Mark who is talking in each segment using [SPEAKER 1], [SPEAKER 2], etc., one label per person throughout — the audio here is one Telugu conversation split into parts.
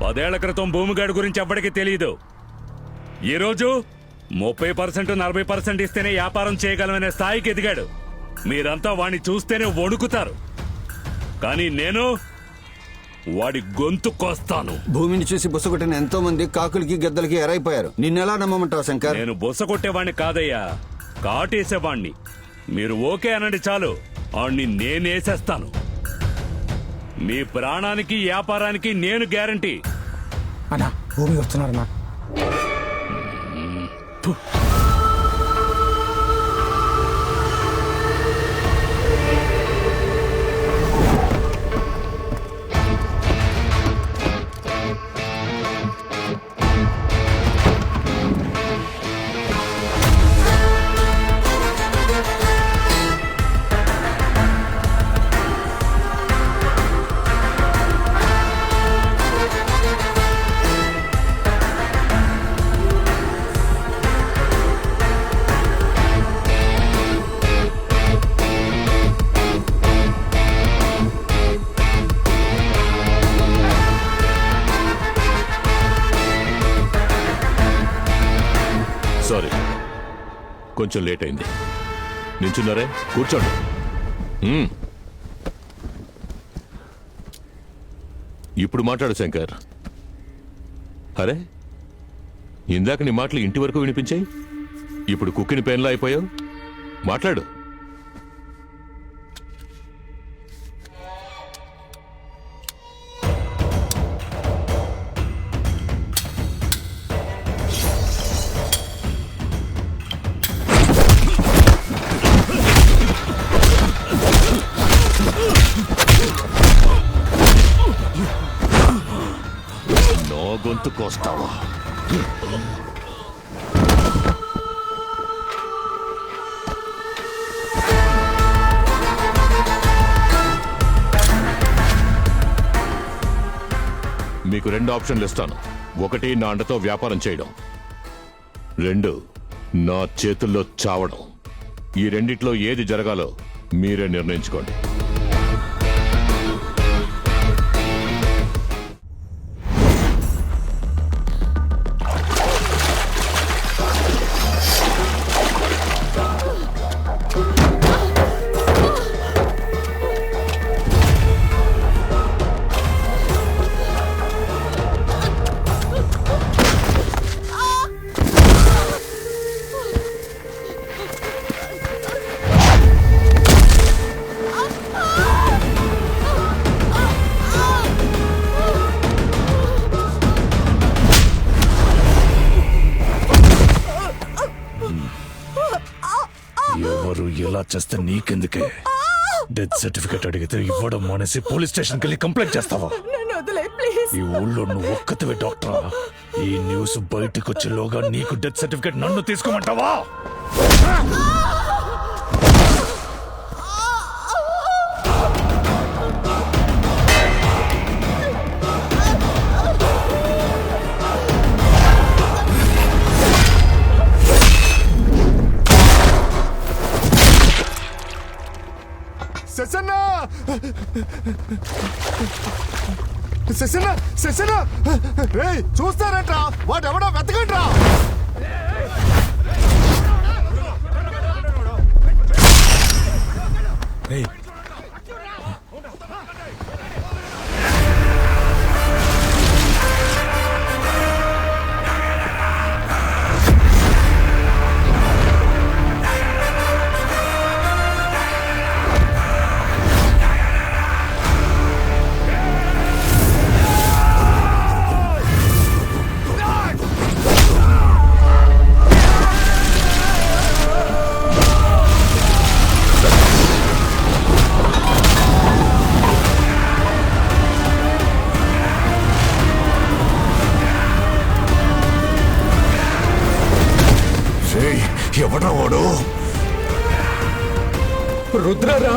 [SPEAKER 1] 10 ఏళ్ల క్రితం భూమిగాడి గురించి ఎవ్వడికి తెలియదు. ఈరోజు 30% 40% ఇస్తేనే వ్యాపారం చేయగలమనే స్థాయికి ఎదిగాడు. మీరంతా వాణ్ణి చూస్తేనే వణుకుతారు, కానీ నేను వాడి గొంతు కోస్తాను.
[SPEAKER 2] భూమిని చూసి బుసగొట్టిన ఎంతో మంది కాకులకి గద్దలకి ఎరైపోయారు. నిన్నెలా నమ్మమంటావు శంకర్?
[SPEAKER 1] నేను బుస కొట్టేవాణ్ణి కాదయ్యా, కాటేసేవాణ్ణి. మీరు ఓకే అనండి చాలు, ఆణ్ణి నేనేసేస్తాను. మీ ప్రాణానికి వ్యాపారానికి నేను గ్యారంటీ.
[SPEAKER 3] అన్నా భూమి వస్తున్నారన్నా.
[SPEAKER 4] సారీ, కొంచెం లేట్ అయింది. నించున్నారే, కూర్చోండి. ఇప్పుడు మాట్లాడు శంకర్. అరే, ఇందాక నీ మాటలు ఇంటి వరకు వినిపించాయి, ఇప్పుడు కుక్కిని పెన్లా అయిపోయావు. మాట్లాడు. గొంతు కోస్తావా? మీకు 2 ఆప్షన్లు ఇస్తాను. 1, నా అండతో వ్యాపారం చేయడం. 2, నా చేతుల్లో చావడం. ఈ రెండిట్లో ఏది జరగాలో మీరే నిర్ణయించుకోండి.
[SPEAKER 5] ఎవరు ఎలా చేస్తే నీకెందుకే? డెత్ సర్టిఫికేట్ అడిగితే ఇవ్వడం మానేసి పోలీస్ స్టేషన్కి వెళ్ళి కంప్లైంట్ చేస్తావా? ఈ ఊళ్ళో నువ్వు ఒక్కతివే డాక్టరా? ఈ న్యూస్ బయటకు వచ్చేలోగా నీకు డెత్ సర్టిఫికేట్ నన్ను తీసుకోమంటావా?
[SPEAKER 6] చూస్తారంట్రా, వాడెవడో వెతకండ్రా.
[SPEAKER 5] ఎవడా వాడు?
[SPEAKER 3] రుద్రరా?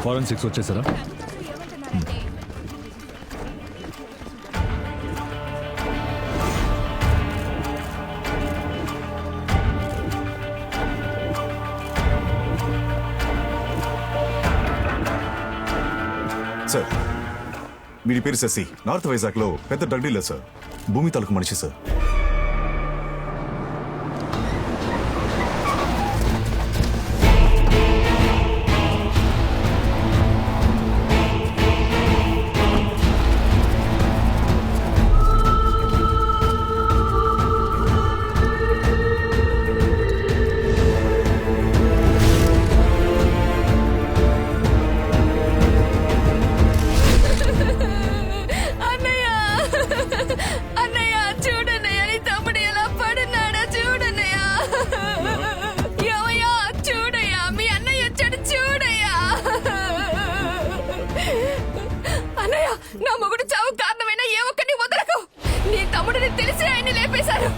[SPEAKER 5] ఫారెన్సిక్స్ వచ్చేసారా?
[SPEAKER 7] సార్, వీడి పేరు శశి. నార్త్ వైజాగ్ లో పెద్ద డ్రగ్ డీలర్ సార్. భూమి తాలూకు మనిషి సార్.
[SPEAKER 8] నా మొగుడు చావు కారణమైన ఏ ఒక్కరిని వదలకు. నీ తమ్ముడిని తెలిసి ఆయన్ని లేపేశారు.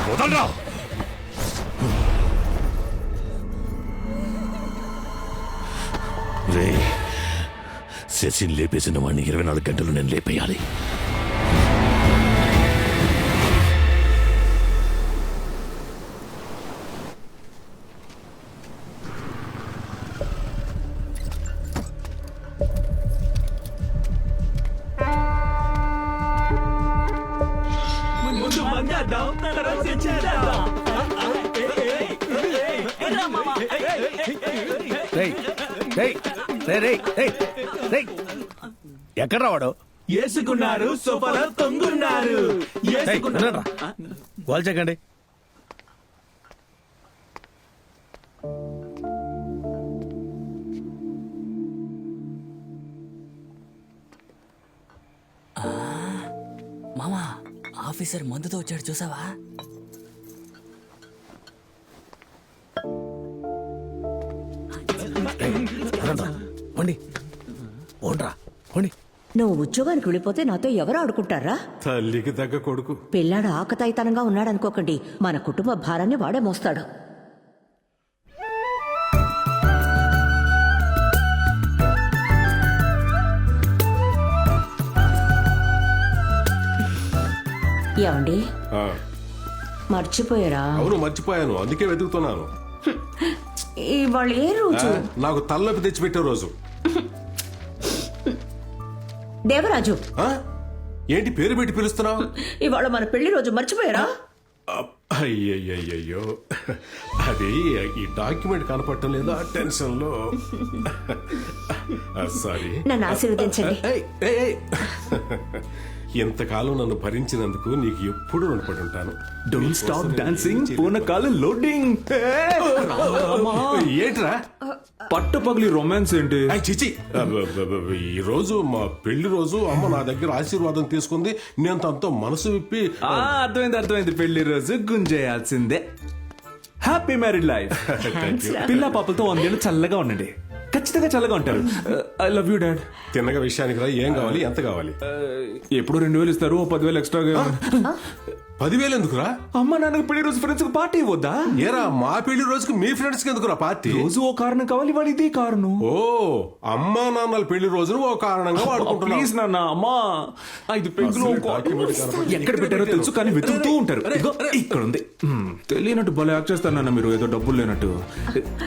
[SPEAKER 1] వదలరా!
[SPEAKER 5] రే, శశిని లేపేసిన వాడిని 24 గంటలు నేను లేపేయాలి.
[SPEAKER 3] ఎక్కడ వాడు?
[SPEAKER 9] వేసుకున్నారు సోఫాలో తొంగున్నారు.
[SPEAKER 3] వాళ్ళు చెక్కండి.
[SPEAKER 9] మామా, ఆఫీసర్ మందుతో వచ్చాడు చూసావా?
[SPEAKER 3] వండి ఓన్రా వండి.
[SPEAKER 10] నువ్వు ఉద్యోగానికి వెళ్ళిపోతే నాతో ఎవరు ఆడుకుంటారా?
[SPEAKER 6] తల్లికి తగ్గ కొడుకు.
[SPEAKER 10] పిల్లాడు ఆకతాయితనంగా ఉన్నాడనుకోకండి, మన కుటుంబ భారాన్ని వాడే మోస్తాడు. ఏమండి, మర్చిపోయారా?
[SPEAKER 6] అవును, మర్చిపోయాను. అందుకే వెతుకుతున్నాను.
[SPEAKER 10] ఇవాళ ఏ రోజు?
[SPEAKER 6] నాకు తలనొప్పి తెచ్చిపెట్టే రోజు.
[SPEAKER 10] దేవరాజు,
[SPEAKER 6] ఏంటి పేరు పెట్టి పిలుస్తున్నావు?
[SPEAKER 10] ఇవాళ మన పెళ్లి రోజు మర్చిపోయారా?
[SPEAKER 6] అయ్యయ్యో, అది ఈ డాక్యుమెంట్ కనపడటం లేదా టెన్షన్ లో. సారీ.
[SPEAKER 10] నన్ను ఆశీర్వదించండి.
[SPEAKER 6] ఇంతకాలం నన్ను భరించినందుకు నీకు ఎప్పుడు రుణపడి ఉంటాను.
[SPEAKER 9] డోంట్ స్టాప్ డాన్సింగ్, పూనకాలు లోడింగ్.
[SPEAKER 6] ఏంట్రా
[SPEAKER 9] పట్టు పగిలి రొమాన్స్ ఏంటి?
[SPEAKER 6] చిచి, ఈ రోజు మా పెళ్లి రోజు. అమ్మ నా దగ్గర ఆశీర్వాదం తీసుకుంది. నేను తనతో మనసు విప్పి.
[SPEAKER 9] అర్థమైంది. పెళ్లి రోజు గుంజేయాల్సిందే. Happy married life. పిల్ల పాపలతో 100 ఏళ్ళు చల్లగా ఉండండి. ఖచ్చితంగా చల్లగా ఉంటారు. I love you dad.
[SPEAKER 6] తిన్నగా విషయానికి రా. ఏం కావాలి? ఎంత కావాలి?
[SPEAKER 9] ఎప్పుడు 2000 ఇస్తారు, 10,000 ఎక్స్ట్రాగా.
[SPEAKER 6] 10,000 ఎందుకురా?
[SPEAKER 9] అమ్మ నాన్నకి పెళ్లి రోజు ఫ్రెండ్స్ కి పార్టీ ఇవ్వద్దా?
[SPEAKER 6] ఏరా, మా పెళ్లి రోజుకి మీ ఫ్రెండ్స్ కి ఎందుకురా పార్టీ?
[SPEAKER 9] రోజు ఓ కారణం కావాలి, వాడు ఇదే కారణం.
[SPEAKER 6] ఓ, అమ్మా నాన్నల పెళ్లి రోజును ఓ కారణంగా వాడుకుంటున్నావు.
[SPEAKER 9] ప్లీజ్ నాన్న, అమ్మా 5 పెగ్గులు ఎక్కడ పెట్టారో తెలుసు కానీ వెతుకుతూ ఉంటారు. ఇదిగో ఇక్కడ ఉంది. తెలియనట్టు భలే యాక్ట్ చేస్తారు నాన్న మీరు, ఏదో డబ్బులు లేనట్టు.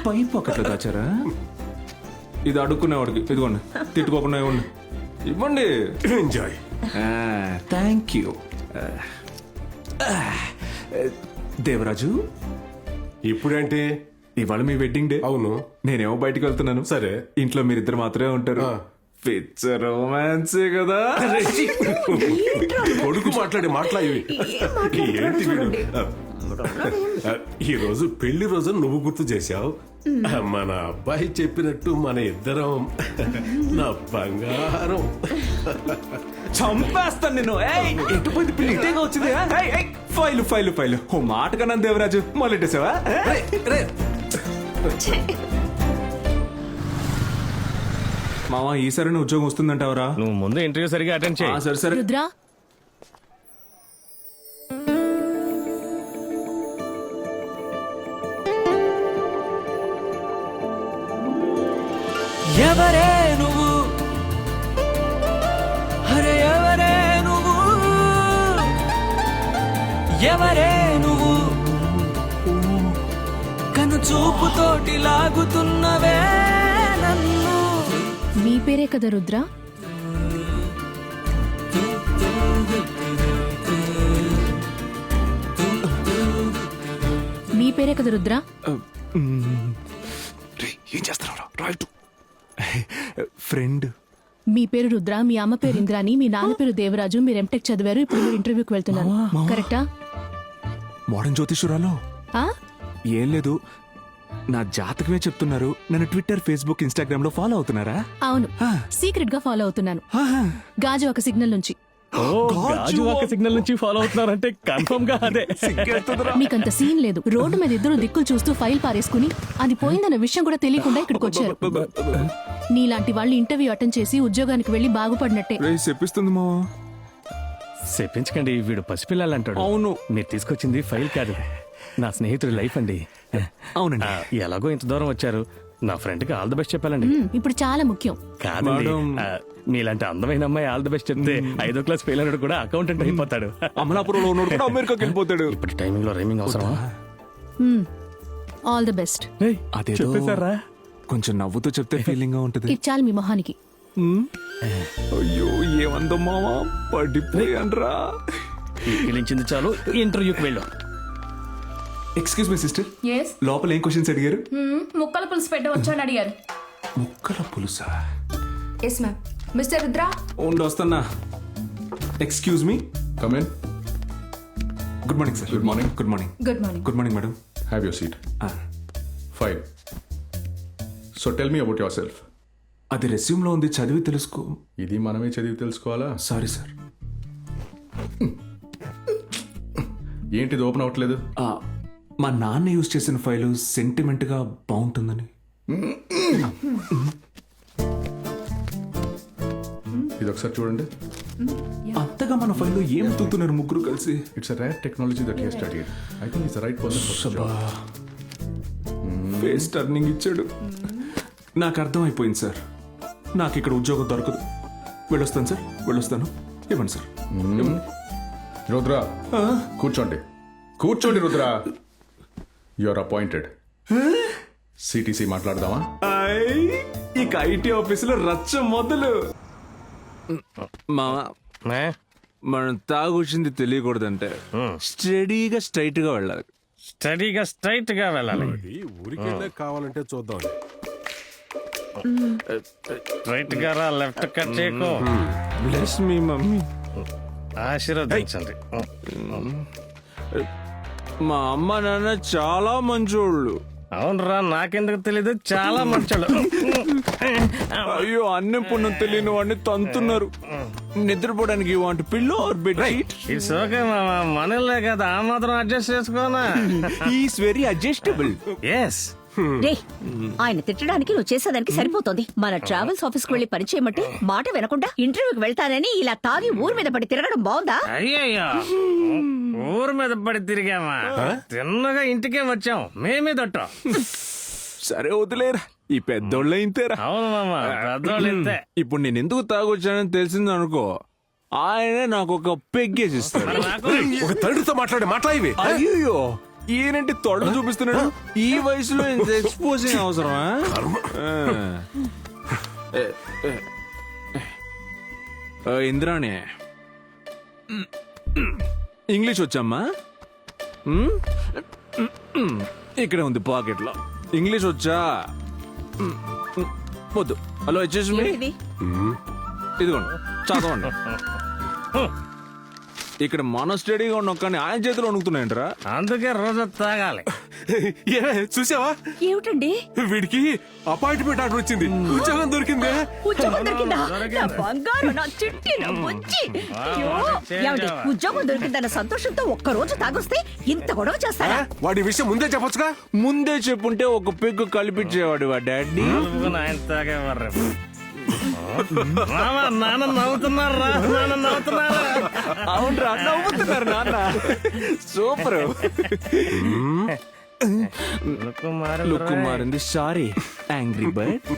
[SPEAKER 9] పై పాకెట్లో దాచారా? ఇది అడుక్కునేవాడికి. ఇదిగోండి, తిట్టుకోకుండా ఇవ్వండి. ఇవ్వండి.
[SPEAKER 6] ఎంజాయ్.
[SPEAKER 9] Thank you. దేవరాజు,
[SPEAKER 6] ఇప్పుడేంటి?
[SPEAKER 9] ఇవాళ మీ వెడ్డింగ్ డే.
[SPEAKER 6] అవును.
[SPEAKER 9] నేనేమో బయటికి వెళ్తున్నాను.
[SPEAKER 6] సరే.
[SPEAKER 9] ఇంట్లో మీరిద్దరు మాత్రమే ఉంటారు. పిచ్చ రొమాన్సే కదా.
[SPEAKER 6] కొడుకు మాట్లాడి ఏంటి వీడు? ఈ రోజు పెళ్లి రోజు నువ్వు గుర్తు చేశావు. మన అబ్బాయి చెప్పినట్టు మన ఇద్దరం నా బంగారం.
[SPEAKER 9] చంపేస్తాను నేను. ఎటుపోయింది పిల్లి? ఇటేగా వచ్చింది. File file file. ఓ మాట కన్నా దేవరాజు మొదలెట్టేసావా? మావా, ఈసారి ఉద్యోగం వస్తుందంటావరా?
[SPEAKER 5] నువ్వు ముందు ఇంటర్వ్యూ సరిగా అటెండ్ చేయి.
[SPEAKER 9] సరే సరే.
[SPEAKER 8] రుద్రా,
[SPEAKER 11] ఎవరే నువ్వు కను చూపుతోటి లాగుతున్నవే నన్ను.
[SPEAKER 8] మీ పేరే కదా రుద్ర? మీ పేరే కదా రుద్ర?
[SPEAKER 9] ఏం చేస్తున్నారా రైట్ ఫ్రెండ్.
[SPEAKER 8] మీ పేరు రుద్ర, మీ అమ్మ పేరు ఇంద్రాని, మీ నాన్న పేరు దేవరాజు, మీరు ఎంటెక్ చదివారు, ఇప్పుడు మీరు ఇంటర్వ్యూకి వెళ్తున్నారు, కరెక్టా?
[SPEAKER 9] మోడర్న్ జ్యోతిషురాలో
[SPEAKER 8] ఆ?
[SPEAKER 9] ఏం లేదు, నా జాతకమే చెప్తున్నారు. నన్ను ట్విట్టర్, ఫేస్బుక్, ఇన్స్టాగ్రామ్ లో ఫాలో అవుతున్నారా?
[SPEAKER 8] అవును, సీక్రెట్ గా ఫాలో అవుతున్నాను. గాజు ఒక సిగ్నల్ నుంచి.
[SPEAKER 3] గాజు ఒక సిగ్నల్ నుంచి ఫాలో అవుతున్నారంటే కన్ఫర్మ్ గా అదే.
[SPEAKER 8] మీకంత సీన్ లేదు. రోడ్డు మీద ఇద్దరు దిక్కులు చూస్తూ ఫైల్ పారేసుకుని అది పోయిందన్న విషయం కూడా తెలియకుండా ఇక్కడికి వచ్చారు. నీలాంటి వాళ్ళు ఇంటర్వ్యూ అటెండ్ చేసి ఉద్యోగానికి వెళ్లి బాగుపడినట్టే.
[SPEAKER 9] చెప్పిస్తుంది మా.
[SPEAKER 3] చెప్పించకండి, వీడు పసిపిల్లాలంటాడు.
[SPEAKER 9] అవును,
[SPEAKER 3] మీరు తీసుకొచ్చింది ఫైల్ కాదు, నా స్నేహితుడి లైఫ్ అండి.
[SPEAKER 9] అవునండి.
[SPEAKER 3] ఎలాగో ఇంత దూరం వచ్చారు, నా ఫ్రెండ్ కి ఆల్ ది బెస్ట్ చెప్పాలండి.
[SPEAKER 8] ఇప్పుడు చాలా ముఖ్యం.
[SPEAKER 3] కాదండి, మీలాంటి అందమైన అమ్మాయి ఆల్ ది బెస్ట్ చెప్తే 5వ క్లాస్ ఫెయిల్ అయినాడు కూడా అకౌంటెంట్ అయిపోతాడు.
[SPEAKER 9] అమలాపురంలో ఉన్నాడు కూడా అమెరికాకి వెళ్ళిపోతాడు.
[SPEAKER 3] ఇప్పుడు టైమింగ్ లో రైమింగ్ అవసరమా?
[SPEAKER 8] All the best.
[SPEAKER 9] అదే
[SPEAKER 3] చెప్పేశారా?
[SPEAKER 9] కొంచెం నవ్వుతూ చెప్తే ఫీలింగ్ గా ఉంటది.
[SPEAKER 8] ఇది చాలు మీ మొహానికి.
[SPEAKER 9] అయ్యో ఏమందో మావా, పడిపోయాన్రా.
[SPEAKER 3] పిలిచింది చాలు, ఇంటర్వ్యూకి వెళ్ళు.
[SPEAKER 9] ఎక్స్క్యూజ్ మీ సిస్టర్, లోపల ఏం క్వశ్చన్స్ అడిగారు?
[SPEAKER 8] ముక్కల పులుసు పెట్టవచ్చు అని అడిగారు.
[SPEAKER 9] ముక్కల పులుసా?
[SPEAKER 8] Yes ma'am. మిస్టర్ రుద్ర,
[SPEAKER 9] వస్తున్నా. Excuse me,
[SPEAKER 7] come in.
[SPEAKER 9] Good morning sir.
[SPEAKER 7] Good morning.
[SPEAKER 9] Good morning.
[SPEAKER 8] Good morning.
[SPEAKER 9] Good morning madam.
[SPEAKER 7] Have your seat. Fine. So tell me about yourself.
[SPEAKER 9] అది రెస్యూమ్ లో ఉంది, చదివి తెలుసుకో.
[SPEAKER 7] ఇది మనమే చదివి తెలుసుకోవాలా?
[SPEAKER 9] Sorry sir.
[SPEAKER 7] ఏంటిది ఓపెన్ అవ్వట్లేదు?
[SPEAKER 9] మా నాన్న యూజ్ చేసిన ఫైలు సెంటిమెంట్ గా బాగుంటుందని.
[SPEAKER 7] ఇది ఒకసారి చూడండి.
[SPEAKER 9] అంతగా మన ఫైల్లో ఏం తూతున్నారు ముగ్గురు కలిసి?
[SPEAKER 7] It's rare technology that he studied. I think it's the right person for the job.
[SPEAKER 9] Face turning ఇచ్చాడు. నాకు అర్థమైపోయింది సార్, నాకు ఇక్కడ ఉద్యోగం దొరకదు. వెళ్ళొస్తాను సార్, వెళ్ళొస్తాను. ఇవ్వండి సార్.
[SPEAKER 7] రుద్ర, కూర్చోండి. కూర్చోండి Rudra. You are appointed. CTC మాట్లాడదామా?
[SPEAKER 9] ఇక ఐటీ ఆఫీసులో రచ్చ మొదలు. మామా, మనం తాగొచ్చింది తెలియకూడదంటే స్టడీగా స్ట్రైట్ గా వెళ్ళాలి.
[SPEAKER 3] స్టడీగా స్ట్రైట్ గా వెళ్ళాలి.
[SPEAKER 6] ఊరికెళ్ళే కావాలంటే చూద్దాం.
[SPEAKER 3] స్ట్రైట్ గా రా, లెఫ్ట్ కట్ చేయకు.
[SPEAKER 9] Bless me mummy.
[SPEAKER 3] ఆశీర్వదించండి.
[SPEAKER 9] మా అమ్మ నాన్న చాలా మంచోళ్ళు.
[SPEAKER 3] అవునరా, నాకెందుకు తెలీదు, చాలా మంచోళ్ళు.
[SPEAKER 9] అయ్యో, అన్నం పుణ్యం తెలియని వాడిని తంతున్నారు. నిద్రపోవడానికి want pillow or bed sheet?
[SPEAKER 3] It's okay మామా, మనలే కదా, ఆ మాత్రం అడ్జస్ట్ చేసుకోనా.
[SPEAKER 9] Is very adjustable.
[SPEAKER 3] ఎస్.
[SPEAKER 10] రే, ఆయన తిట్టడానికి నువ్వు చేసేదానికి సరిపోతుంది. మన ట్రావెల్స్ ఆఫీస్ కు వెళ్లి పని చేయమంటే మాట వినకుండా ఇంటర్వ్యూకి వెళ్తానని ఇలా తాగి ఊరి మీద పడి తిరగడం బాగుందా?
[SPEAKER 3] అయ్యయ్యో, ఊరి మీద పడి తిరిగామా, తిన్నగా ఇంటికే వచ్చాం, మేమే దొట్టాం.
[SPEAKER 9] సరే వదిలేరా, ఈ పెద్దోళ్ళే ఇంతేరా.
[SPEAKER 3] అవును మామా, పెద్దోళ్ళు ఇంతే.
[SPEAKER 9] ఇప్పుడు నేను ఎందుకు తాగొచ్చానని తెలిసింది అనుకో, ఆయనే నాకు ఒక పెగ్గేసి ఇస్తాడు.
[SPEAKER 6] ఒక తండ్రితో మాట్లాడి
[SPEAKER 9] అయ్యో, ఈయనంటే తొడలు చూపిస్తున్నాడు. ఈ వయసులో ఇంత ఎక్స్పోజింగ్ అవసరమా? ఇంద్రాణి, ఇంగ్లీష్ వచ్చమ్మా? ఇక్కడే ఉంది పాకెట్ లో. ఇంగ్లీష్ వచ్చా? వద్దు. హలో, వచ్చేసి ఇదిగోండి, చదవండి. ఇక్కడ మన స్టడీగా ఉన్నాం కానీ ఆయన చేతిలో వణుకుతున్నాయంటరా.
[SPEAKER 3] అందుకే రోజు తాగాలి.
[SPEAKER 6] చూసావా?
[SPEAKER 10] ఏమిటండి
[SPEAKER 6] వీడికి అపాయింట్మెంట్ ఆర్డర్ వచ్చింది, ఉద్యోగం దొరికిందే.
[SPEAKER 10] ఉద్యోగం దొరికిందా? నా బంగారు, నా చిట్టి, నా బుజ్జి. అయ్యో, ఏమండి, ఉద్యోగం దొరికిందన్న సంతోషంతో ఒక్క రోజు తాగొస్తే ఇంత గొడవ చేస్తారా?
[SPEAKER 6] వాడి విషయం ముందే చెప్పొచ్చుగా.
[SPEAKER 9] ముందే చెప్పుంటే ఒక పెగ్గు కలిపించేవాడు వా డాడీ.
[SPEAKER 3] ఆయన తాగేవారు. నాన్న నవ్వుతున్నారా? నాన్న నవ్వుతున్నారా?
[SPEAKER 9] అవునరా, నవ్వుతున్నారు నాన్న. సూపర్. లుక్ మారింది. Sorry angry bird.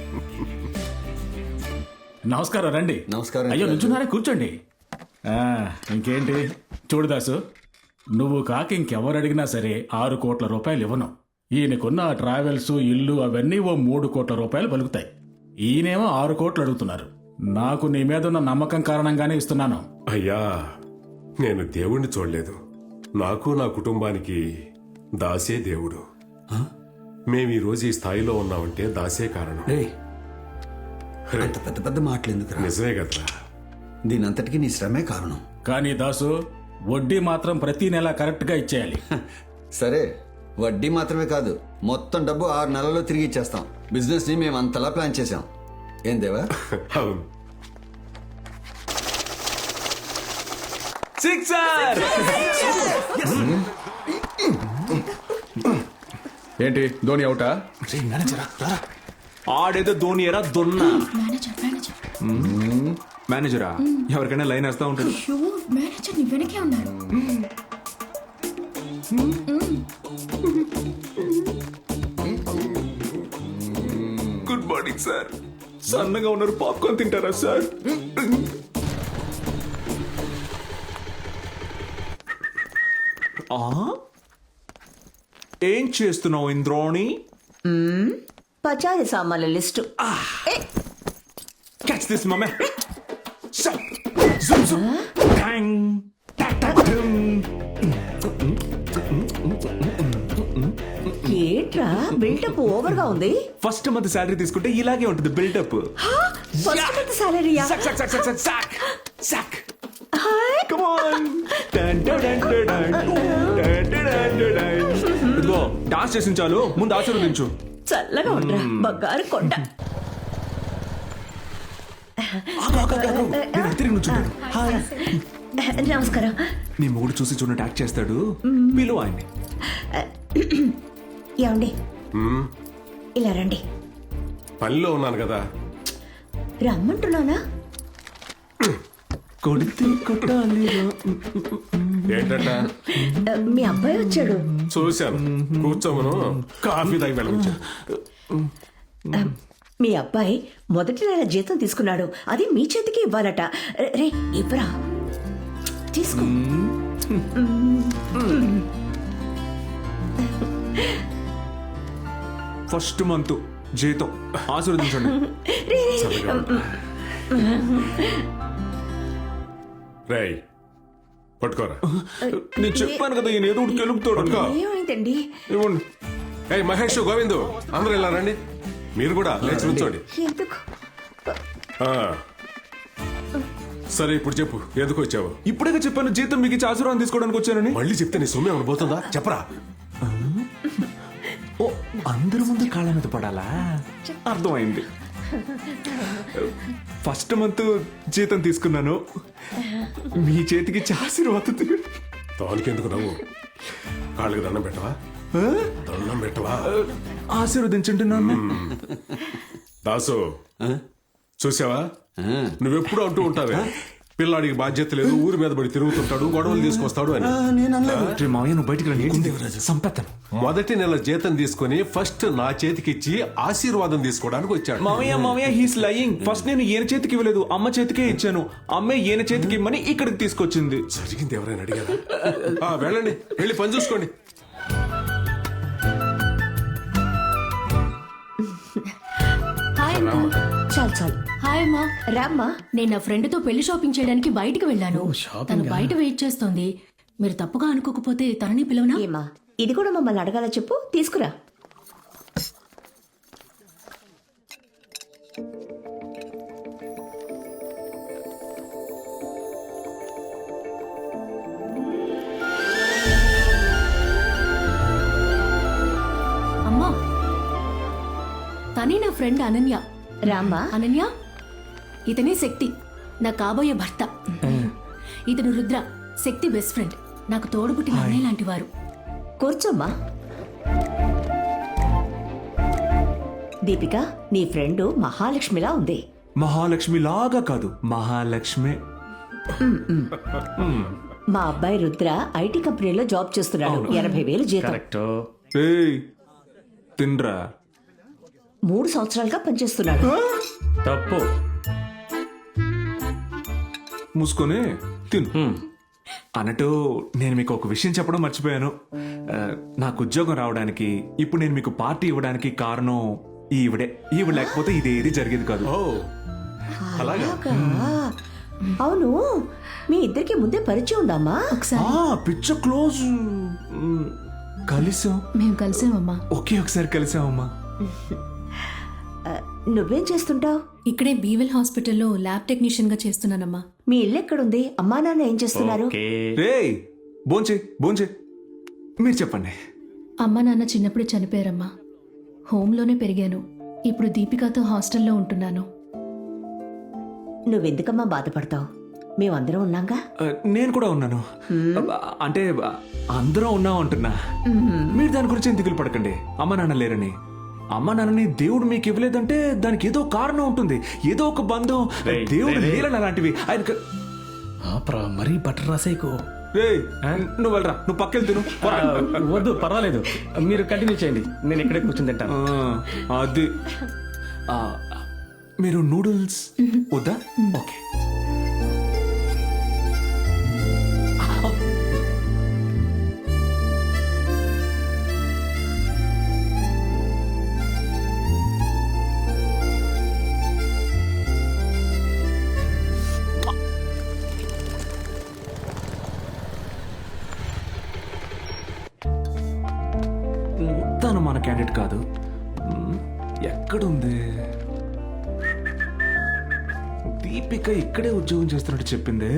[SPEAKER 5] నమస్కారం, రండి.
[SPEAKER 2] నమస్కారం.
[SPEAKER 5] అయ్యో, నుంచున్నారే, కూర్చోండి. ఇంకేంటి చూడు దాసు, నువ్వు కాక ఇంకెవరు అడిగినా సరే 6 కోట్ల రూపాయలు ఇవ్వను. ఈయనకున్న ఆ ట్రావెల్స్, ఇల్లు అవన్నీ ఓ 3 కోట్ల రూపాయలు పలుకుతాయి. ఈయనేమో 6 కోట్లు అడుగుతున్నారు. నాకు నీ మీద ఉన్న నమ్మకం కారణంగానే ఇస్తున్నాను.
[SPEAKER 6] అయ్యా, నేను దేవుణ్ణి చూడలేదు. నాకు నా కుటుంబానికి దాసే దేవుడు. మేము ఈ రోజు ఈ స్థాయిలో ఉన్నామంటే దాసే కారణం.
[SPEAKER 2] అంత పెద్ద పెద్ద మాటలు ఎందుకు?
[SPEAKER 6] నిజమే కదరా.
[SPEAKER 2] దీనంతటికీ నీ శ్రమే కారణం.
[SPEAKER 5] కానీ దాసు, వడ్డీ మాత్రం ప్రతి నెల కరెక్ట్ గా ఇచ్చేయాలి.
[SPEAKER 2] సరే, వడ్డీ మాత్రమే కాదు, మొత్తం డబ్బు 6 నెలల్లో తిరిగి ఇచ్చేస్తాం. బిజినెస్ ని మేము అంతలా ప్లాన్ చేసాం. ఏం దేవా?
[SPEAKER 6] అవును.
[SPEAKER 9] సిక్సర్!
[SPEAKER 12] ఏంటి ధోని అవుటా?
[SPEAKER 9] ఆడేదో ధోని ఎరా దొన్నా. మేనేజరా ఎవరికైనా లైన్ వేస్తా ఉంటాడు.
[SPEAKER 8] మేనేజర్ నీ వెనకే ఉన్నాడు.
[SPEAKER 9] Good morning sir. సన్నగా ఉన్నారు, పాప్కార్న్ తింటారా సార్? ఏం చేస్తున్నావు ఇంద్రోణి?
[SPEAKER 10] పచారీ సామాన్ల లిస్టు.
[SPEAKER 9] క్యాచ్ దిస్ మమ్మే. జుమ్ జుమ్ టాంగ్ టాక్ టాక్ డుమ్.
[SPEAKER 10] ఏంట్రా బిల్డప్ ఓవర్ గా ఉంది?
[SPEAKER 9] ఫస్ట్ మంత్ సాలరీ తీసుకుంటే ఇలాగే ఉంటుంది బిల్డప్.
[SPEAKER 10] ఫస్ట్ మంత్ సాలరీయా?
[SPEAKER 9] సాక్ సాక్ సాక్ సాక్ సాక్ సాక్. Come on. ఇదిగో డాన్స్ చేసిన చాలు, ముందు ఆశీర్వదించు.
[SPEAKER 10] చల్లగా ఉండరా బంగారు కొండ.
[SPEAKER 9] నేను తిరిగి నుంచుంటాను.
[SPEAKER 10] నమస్కారం.
[SPEAKER 9] నీ మూడు చూసి చూడనట్టు యాక్ట్ చేస్తాడు, పిలువ ఆయన్ని.
[SPEAKER 10] ఏమండి ఇలా రండి.
[SPEAKER 6] పనిలో ఉన్నాను కదా.
[SPEAKER 10] రమ్మంటున్నానా?
[SPEAKER 9] కొడితే కొట్టాలి.
[SPEAKER 6] ఏంటంట?
[SPEAKER 10] మీ అబ్బాయి వచ్చాడు.
[SPEAKER 6] చూశాను. కూర్చోమను, కాఫీ తాగి వెళ్ళవచ్చు.
[SPEAKER 10] మీ అబ్బాయి మొదటి నెల జీతం తీసుకున్నాడు. అది మీ చేతికి ఇవ్వాలట. రే ఇవ్వరా, తీసుకో.
[SPEAKER 9] ఫస్ట్ మంత్ జీతం ఆశీర్వదించండి.
[SPEAKER 6] రేయ్, పట్టుకోరా.
[SPEAKER 9] నేను చెప్పాను కదా, ఈయన ఏదో ఒకటి కెలుపుతాడు.
[SPEAKER 10] ఏమైందండి?
[SPEAKER 9] ఇవ్వండి.
[SPEAKER 6] ఏయ్ మహేష్, గోవిందు, అందరూ ఇలా రండి. మీరు కూడా లేచి నుంచోండి.
[SPEAKER 10] ఎందుకు?
[SPEAKER 6] సరే, ఇప్పుడు చెప్పు, ఎందుకు వచ్చావు?
[SPEAKER 9] ఇప్పుడే చెప్పాను, జీతం మీకు ఇచ్చి ఆశీర్వాదం తీసుకోవడానికి వచ్చానని.
[SPEAKER 6] మళ్ళీ చెప్తే నీ సొమ్ము ఏమైనా పోతుందా? చెప్పరా.
[SPEAKER 9] ఓ, అందరి ముందు కాళ్ళ మీద పడాలా? అర్థమైంది. ఫస్ట్ మంత్ జీతం తీసుకున్నాను, మీ చేతికి ఇచ్చి ఆశీర్వాదం.
[SPEAKER 6] దానికి ఎందుకు నవ్వు? కాళ్ళకి దండం పెట్టవా? దండం పెట్టవా?
[SPEAKER 9] ఆశీర్వదించండి నాన్న.
[SPEAKER 6] దాసు, చూసావా? నువ్వెప్పుడు అంటూ ఉంటావే, పిల్లాడికి బాధ్యత లేదు, ఊరి మీద పడి తిరుగుతుంటాడు, గొడవలు తీసుకొస్తాడు అని.
[SPEAKER 9] మావయ్య, నువ్వు బయటికి రండి. సంపత్తను
[SPEAKER 6] మొదటి నెల జీతం తీసుకుని ఫస్ట్ నా చేతికిచ్చి ఆశీర్వాదం తీసుకోవడానికి వచ్చాడు.
[SPEAKER 9] మావయ్య హీస్ లయింగ్. ఫస్ట్ నేను ఈయన చేతికి ఇవ్వలేదు, అమ్మ చేతికే ఇచ్చాను. అమ్మే ఈయన చేతికి ఇమ్మని ఇక్కడికి తీసుకొచ్చింది.
[SPEAKER 6] జరిగింది ఎవరైనా అడిగారా? వెళ్ళండి, వెళ్ళి పని చూసుకోండి.
[SPEAKER 8] హాయ్ అమ్మా.
[SPEAKER 10] చాలు చాలు.
[SPEAKER 8] హాయ్ అమ్మా.
[SPEAKER 10] రామ్మా.
[SPEAKER 8] నేను నా ఫ్రెండ్ తో పెళ్లి షాపింగ్ చేయడానికి బయటికి వెళ్ళాను. తను బయట వెయిట్ చేస్తోంది. మీరు తప్పుగా అనుకోకపోతే తనని పిలవనా?
[SPEAKER 10] ఏమా, ఇది కూడా మమ్మల్ని అడగాల? చెప్పు, తీసుకురా.
[SPEAKER 8] అమ్మా, తనే నా ఫ్రెండ్ అనన్య.
[SPEAKER 10] రామ్మా.
[SPEAKER 8] అనన్య, ఇతనే శక్తి, నా కాబోయే భర్త. ఇతను రుద్ర, శక్తి బెస్ట్ ఫ్రెండ్, నాకు తోడుపుట్టిన అన్నయ్య లాంటి వారు.
[SPEAKER 10] కూర్చోమ్మా. దీపిక, నీ ఫ్రెండ్ మహాలక్ష్మిలా ఉంది.
[SPEAKER 9] మహాలక్ష్మి లాగా కాదు, మహాలక్ష్మి.
[SPEAKER 10] మా అబ్బాయి రుద్ర ఐటీ కంపెనీలో జాబ్ చేస్తున్నాడు. 80,000 జీతం.
[SPEAKER 9] ఏయ్, తిన్రా.
[SPEAKER 10] 3 సంవత్సరాలుగా పనిచేస్తున్నాడు.
[SPEAKER 1] తప్పు.
[SPEAKER 9] మూసుకొని తిను. అన్నట్టు నేను మీకు ఒక విషయం చెప్పడం మర్చిపోయాను. నాకు ఉద్యోగం రావడానికి, ఇప్పుడు నేను మీకు పార్టీ ఇవ్వడానికి కారణం ఈవిడే. ఈవిడ లేకపోతే ఇదేది జరిగేది కాదు. అలాగా?
[SPEAKER 10] అవును, మీ ఇద్దరికి ముందే పరిచయం ఉందమ్మా?
[SPEAKER 8] ఒకసారి
[SPEAKER 9] పిచ్చ క్లోజ్. కలిసాం.
[SPEAKER 8] మేము కలిసామమ్మా.
[SPEAKER 9] ఒకే ఒకసారి కలిసామమ్మా.
[SPEAKER 10] నువ్వేం చేస్తుంటావు?
[SPEAKER 8] ఇక్కడే బీవెల్ హాస్పిటల్లో ల్యాబ్ టెక్నీషియన్ గా చేస్తున్నానమ్మా.
[SPEAKER 10] మీ ఇల్లు ఎక్కడుంది? అమ్మా నాన్న ఏం చేస్తున్నారు?
[SPEAKER 9] రేయ్, భోంచే. మీరు చెప్పండి.
[SPEAKER 8] అమ్మ నాన్న చిన్నప్పుడే చనిపోయారమ్మా. హోంలోనే పెరిగాను. ఇప్పుడు దీపికతో హాస్టల్లో ఉంటున్నాను.
[SPEAKER 10] నువ్వెందుకమ్మా బాధపడతావు? మేమందరం ఉన్నాగా.
[SPEAKER 9] నేను కూడా ఉన్నాను. అంటే అందరం ఉన్నాం అంటున్నా. మీరు దాని గురించి ఏం దిగులు పడకండి. అమ్మ నాన్న లేరని. అమ్మ నాన్నని దేవుడు మీకు ఇవ్వలేదంటే దానికి ఏదో కారణం ఉంటుంది. ఏదో ఒక బంధం. దేవుడు నీళ్ళని అలాంటివి ఆయన.
[SPEAKER 3] మరీ బటర్ రాసేకు.
[SPEAKER 9] నువ్వు వెళ్ళరా, నువ్వు పక్కెళ్ళి తిను.
[SPEAKER 3] వద్దు, పర్వాలేదు, మీరు కంటిన్యూ చేయండి, నేను ఇక్కడే కూర్చుని తింటాను.
[SPEAKER 9] అది మీరు నూడిల్స్ వద్దా? ఓకే. తను మన క్యాండిడేట్ కాదు. ఎక్కడుంది? దీపిక ఇక్కడే ఉద్యోగం చేస్తున్నట్టు చెప్పింది.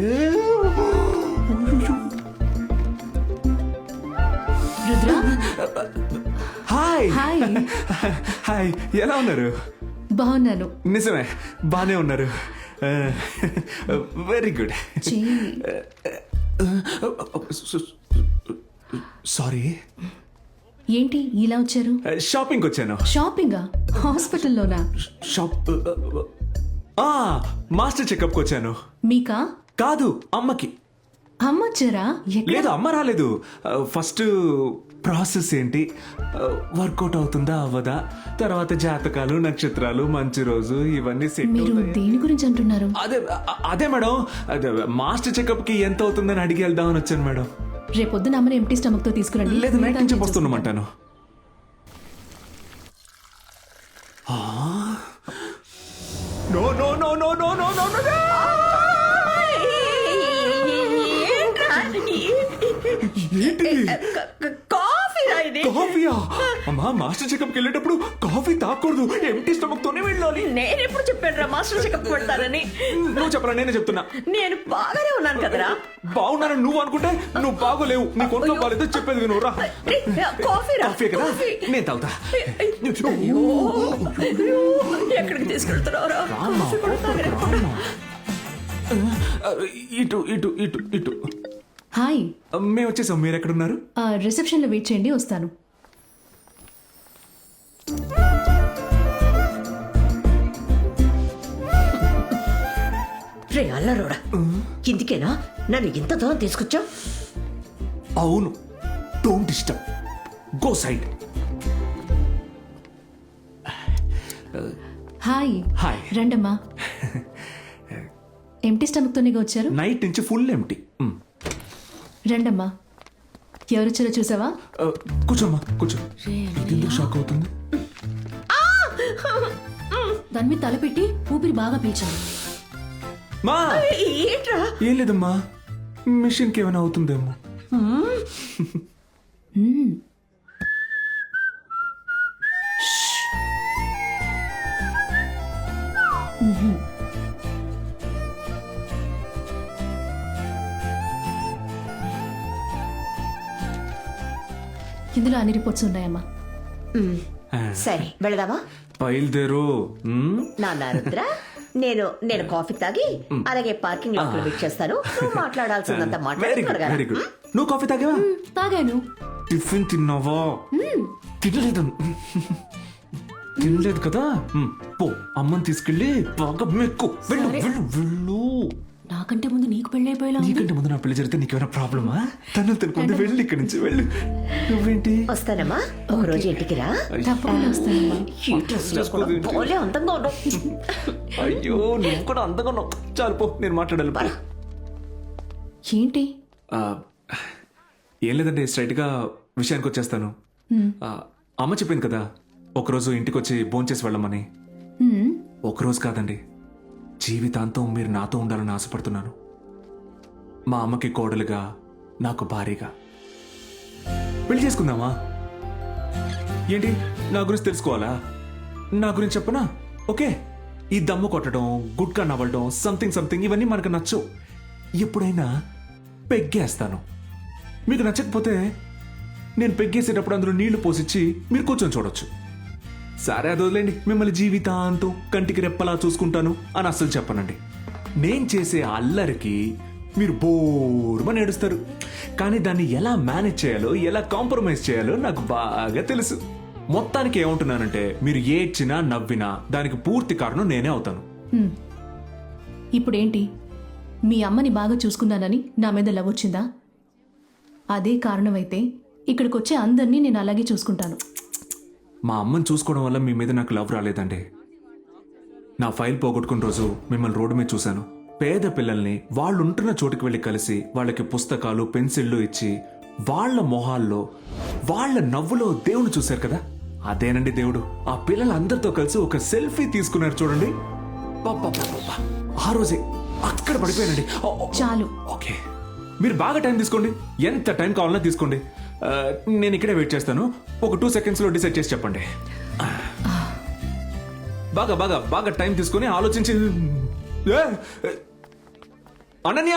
[SPEAKER 9] హాయ్ హాయ్, ఎలా ఉన్నారు?
[SPEAKER 8] బాగున్నాను.
[SPEAKER 9] నిజమే, బానే ఉన్నారు. Very good. సారీ.
[SPEAKER 8] ఏంటి ఇలా వచ్చారు?
[SPEAKER 9] షాపింగ్ వచ్చాను.
[SPEAKER 8] షాపింగా? హాస్పిటల్లోనా?
[SPEAKER 9] మాస్టర్ చెకప్ వచ్చాను.
[SPEAKER 8] మీకా?
[SPEAKER 9] కాదు, అమ్మకి.
[SPEAKER 8] అమ్మ వచ్చారా?
[SPEAKER 9] లేదు, అమ్మ రాలేదు. ఫస్ట్ ప్రాసెస్ ఏంటి, వర్కౌట్ అవుతుందా అవ్వదా, తర్వాత జాతకాలు, నక్షత్రాలు, మంచి రోజు, ఇవన్నీ సెట్.
[SPEAKER 8] మీరు దేని గురించి అంటున్నారు?
[SPEAKER 9] అదే మేడం, అదే మాస్టర్ చెకప్ కి ఎంత అవుతుందని అడిగి వెళ్దామని వచ్చాను మేడం.
[SPEAKER 8] రేపొద్దున అమ్మని ఎంటీ స్టమక్ తో తీసుకురండి.
[SPEAKER 9] లేదు, నైట్ నుంచి వస్తున్నామంటాను. No no no no no no no no. కాఫీయా? అమ్మా, మాస్టర్ చెకప్ కి వెళ్ళేటప్పుడు కాఫీ తాకూడదు, ఎంటీ స్టమక్ తోనే వెళ్ళాలి.
[SPEAKER 10] నేను ఎప్పుడు చెప్పాను రా మాస్టర్ చెకప్ పెడతారని?
[SPEAKER 9] నువ్వు చెప్పరా, నేనే చెప్తున్నా.
[SPEAKER 10] నేను బాగానే ఉన్నాను కదరా.
[SPEAKER 9] బాగున్నాను నువ్వు అనుకుంటే నువ్వు బాగోలేవు. నీ కొంట్లో బాగాలేదో చెప్పేది నువ్వు రా. కాఫీ కదా, నేను తాగుతా.
[SPEAKER 10] ఎక్కడికి తీసుకెళ్తున్నావురా?
[SPEAKER 9] ఇటు ఇటు ఇటు ఇటు.
[SPEAKER 8] హాయ్,
[SPEAKER 9] మేము వచ్చేసాం. మీరు ఎక్కడున్నారు?
[SPEAKER 8] రిసెప్షన్ లో వెయిట్ చేయండి, వస్తాను.
[SPEAKER 10] రే అల్లరోడా, ఇందుకేనా నన్ను ఇంత దూరం తీసుకొచ్చావు?
[SPEAKER 9] అవును, don't disturb, go side.
[SPEAKER 8] Hi.
[SPEAKER 9] Hi.
[SPEAKER 8] రండమ్మా. ఎంటీ స్టమక్ తోనే వచ్చారు?
[SPEAKER 9] నైట్ నుంచి ఫుల్ ఎంటీ.
[SPEAKER 8] రండమ్మా. ఎవరొచ్చారో చూసావా?
[SPEAKER 9] కూర్చోమ్మా, కూర్చో. ఎందుకు షాక్ అవుతుంది?
[SPEAKER 8] దాని మీద తలపెట్టి ఊపిరి బాగా పీల్చాను.
[SPEAKER 9] మా
[SPEAKER 10] ఏంట్రా?
[SPEAKER 9] ఏం లేదమ్మా, మిషన్ కి ఏమైనా అవుతుందేమో.
[SPEAKER 8] ఇందులో అన్ని రిపోర్ట్స్ ఉన్నాయమ్మా.
[SPEAKER 10] సరే, వెళదామా?
[SPEAKER 9] బయలుదేరు.
[SPEAKER 10] నాన్న రుద్ర, నేను కాఫీ తాగి అలాగే పార్కింగ్ లో వెయిట్ చేస్తాను. నువ్వు మాట్లాడాల్సిందంత
[SPEAKER 9] వెరీ గుడ్. నువ్వు కాఫీ తాగావా?
[SPEAKER 8] తాగాను.
[SPEAKER 9] టిఫిన్ తిన్నావా? తినలేదు. తినలేదు కదా, పో అమ్మని తీసుకెళ్ళి బాగా మెక్కు. వెళ్ళు వెళ్ళు వెళ్ళు.
[SPEAKER 8] నాకంటే ముందు నీకు పెళ్ళైపోయేలా ఉంది.
[SPEAKER 9] నీకంటే ముందు నా పెళ్లి జరిగితే నీకేమైనా ప్రాబ్లమా? తను తినకుండా వెళ్ళి ఇక్కడి నుంచి వెళ్ళు. నువ్వేంటి?
[SPEAKER 10] వస్తానమ్మా, ఒక రోజు ఇంటికి రా.
[SPEAKER 8] తప్పకుండా వస్తానమ్మా.
[SPEAKER 10] ఈ డ్రెస్ లో కూడా భలే అందంగా ఉన్నావు.
[SPEAKER 9] అయ్యో, నువ్వు కూడా అందంగా ఉన్నావు. చాలు పో, నేను మాట్లాడాలి.
[SPEAKER 8] ఏంటి?
[SPEAKER 9] ఏం లేదండి, స్ట్రైట్గా విషయానికి వచ్చేస్తాను. అమ్మ చెప్పింది కదా ఒకరోజు ఇంటికి వచ్చి భోంచేసి వెళ్ళమని. ఒకరోజు కాదండి, జీవితాంతం మీరు నాతో ఉండాలని ఆశపడుతున్నాను. మా అమ్మకి కోడలుగా, నాకు భారీగా. పెళ్లి చేసుకుందామా? ఏంటి, నా గురించి తెలుసుకోవాలా? నా గురించి చెప్పనా? ఓకే, ఈ దమ్ము కొట్టడం, గుడ్కా నవ్వడం, సంథింగ్ ఇవన్నీ మనకు నచ్చవు. ఎప్పుడైనా పెగ్గేస్తాను. మీకు నచ్చకపోతే నేను పెగ్గేసేటప్పుడు అందులో నీళ్లు పోసిచ్చి మీరు కూర్చొని చూడొచ్చు. సరే, అది వదిలేండి. మిమ్మల్ని జీవితాంతం కంటికి రెప్పలా చూసుకుంటాను అని అస్సలు చెప్పనండి. నేను చేసే అల్లరికి మీరు బోరుమని ఏడుస్తారు. కానీ దాన్ని ఎలా మేనేజ్ చేయాలో, ఎలా కాంప్రమైజ్ చేయాలో నాకు బాగా తెలుసు. మొత్తానికి ఏమంటున్నానంటే, మీరు ఏడ్చినా నవ్వినా దానికి పూర్తి కారణం నేనే అవుతాను.
[SPEAKER 8] ఇప్పుడేంటి, మీ అమ్మని బాగా చూసుకున్నానని నా మీద లవ్ వచ్చిందా? అదే కారణమైతే ఇక్కడికొచ్చే అందరినీ నేను అలాగే చూసుకుంటాను.
[SPEAKER 9] మా అమ్మని చూసుకోవడం వల్ల మీ మీద నాకు లవ్ రాలేదండి. నా ఫైల్ పోగొట్టుకున్న రోజు మిమ్మల్ని రోడ్డు మీద చూశాను. పేద పిల్లల్ని వాళ్ళు ఉంటున్న చోటుకి వెళ్ళి కలిసి వాళ్ళకి పుస్తకాలు, పెన్సిళ్ళు ఇచ్చి వాళ్ళ మొహాల్లో, వాళ్ళ నవ్వులో దేవుడు చూశారు కదా, అదేనండి దేవుడు. ఆ పిల్లలందరితో కలిసి ఒక సెల్ఫీ తీసుకున్నారు చూడండి. ఆ రోజే అక్కడ పడిపోయానండి.
[SPEAKER 8] చాలు.
[SPEAKER 9] ఓకే, మీరు బాగా టైం తీసుకోండి, ఎంత టైం కావాలన్నా తీసుకోండి. నేను ఇక్కడే వెయిట్ చేస్తాను. ఒక 2 seconds లో డిసైడ్ చేసి చెప్పండి. బాగా బాగా బాగా టైం తీసుకొని ఆలోచించి. అనన్య,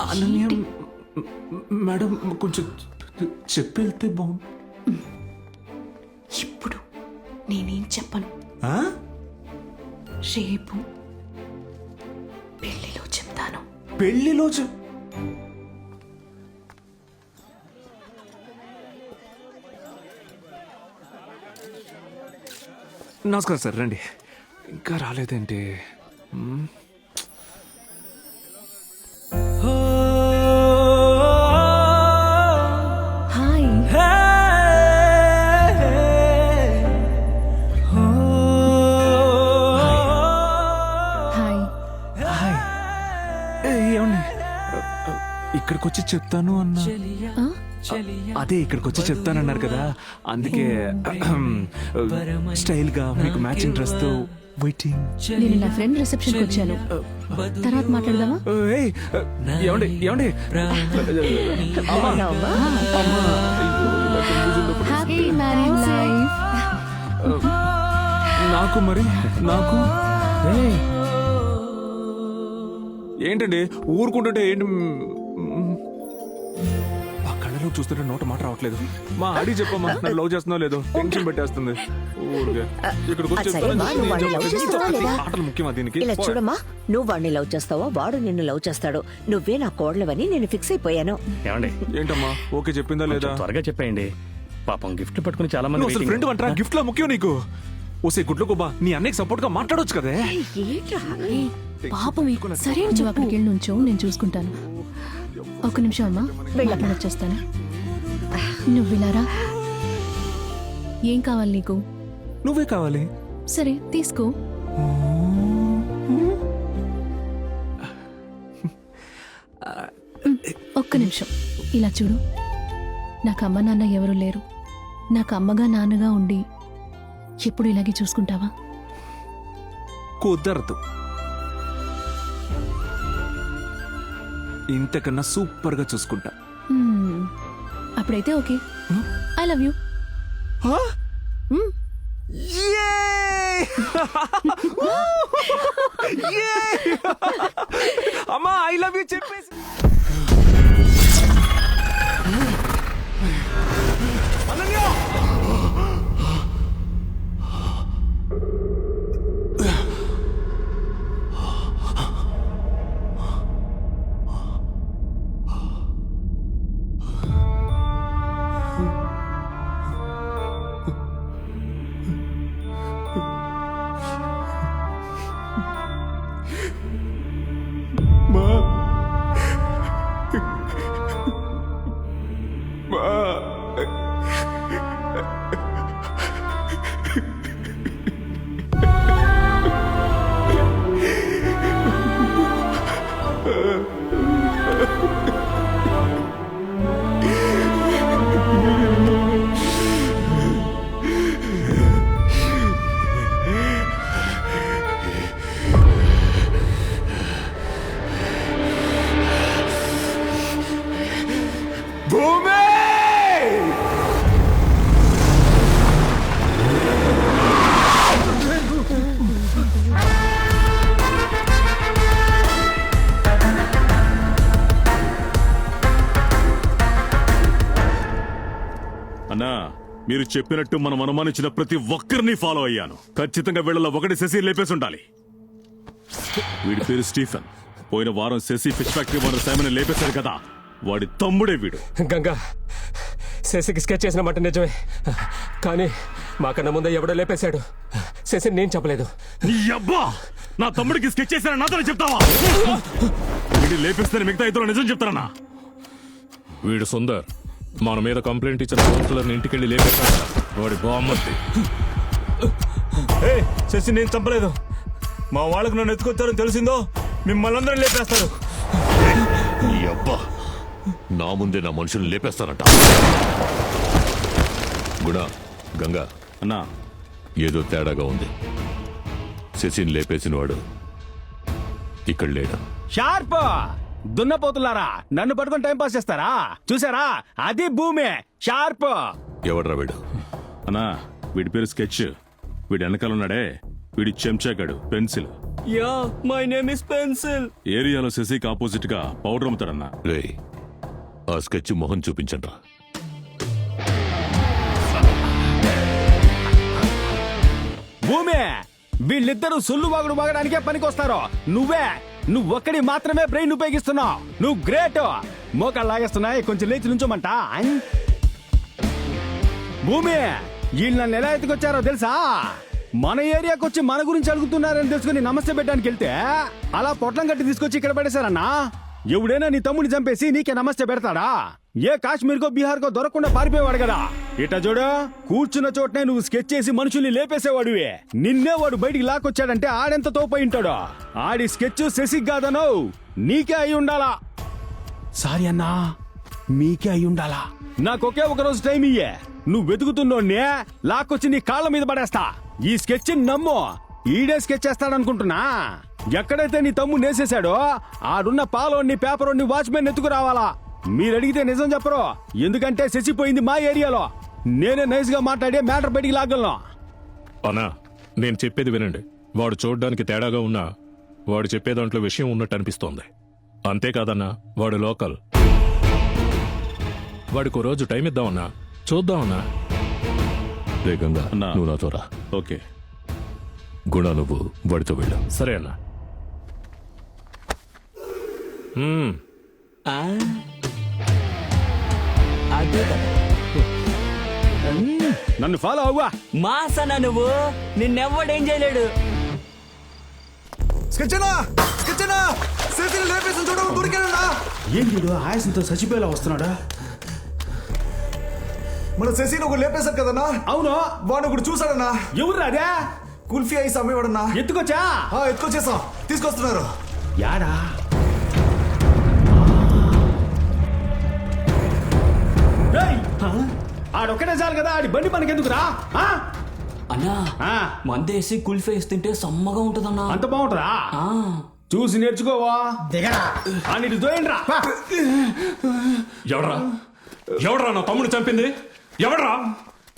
[SPEAKER 9] అనన్య మేడం, కొంచెం చెప్పెళ్తే బాగుంది.
[SPEAKER 8] ఇప్పుడు నేనేం చెప్పను. రేపు పెళ్లిలో చెప్తాను.
[SPEAKER 9] పెళ్లిలో నమస్కారం సార్, రండి. ఇంకా రాలేదేంటి?
[SPEAKER 8] హాయ్. హాయ్.
[SPEAKER 9] ఏమండి, ఇక్కడికి వచ్చి చెప్తాను అన్నా. అదే, ఇక్కడికి వచ్చి చెప్తానన్నారు కదా, అందుకే స్టైల్ గా మీకు మ్యాచింగ్ డ్రెస్ తో వెయిటింగ్.
[SPEAKER 8] నేను నా ఫ్రెండ్ రిసెప్షన్ కి వచ్చాను, తర్వాత మాట్లాడదామా?
[SPEAKER 9] ఏమండి, ఏమండి,
[SPEAKER 8] హ్యాపీ మ్యారీడ్ లైఫ్.
[SPEAKER 9] నాకు మరి నాకు ఏంటండి ఊరుకుంటుంటే ఏంటి? కళ్ళలో చూస్తుంటే నోట మాట రావట్లేదు. మా ఆడి చెప్పమ్మా, నన్ను లవ్ చేస్తున్నావు లేదో టెన్షన్ పెట్టేస్తుంది. ఊరుగా ఇక్కడికి ఆటలు ముఖ్యమా దీనికి?
[SPEAKER 10] ఇలా చూడమ్మా, నువ్వు వాడిని లవ్ చేస్తావా, వాడు నిన్ను లవ్ చేస్తాడు. నువ్వే నా కోడలవని నేను ఫిక్స్ అయిపోయాను.
[SPEAKER 1] ఏమండి,
[SPEAKER 9] ఏంటమ్మా ఓకే చెప్పిందా లేదా?
[SPEAKER 1] త్వరగా చెప్పేయండి. పాపం గిఫ్ట్ పట్టుకుని చాలా మంది
[SPEAKER 9] అసలు ఫ్రెండ్ అంటారా? గిఫ్ట్ లా ముఖ్యం నీకు? ఓసే గుడ్లు గోబా, నీ అన్నయ్యకి సపోర్ట్ గా మాట్లాడొచ్చు కదే.
[SPEAKER 8] పాపం సరే, నువ్వు అక్కడికి వెళ్ళి నుంచో, నేను చూసుకుంటాను. ఒక నిమిషం అమ్మా, వచ్చేస్తాను. నువ్వు ఇలారా. ఏం కావాలి నీకు?
[SPEAKER 9] నువ్వే కావాలి.
[SPEAKER 8] సరే తీసుకో. ఒక్క నిమిషం, ఇలా చూడు. నాకు అమ్మ నాన్న ఎవరు లేరు. నాకు అమ్మగా నాన్నగా ఉండి ఎప్పుడు ఇలాగే చూసుకుంటావా?
[SPEAKER 9] కుదరదు. ఇంతకన్నా సూపర్ గా చూసుకుంటా.
[SPEAKER 8] అప్పుడైతే ఓకే. I love you.
[SPEAKER 9] అమ్మా ఐ లవ్ యూ చెప్పేసి.
[SPEAKER 1] అన్నా మీరు చెప్పినట్టు మనం అనుమానించిన ప్రతి ఒక్కరిని ఫాలో అయ్యాను. ఖచ్చితంగా వీళ్ళలో ఒకటి శశి లేపేసి ఉండాలి. వీడి పేరు స్టీఫెన్. పోయిన వారం శశి ఫిష్ ఫ్యాక్టరీ వారు సైమన్ లేపేశారు కదా, వాడి తమ్ముడే వీడు.
[SPEAKER 13] గంగా శశికి స్కెచ్ చేసిన మాట నిజమే, కానీ మాకన్నా ముందే ఎవడో లేపేశాడు. శశిని నేను చెప్పలేదు.
[SPEAKER 1] నీ అబ్బా, నా తమ్ముడికి స్కెచ్ చేశాను నాతో చెప్తావా? వీడి లేపేస్తే మిగతా ఇద్దరు నిజం చెప్తారన్నా.
[SPEAKER 5] వీడు సుందర్ మన మీద కంప్లైంట్ ఇచ్చిన కౌన్సిలర్ని ఇంటికెళ్ళి లేపేశాడు. వాడి బామ్మర్ది.
[SPEAKER 13] శశి నేను చంపలేదు. మా వాళ్ళకు నన్ను ఎత్తుకొచ్చారని తెలిసిందో మిమ్మల్ని అందరూ లేపేస్తారు.
[SPEAKER 4] నీ అబ్బా, నా ముందే నా మనుషుల్ని లేపేస్తానంట. గుణ, గంగా
[SPEAKER 1] అన్నా
[SPEAKER 4] ఏదో తేడాగా ఉంది. శశిని లేపేసిన వాడు ఇక్కడ లేడా?
[SPEAKER 3] షార్ప్ దున్నపోతులారా, నన్ను పట్టుకొని టైం పాస్ చేస్తారా? చూసారా, అది భూమి. షార్ప్.
[SPEAKER 4] ఎవడ్రా వీడు?
[SPEAKER 1] అన్నా వీడి పేరు స్కెచ్. వీడి వెనకాల ఉన్నాడే వీడి చెంచాగాడు pencil.
[SPEAKER 11] Yeah my name is pencil.
[SPEAKER 1] ఏరియాలో శశికి ఆపోజిట్ గా పౌడర్ అమ్ముతాడన్నా.
[SPEAKER 4] రే, ఆ స్కెచ్ మొహం చూపించండ్రా.
[SPEAKER 3] భూమి, వీళ్ళిద్దరూ సొల్లు వాగుడు వాగడానికే పనికొస్తారు. నువ్వొక్కడి మాత్రమే బ్రెయిన్ ఉపయోగిస్తున్నావు. నువ్వు గ్రేట్. మోకాళ్ళు లాగేస్తున్నాయి, కొంచెం లేచి నుంచోమంట. భూమి, వీళ్ళు నన్ను ఎలా ఎత్తుకొచ్చారో తెలుసా? మన ఏరియాకి వచ్చి మన గురించి అడుగుతున్నారని తెలుసుకుని నమస్తే పెట్టడానికి వెళ్తే అలా పొట్లం కట్టి తీసుకొచ్చి ఇక్కడ పడేశారన్నా. ఎవడైనా నీ తమ్ముడిని చంపేసి నీకే నమస్తే పెడతాడా? ఏ కాశ్మీర్కో బీహార్కో దొరకకుండా పారిపోయేవాడు కదా. ఇట చూడు, కూర్చున్న చోటనే నువ్వు స్కెచ్ చేసి మనుషుల్ని లేపేసేవాడివి. నిన్నే వాడు బయటికి లాక్కొచ్చాడంటే ఆడెంత తోపై ఉంటాడు. ఆడి స్కెచ్ శశికి కాదనో నీకే అయి ఉండాలా. సారీ అన్నా, మీకే అయి ఉండాలా. నాకొకే ఒక రోజు టైం ఇయ్యే. నువ్వు వెతుకుతున్నోడ్నే లాక్కొచ్చి నీ కాళ్ళ మీద పడేస్తా. ఈ స్కెచ్ నమ్ము, ఈడే స్కెచ్ చేస్తాడనుకుంటున్నా. ఎక్కడైతే నీ తమ్ముడు నేసేశాడో ఆడున్న పాలోని పేపరోని వాచ్మెన్ ఎత్తుకు రావాలా. మీరడిగితే నిజం చెప్పరు, ఎందుకంటే శశిపోయింది మా ఏరియాలో. నేనే నైస్ గా మాట్లాడే మ్యాటర్ బయటికి లాగలను.
[SPEAKER 5] అన్నా నేను చెప్పేది వినండి. వాడు చూడడానికి తేడాగా ఉన్నా వాడు చెప్పే దాంట్లో విషయం ఉన్నట్టు అనిపిస్తోంది. అంతేకాదన్నా, వాడు లోకల్. వాడికి ఓ రోజు టైం ఇద్దామన్నా, చూద్దామన్నా.
[SPEAKER 4] రే గంగా,
[SPEAKER 1] అన్నా.
[SPEAKER 4] నువ్వు నాతో రా.
[SPEAKER 1] ఓకే
[SPEAKER 4] గుణ, నువ్వు వాడితో వెళ్ళు.
[SPEAKER 5] సరే అన్నా.
[SPEAKER 11] అదే కదా
[SPEAKER 3] నన్ను ఫాలో అవ్వా.
[SPEAKER 11] మాసనా నువ్వు, నిన్నెవ్వడేం చేయలేడు.
[SPEAKER 3] ఏం చూడు, ఆయాసంతో చచ్చిపోయేలా వస్తున్నాడా?
[SPEAKER 7] మన శశిని ఒక లేపేశారు కదన్నా.
[SPEAKER 3] అవును,
[SPEAKER 7] వాడు ఒకటి చూసాడన్నా.
[SPEAKER 3] ఎవరు అదే?
[SPEAKER 7] కుల్ఫీ ఐస్ అమ్మేవాడన్నా.
[SPEAKER 3] ఎత్తుకొచ్చా?
[SPEAKER 7] ఎత్తుకొచ్చేసాం, తీసుకొస్తున్నారు.
[SPEAKER 3] యాడా? ఆడొక్కడే చాలు కదా, ఆడి బండి మనకెందుకురా?
[SPEAKER 11] అన్నా మందేసి కుల్ఫీ తింటే సమ్మగా ఉంటదన్నా.
[SPEAKER 3] అంత బాగుంటదా? చూసి నేర్చుకోవా. దిగరా, అన్నిటి దోయండ్రా.
[SPEAKER 5] ఎవడ్రా ఎవడ్రా నా తమ్ముడు చంపింది? ఎవడ్రా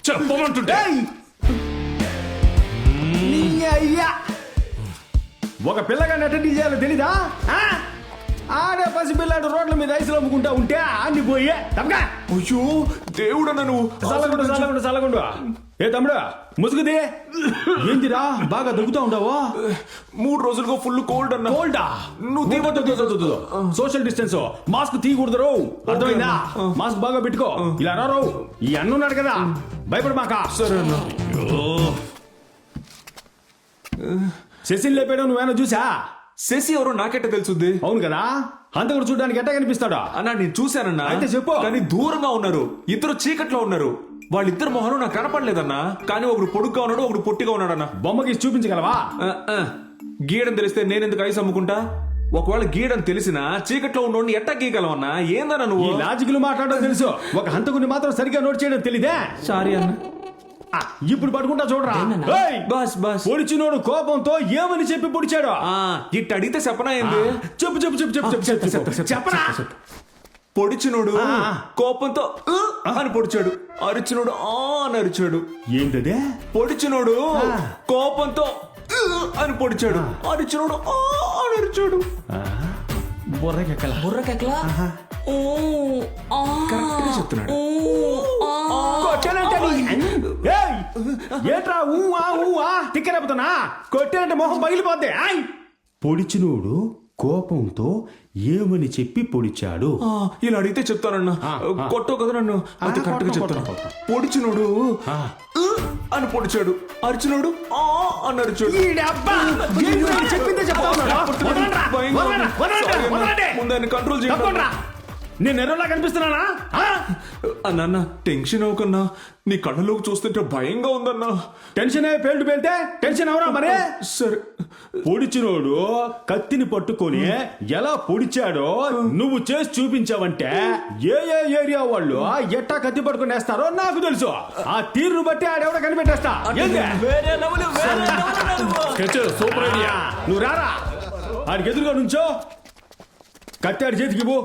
[SPEAKER 5] చెప్పమంటుంటే?
[SPEAKER 3] అయ్యా, ఒక పిల్లగాన్ని అటెండ్ చేయాలో తెలీదా? ఆడే పసిపిల్లాడు రోడ్ల మీద ఐసులు అమ్ముకుంటా ఉంటే అన్ని పోయే తప్పగా.
[SPEAKER 9] అయ్యో దేవుడన్నా నువ్వు.
[SPEAKER 3] చల్లగుండు. ఏ తమ్ముడు, ముసుగుది. ఏందిరా బాగా దగ్గుతా ఉండవా?
[SPEAKER 9] 3 రోజులుగా ఫుల్ కోల్డ్ అన్నా.
[SPEAKER 3] కోల్డా? నువ్వు సోషల్ డిస్టెన్స్, మాస్క్ తీయకూడదు. అర్థమైందా? మాస్క్ బాగా పెట్టుకో. ఇలా రావు, ఈ అన్నున్నాడు కదా, భయపడమాక.
[SPEAKER 9] సరే అన్నా.
[SPEAKER 3] శశిని లేపాడు, నువ్వేనా చూసా?
[SPEAKER 9] శశి ఎవరో నాకెట్ట తెలుసుద్ది?
[SPEAKER 3] అవును కదా, హంతకుడు చూడడానికి ఎట్టా కనిపిస్తాడా?
[SPEAKER 9] అన్నా నేను చూశానన్నా.
[SPEAKER 3] అయితే చెప్పు.
[SPEAKER 9] కానీ దూరంగా ఉన్నారు, ఇద్దరు చీకట్లో ఉన్నారు. వాళ్ళిద్దరు మొహలు నాకు కనపడలేదన్నా. కానీ ఒకడు పొడుగ్గా ఉన్నాడు, ఒకడు పొట్టిగా ఉన్నాడన్నా.
[SPEAKER 3] బొమ్మకి చూపించగలవా?
[SPEAKER 9] గీయడం తెలిస్తే నేనెందుకు ఐస్ అమ్ముకుంటా? ఒకవేళ గీయడం తెలిసినా చీకట్లో ఉన్నోడిని ఎట్టా గీయగలం అన్నా? ఏందన్నా
[SPEAKER 3] ఈ
[SPEAKER 9] నువ్వు?
[SPEAKER 3] లాజిక్లు మాట్లాడడం తెలుసు, ఒక హంతకుని మాత్రం సరిగ్గా నోట్ చేయడం తెలీదే.
[SPEAKER 9] సారీ అన్న.
[SPEAKER 3] ఇప్పుడు పడుకుంటా చూడరా. ఏయ్!
[SPEAKER 9] బాస్ బాస్
[SPEAKER 3] పొడిచినోడు కోపంతో ఏమని చెప్పి పొడిచాడు?
[SPEAKER 9] ఇట్ట అడిగితే చెప్పనా ఏంది?
[SPEAKER 3] చెప్పు చెప్పు చెప్పు చెప్పు చెప్పు చెప్పు చెప్పు చెప్పరా.
[SPEAKER 9] పొడిచినోడు కోపంతో అని పొడిచాడు, అరిచినోడు అని అరిచాడు.
[SPEAKER 3] ఏంటదే?
[SPEAKER 9] పొడిచినోడు కోపంతో అని పొడిచాడు, అరిచినోడు అని అరిచాడు.
[SPEAKER 3] బుర్రకెక్కల
[SPEAKER 11] బుర్రకెక్కలా
[SPEAKER 9] చెప్తున్నాడు.
[SPEAKER 3] ఏట్రా ఊవా తిక్కరేపుతున్నా? కొట్టానంటే మొహం పగిలిపోద్ది. పొడిచినోడు కోపంతో ఏమని చెప్పి పొడిచాడు?
[SPEAKER 9] ఇలా అడిగితే చెప్తానన్నా. కొట్టో కదా నన్ను, అది కరెక్ట్ గా చెప్తాను. పొడిచినోడు అని పొడిచాడు, అరిచినోడు అని అరిచాడు.
[SPEAKER 3] చెప్పిందే
[SPEAKER 9] ముందాన్ని కంట్రోల్ చేయండి.
[SPEAKER 3] నేను ఎర్రలా కనిపిస్తున్నానా?
[SPEAKER 9] అన్న టెన్షన్ అవ్వకన్నా, నీ కళ్ళలోకి చూస్తుంటే భయంగా ఉందన్నా.
[SPEAKER 3] టెన్షన్ పేల్టు పేల్తే టెన్షన్ అవరా మరి.
[SPEAKER 9] సరే,
[SPEAKER 3] పొడిచినోడు కత్తిని పట్టుకొని ఎలా పొడిచాడో నువ్వు చేసి చూపించావంటే ఏ ఏ ఏరియా వాళ్ళు ఎట్టా కత్తి పట్టుకుని వేస్తారో నాకు తెలుసు. ఆ తీరును బట్టి ఆడెవడ కనిపెట్టేస్తా. Super idea. నువ్వు రారా, ఆడికి ఎదురుగా నుంచో కత్తి ఆడి చేతికి పో.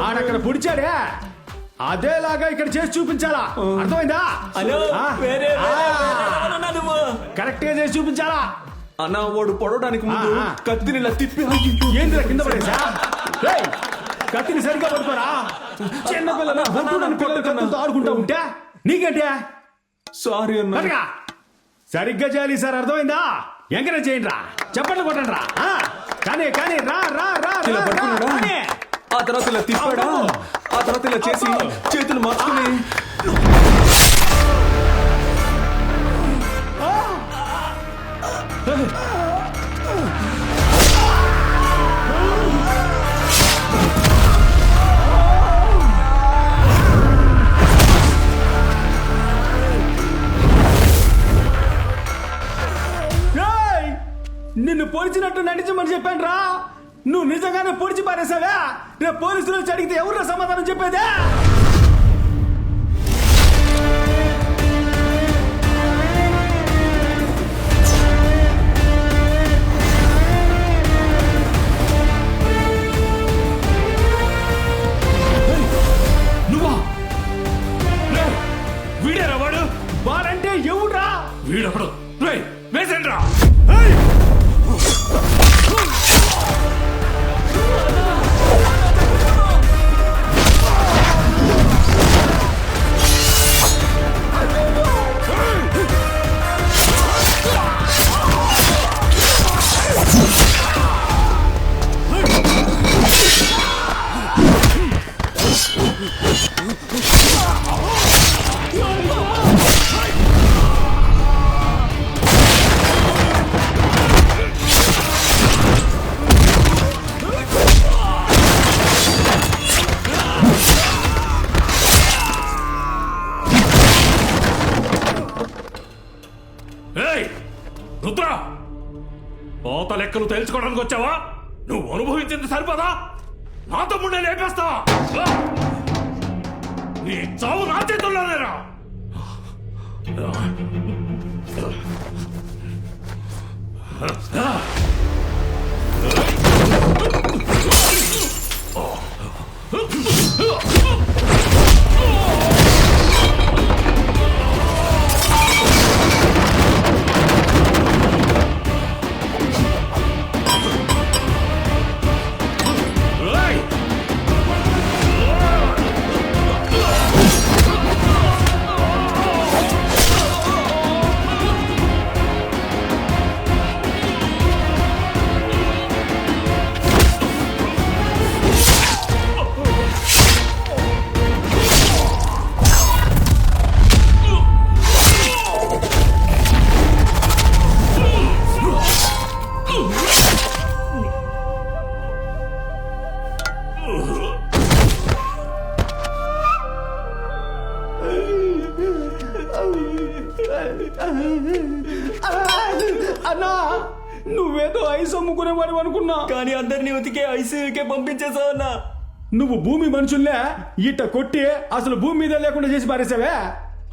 [SPEAKER 3] ఆడక్కడ పొడిచాడే అదేలాగా ఇక్కడ చేసి చూపించాలా, అర్థమైందా? కరెక్ట్ గా చేసి చూపించాలా.
[SPEAKER 9] అన్న వాడు పొడవడానికి ముందు కత్తిని ఇలా తిప్పి
[SPEAKER 3] ఏంద్రా కింద పడేసా? కత్తిని సరిగ్గా పడుకోరా. చిన్నపిల్లలు కత్తులతో ఆడుకుంటా ఉంటే నీకంటే.
[SPEAKER 9] సారీ అన్న.
[SPEAKER 3] సరిగ్గా చేయాలి సార్, అర్థమైందా? ఎంకరేజ్ చేయండి రా, చెప్పండి కొట్టండి రా. కానీ కానీ రా రా రా.
[SPEAKER 9] ఆ తర్వాత ఇలా తిప్పాడా, ఆ తర్వాత ఇలా చేసి చేతులు మార్చుకుని
[SPEAKER 3] నిన్ను పొడిచినట్టు నటించమని చెప్పాను రా. నువ్వు నిజంగానే పొడిచి పారేసావా? రేపు పోలీసులు వచ్చి అడిగితే ఎవరు సమాధానం చెప్పేదే?
[SPEAKER 1] నువ్వా? వీడేరా వాడు?
[SPEAKER 3] వాడంటే ఎవడ్రా?
[SPEAKER 1] వీడప్పుడు వేసేండ్రా. రుద్రా, పోత లెక్కలు తెలుసుకోవడానికి వచ్చావా? నువ్వు అనుభవించింది సరిపదా? నా తమ్ముడే లేపేస్తావా? నీ చావు నా చేతుల్లోనేరా.
[SPEAKER 3] ఐస్ అమ్ముకునేవాడు అనుకున్నా.
[SPEAKER 11] కానీ అందరినీ ఉతికే ఐసీయూకే పంపించేసావు అన్నా.
[SPEAKER 3] నువ్వు భూమి మనుషుల్నే ఇట్ట కొట్టి అసలు భూమి మీద లేకుండా చేసి పారేసావే.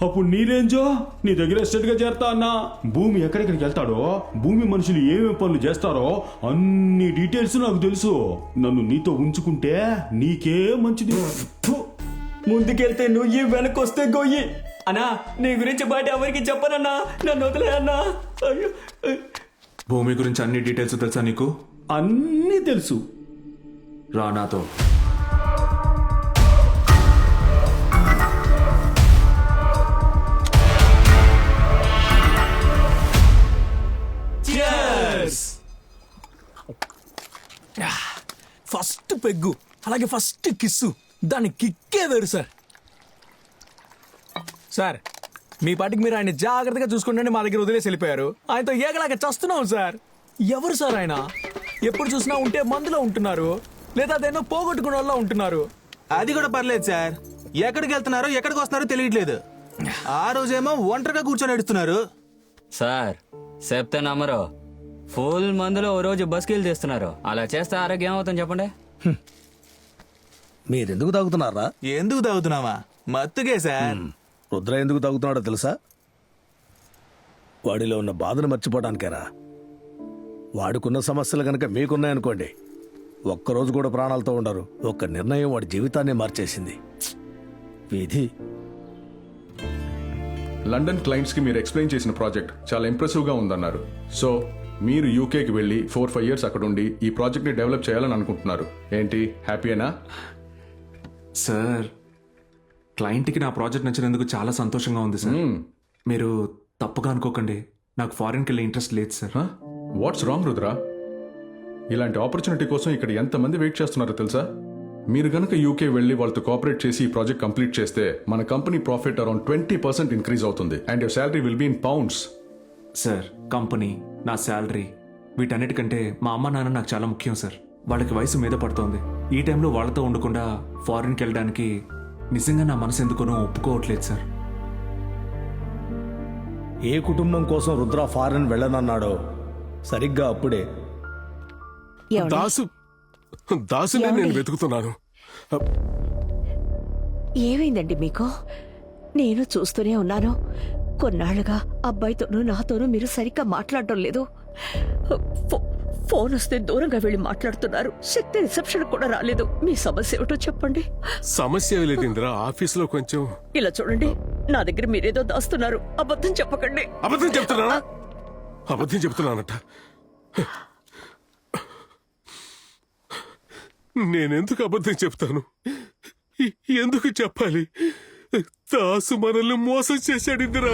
[SPEAKER 3] అప్పుడు నీ రేంజో నీ దగ్గర ఎస్టేట్ గా చేరతా అన్నా. భూమి ఎక్కడెక్కడికి వెళ్తాడో, భూమి మనుషులు ఏమేమి పనులు చేస్తారో అన్ని డీటెయిల్స్ నాకు తెలుసు. నన్ను నీతో ఉంచుకుంటే నీకే మంచిది.
[SPEAKER 11] ముందుకెళ్తే నువ్వు వెనకొస్తే గొయ్యి. అన్నా నీ గురించి బయట ఎవరికి చెప్పనన్నా, నన్ను వదిలే అన్నా. అయ్యో.
[SPEAKER 9] భూమి గురించి అన్ని డీటెయిల్స్ తెలుసా నీకు?
[SPEAKER 3] అన్నీ తెలుసు.
[SPEAKER 9] రా నాతో.
[SPEAKER 5] ఫస్ట్ పెగ్గు, అలాగే ఫస్ట్ కిస్సు, దాని కిక్కే వేరు సార్. సార్ మీ పాటికి మీరు ఆయన జాగ్రత్తగా చూసుకుంటే మా దగ్గర వదిలేసి వెళ్ళిపోయారు. ఆయనతో ఏగలాగా చస్తున్నాం సార్. ఎవరు సార్ ఆయన? ఎప్పుడు చూసినా ఉంటే మందులో ఉంటున్నారు, లేదా అదేనో పోగొట్టుకున్న వాళ్ళ ఉంటున్నారు.
[SPEAKER 14] అది కూడా పర్లేదు సార్. ఎక్కడికి వెళ్తున్నారో ఎక్కడికి వస్తున్నారో తెలియట్లేదు. ఆ రోజేమో ఒంటరిగా కూర్చొని ఎడుతున్నారు.
[SPEAKER 11] సార్ చెప్తే నమ్మరు, ఫుల్ మందులో ఓ రోజు బస్కిల్ తీస్తున్నారు. అలా చేస్తే ఆరోగ్యం ఏమవుతుంది చెప్పండి.
[SPEAKER 5] మీరెందుకు తాగుతున్నారా?
[SPEAKER 14] ఎందుకు తాగుతున్నావా? మత్తుగే సార్.
[SPEAKER 5] రుద్ర ఎందుకు తాగుతున్నాడో తెలుసా? వాడిలో ఉన్న బాధను మర్చిపోవడానికేరా. వాడుకున్న సమస్యలు కనుక మీకున్నాయనుకోండి, ఒక్కరోజు కూడా ప్రాణాలతో ఉండరు. ఒక్క నిర్ణయం వాడి జీవితాన్ని మార్చేసింది. విధి.
[SPEAKER 12] లండన్ క్లయింట్స్ కి మీరు ఎక్స్ప్లెయిన్ చేసిన ప్రాజెక్ట్ చాలా ఇంప్రెసివ్ గా ఉందన్నారు. సో మీరు యూకేకి వెళ్ళి 4-5 years అక్కడ ఉండి ఈ ప్రాజెక్ట్ ని డెవలప్ చేయాలని అనుకుంటున్నారు. ఏంటి, హ్యాపీయేనా?
[SPEAKER 9] సార్ క్లయింట్కి నా ప్రాజెక్ట్ నచ్చినందుకు చాలా సంతోషంగా ఉంది సార్. మీరు తప్పుగా అనుకోకండి, నాకు ఫారిన్కి వెళ్ళే ఇంట్రెస్ట్ లేదు సార్.
[SPEAKER 12] What's wrong Rudra? ఇలాంటి ఆపర్చునిటీ కోసం ఇక్కడ ఎంతమంది వెయిట్ చేస్తున్నారో తెలుసా? మీరు గనక యూకే వెళ్ళి వాళ్ళతో కోఆపరేట్ చేసి ఈ ప్రాజెక్ట్ కంప్లీట్ చేస్తే మన కంపెనీ ప్రాఫిట్ అరౌండ్ 20% ఇంక్రీజ్ అవుతుంది. And your salary will be in pounds.
[SPEAKER 9] Sir company, నా శాలరీ, వీటన్నిటికంటే మా అమ్మ నాన్న నాకు చాలా ముఖ్యం సార్. వాళ్ళకి వయసు మీద పడుతోంది. ఈ టైంలో వాళ్ళతో ఉండకుండా ఫారిన్కి వెళ్ళడానికి నిజంగా నా మనసు ఎందుకోనో ఒప్పుకోవట్లేదు సార్.
[SPEAKER 5] ఏ కుటుంబం కోసం రుద్ర ఫారెన్ వెళ్ళనన్నాడో సరిగ్గా అప్పుడే
[SPEAKER 6] దాసునే నేను వెతుకుతున్నాను.
[SPEAKER 10] ఏమైందండి మీకు? నేను చూస్తూనే ఉన్నాను. కొన్నాళ్లుగా అబ్బాయితోనూ నాతోనూ మీరు సరిగ్గా మాట్లాడటం లేదు. ఫోన్ వస్తే దూరంగా వెళ్ళి మాట్లాడుతున్నారు. శక్తి రిసెప్షన్ కూడా రాలేదు. మీ సమస్య ఏమిటో చెప్పండి.
[SPEAKER 6] సమస్య లేదు ఇందిరా, ఆఫీస్ లో కొంచెం.
[SPEAKER 10] ఇలా చూడండి, నా దగ్గర మీరేదో దాస్తున్నారు. అబద్ధం చెప్పకండి.
[SPEAKER 6] అబద్ధం చెప్తున్నానా? అబద్ధం చెప్తున్నానట. నేనెందుకు అబద్ధం చెప్తాను? ఎందుకు చెప్పాలి? దాసు మనల్ని మోసం చేశాడు ఇందిరా.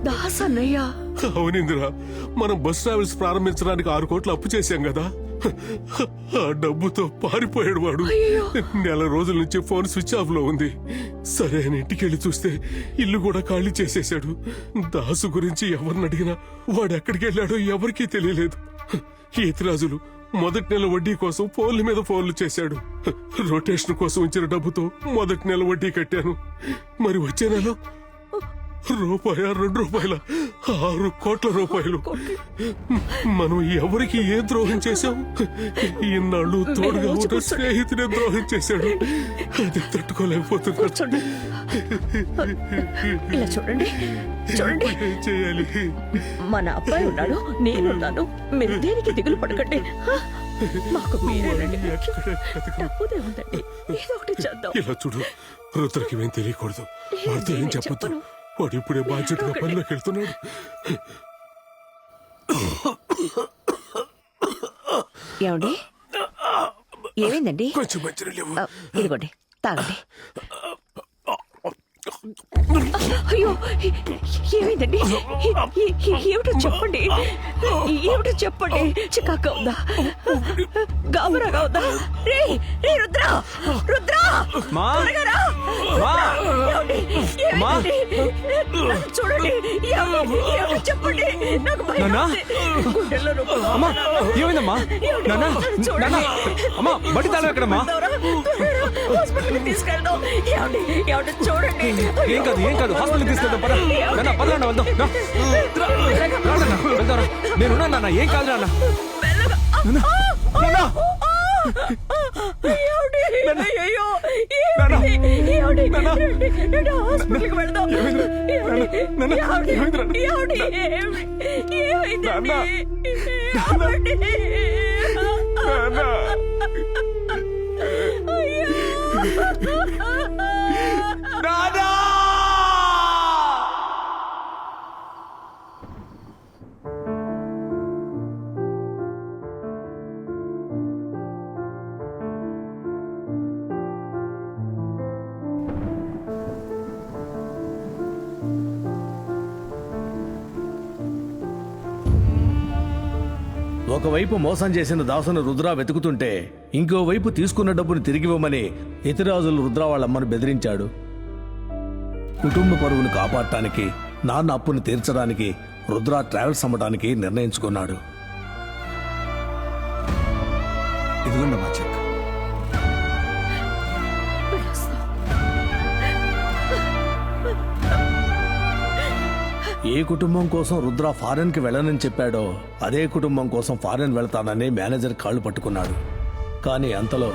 [SPEAKER 10] దాస్ అన్నయ్య?
[SPEAKER 6] అవునిందిరా, మనం బస్ ట్రావెల్స్ ప్రారంభించడానికి 6 కోట్లు అప్పు చేశాం కదా. ఆ డబ్బుతో పారిపోయాడు వాడు. నెల రోజుల నుంచి ఫోన్ స్విచ్ ఆఫ్ లో ఉంది. సరే అని ఇంటికి వెళ్ళి చూస్తే ఇల్లు కూడా ఖాళీ చేసేశాడు. దాసు గురించి ఎవరిని అడిగినా వాడు ఎక్కడికి వెళ్ళాడో ఎవరికీ తెలియలేదు. ఈతిరాజులు మొదటి నెల వడ్డీ కోసం ఫోన్ల మీద ఫోన్లు చేశాడు. రొటేషన్ కోసం ఇచ్చిన డబ్బుతో మొదటి నెల వడ్డీ కట్టాను. మరి వచ్చే నెల ₹2 6 కోట్ల రూపాయలు. మనం ఎవరికి ఏ ద్రోహం చేశాం? ఇన్నాళ్ళు తోడుగా ఉన్న స్నేహితుడే ద్రోహం చేశాడు. అది తట్టుకోలేకపోతున్నాడు.
[SPEAKER 10] ఇలా చూడండి, చూడండి,
[SPEAKER 6] చేయాలి.
[SPEAKER 10] మన అబ్బాయి ఉన్నాడు, నేనున్నాను. మీరు దేనికి దిగులు పడకండి. మాకు మీరేనండి. డబ్బుదే ఉందండి, ఏదో ఒకటి చేద్దాం.
[SPEAKER 6] ఇలా చూడు, రుద్రకి ఏం తెలియకూడదు. వాడితో ఏం చెప్పదు. వాడు ఇప్పుడే బాధ్యతగా పనిలోకి వెళ్తున్నాడు.
[SPEAKER 10] ఏమండి, ఏమైందండి?
[SPEAKER 6] కొంచెం మంచిగా లేవు.
[SPEAKER 10] ఇదిగోండి, తాగండి. అయ్యో, ఏమైందండి? ఏమిటో చెప్పండి, ఏమిటో చెప్పండి. చికాగా ఉందా? గాబరాగా ఉందా? రే రే రుద్ర, రుద్ర, త్వరగా రా. ఏమండి? ఏమైందండి? నన్ను చూడండి. ఏమిటో చెప్పండి. నాకు భయం వేస్తుంది. గుండెల్లో నొప్పి.
[SPEAKER 9] ఏమైందమ్మా?
[SPEAKER 10] ఏమండి? నన్ను చూడండి.
[SPEAKER 9] బట్టి తాళం ఎక్కడమ్మా?
[SPEAKER 10] హాస్పిటల్కి తీసుకెళ్దాం. ఏమండి? ఏమిటో చూడండి.
[SPEAKER 9] ఏం కాదు,
[SPEAKER 13] కాదు ఏం కాదు హాస్పిటల్ తీసుకెళ్దాం పద నాన్న పద నాన్న వెళ్దాం వెళ్దాం నేనున్నా నాన్న ఏం కాదు నాన్న
[SPEAKER 5] ఒకవైపు మోసం చేసిన దాసును రుద్ర వెతుకుతుంటే ఇంకోవైపు తీసుకున్న డబ్బును తిరిగివ్వమని యతిరాజులు రుద్ర వాళ్ళమ్మను బెదిరించాడు. కుటుంబ పరువును కాపాడటానికి, నాన్న అప్పును తీర్చడానికి రుద్ర ట్రావెల్స్ అమ్మడానికి నిర్ణయించుకున్నాడు.
[SPEAKER 2] ఇదిగోండి మా చెక్.
[SPEAKER 5] ఏ కుటుంబం కోసం రుద్ర ఫారెన్ కి వెళ్ళనని చెప్పాడో అదే కుటుంబం కోసం ఫారెన్ వెళ్తానని మేనేజర్ కాళ్ళు పట్టుకున్నాడు. కానీ అంతలో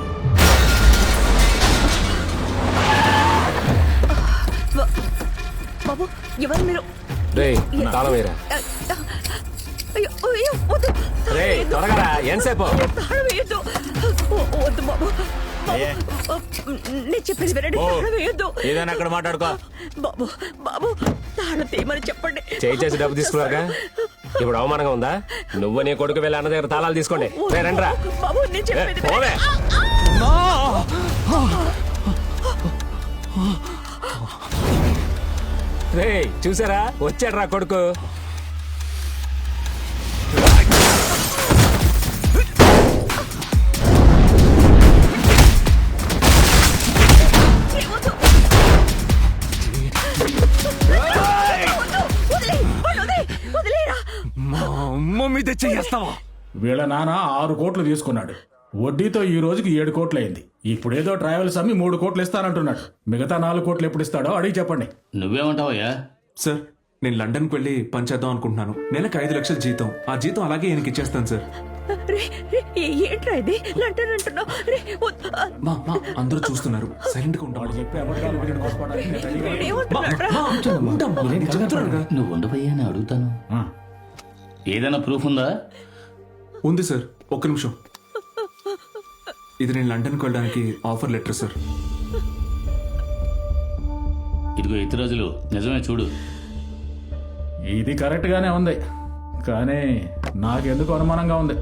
[SPEAKER 10] బాబు ఎవరు మీరు?
[SPEAKER 13] రేయ్ తాళం వేయరా
[SPEAKER 10] అయ్యో, అయ్యో, వద్దు.
[SPEAKER 13] రేయ్ త్వరగా రా ఎంతసేపు
[SPEAKER 10] తాళం వేయొద్దు. వద్దు బాబు. నేను చెప్పేది వినండి. తాళం వేయొద్దు.
[SPEAKER 14] ఏదైనా అక్కడ మాట్లాడుకో.
[SPEAKER 10] బాబు బాబు తాళం తీయమని చెప్పండి.
[SPEAKER 13] చేయి చేసి డబ్బు తీసుకున్నారుగా ఇప్పుడు అవమానంగా ఉందా? నువ్వు నీ కొడుకు వెళ్ళి అన్న దగ్గర తాళాలు తీసుకోండి. రండి రా
[SPEAKER 10] బాబు నేను చెప్పేది
[SPEAKER 13] పోవే. రేయ్ చూసారా వచ్చాడు రా కొడుకు.
[SPEAKER 5] మా అమ్మ మీద చెయ్యేస్తావా?
[SPEAKER 3] వీళ్ళ నాన్న 6 కోట్లు తీసుకున్నాడు. వడ్డీతో ఈ రోజుకి 7 కోట్లు అయింది. ఇప్పుడేదో ట్రావెల్స్ అమ్మి 3 కోట్లు ఇస్తానంటున్నాడు. మిగతా 4 కోట్లు ఎప్పుడు ఇస్తాడో అడిగి చెప్పండి.
[SPEAKER 9] నువ్వేమంటావయ్యా? సార్ నేను లండన్కి వెళ్ళి పని చేద్దాం అనుకుంటున్నాను. నెలకు 5 లక్షల జీతం. ఆ జీతం అలాగే ఈయనకి ఇచ్చేస్తాను సార్.
[SPEAKER 10] ఏంట్రా ఇది లంటన్ అంటున్నావు?
[SPEAKER 9] మా అందరూ చూస్తున్నారు, సైలెంట్ గా ఉంటాడు.
[SPEAKER 11] నువ్వు ఉండవయ్యా అని అడుగుతాను. ఏదైనా ప్రూఫ్ ఉందా?
[SPEAKER 9] ఉంది సార్, ఒక్క నిమిషం. ఇది నేను లండన్కి వెళ్ళడానికి ఆఫర్ లెటర్ సార్.
[SPEAKER 11] ఇదిగో ఇతరాజులు నిజమే చూడు.
[SPEAKER 3] ఇది కరెక్ట్ గానే ఉంది, కానీ నాకెందుకు అనుమానంగా ఉంది.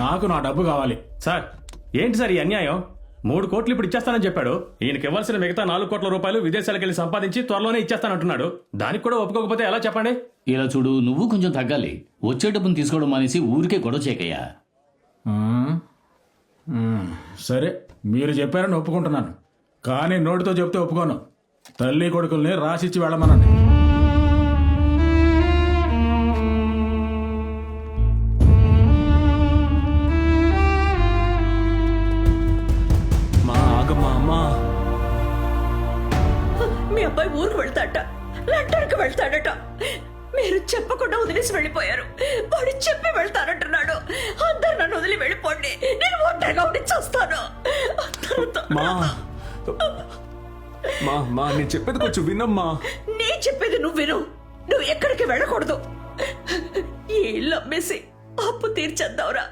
[SPEAKER 3] నాకు నా డబ్బు కావాలి.
[SPEAKER 15] సార్ ఏంటి సార్ ఈ అన్యాయం? 3 కోట్లు ఇప్పుడు ఇచ్చేస్తానని చెప్పాడు. ఈయనకి ఇవ్వాల్సిన మిగతా 4 కోట్ల రూపాయలు విదేశాలకు వెళ్ళి సంపాదించి త్వరలోనే ఇచ్చేస్తానంటున్నాడు. దానికి కూడా ఒప్పుకోకపోతే ఎలా చెప్పండి?
[SPEAKER 11] ఇలా చూడు, నువ్వు కొంచెం తగ్గాలి. వచ్చే డబ్బును తీసుకోవడం మానేసి ఊరికే గొడవ చేయకయ్యా.
[SPEAKER 3] సరే మీరు చెప్పారని ఒప్పుకుంటున్నాను, కానీ నోటితో చెప్తే ఒప్పుకోను. తల్లి కొడుకుల్ని రాసిచ్చి వెళ్ళమనండి.
[SPEAKER 10] మీ అబ్బాయి ఊరికి వెళ్తాడట, లండన్కి వెళ్తాడట. మీరు చెప్పకుండా వదిలేసి వెళ్ళిపోయారు. వాడు చెప్పి వెళ్తానంటున్నాడు. అందరు నన్ను వదిలి వెళ్ళిపోండి, నేను ఒంటరిగా ఉండి చూస్తాను.
[SPEAKER 9] నేను చెప్పేది కొంచెం వినమ్మా.
[SPEAKER 10] నేను చెప్పేది నువ్వు విను. నువ్వు ఎక్కడికి వెళ్ళకూడదు. ఈ ఇల్లు అమ్మేసి అప్పు తీర్చేద్దావురా.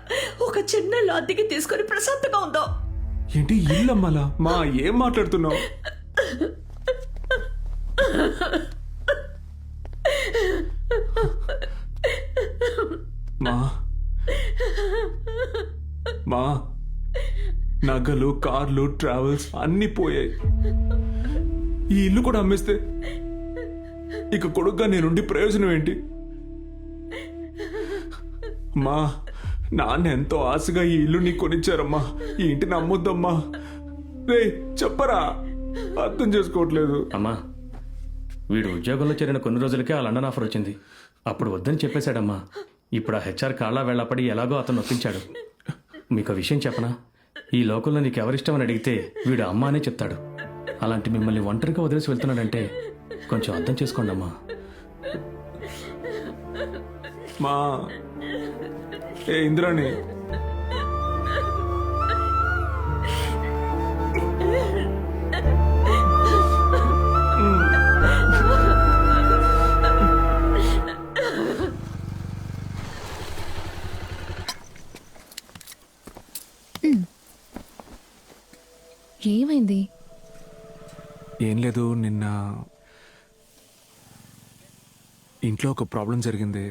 [SPEAKER 10] ఒక చిన్న లాంటికి తీసుకొని ప్రశాంతంగా ఉందాం.
[SPEAKER 9] ఏంటి ఇల్లు అమ్మాలా? మా ఏం మాట్లాడుతున్నావు? మా నగలు, కార్లు, ట్రావెల్స్ అన్ని పోయాయి. ఈ ఇల్లు కూడా అమ్మేస్తే ఇక కొడుగ్గా నేనుండి ప్రయోజనం ఏంటి? మా నాన్న ఎంతో ఆశగా ఈ ఇల్లు నీకు కొనిచ్చారమ్మా. ఈ ఇంటిని అమ్మొద్దమ్మా. రే చెప్పరా, అర్థం చేసుకోవట్లేదు.
[SPEAKER 15] అమ్మా, వీడు ఉద్యోగంలో చేరిన కొన్ని రోజులకే ఆ లండన్ ఆఫర్ వచ్చింది. అప్పుడు వద్దని చెప్పేశాడమ్మా. ఇప్పుడు ఆ హెచ్ఆర్ కాళ్ళ వెళ్ళపడి ఎలాగో అతను ఒప్పించాడు. మీకు విషయం చెప్పనా? ఈ లోకంలో నీకు ఎవరిష్టమని అడిగితే వీడు అమ్మ అనే చెప్తాడు. అలాంటి మిమ్మల్ని ఒంటరిగా వదిలేసి వెళ్తున్నాడంటే కొంచెం అర్థం చేసుకోండి అమ్మా.
[SPEAKER 9] మా ఏ ఇంద్రాణి,
[SPEAKER 8] ఏమైంది?
[SPEAKER 9] ఏం లేదు, నిన్న ఇంట్లో ఒక ప్రాబ్లం జరిగింది.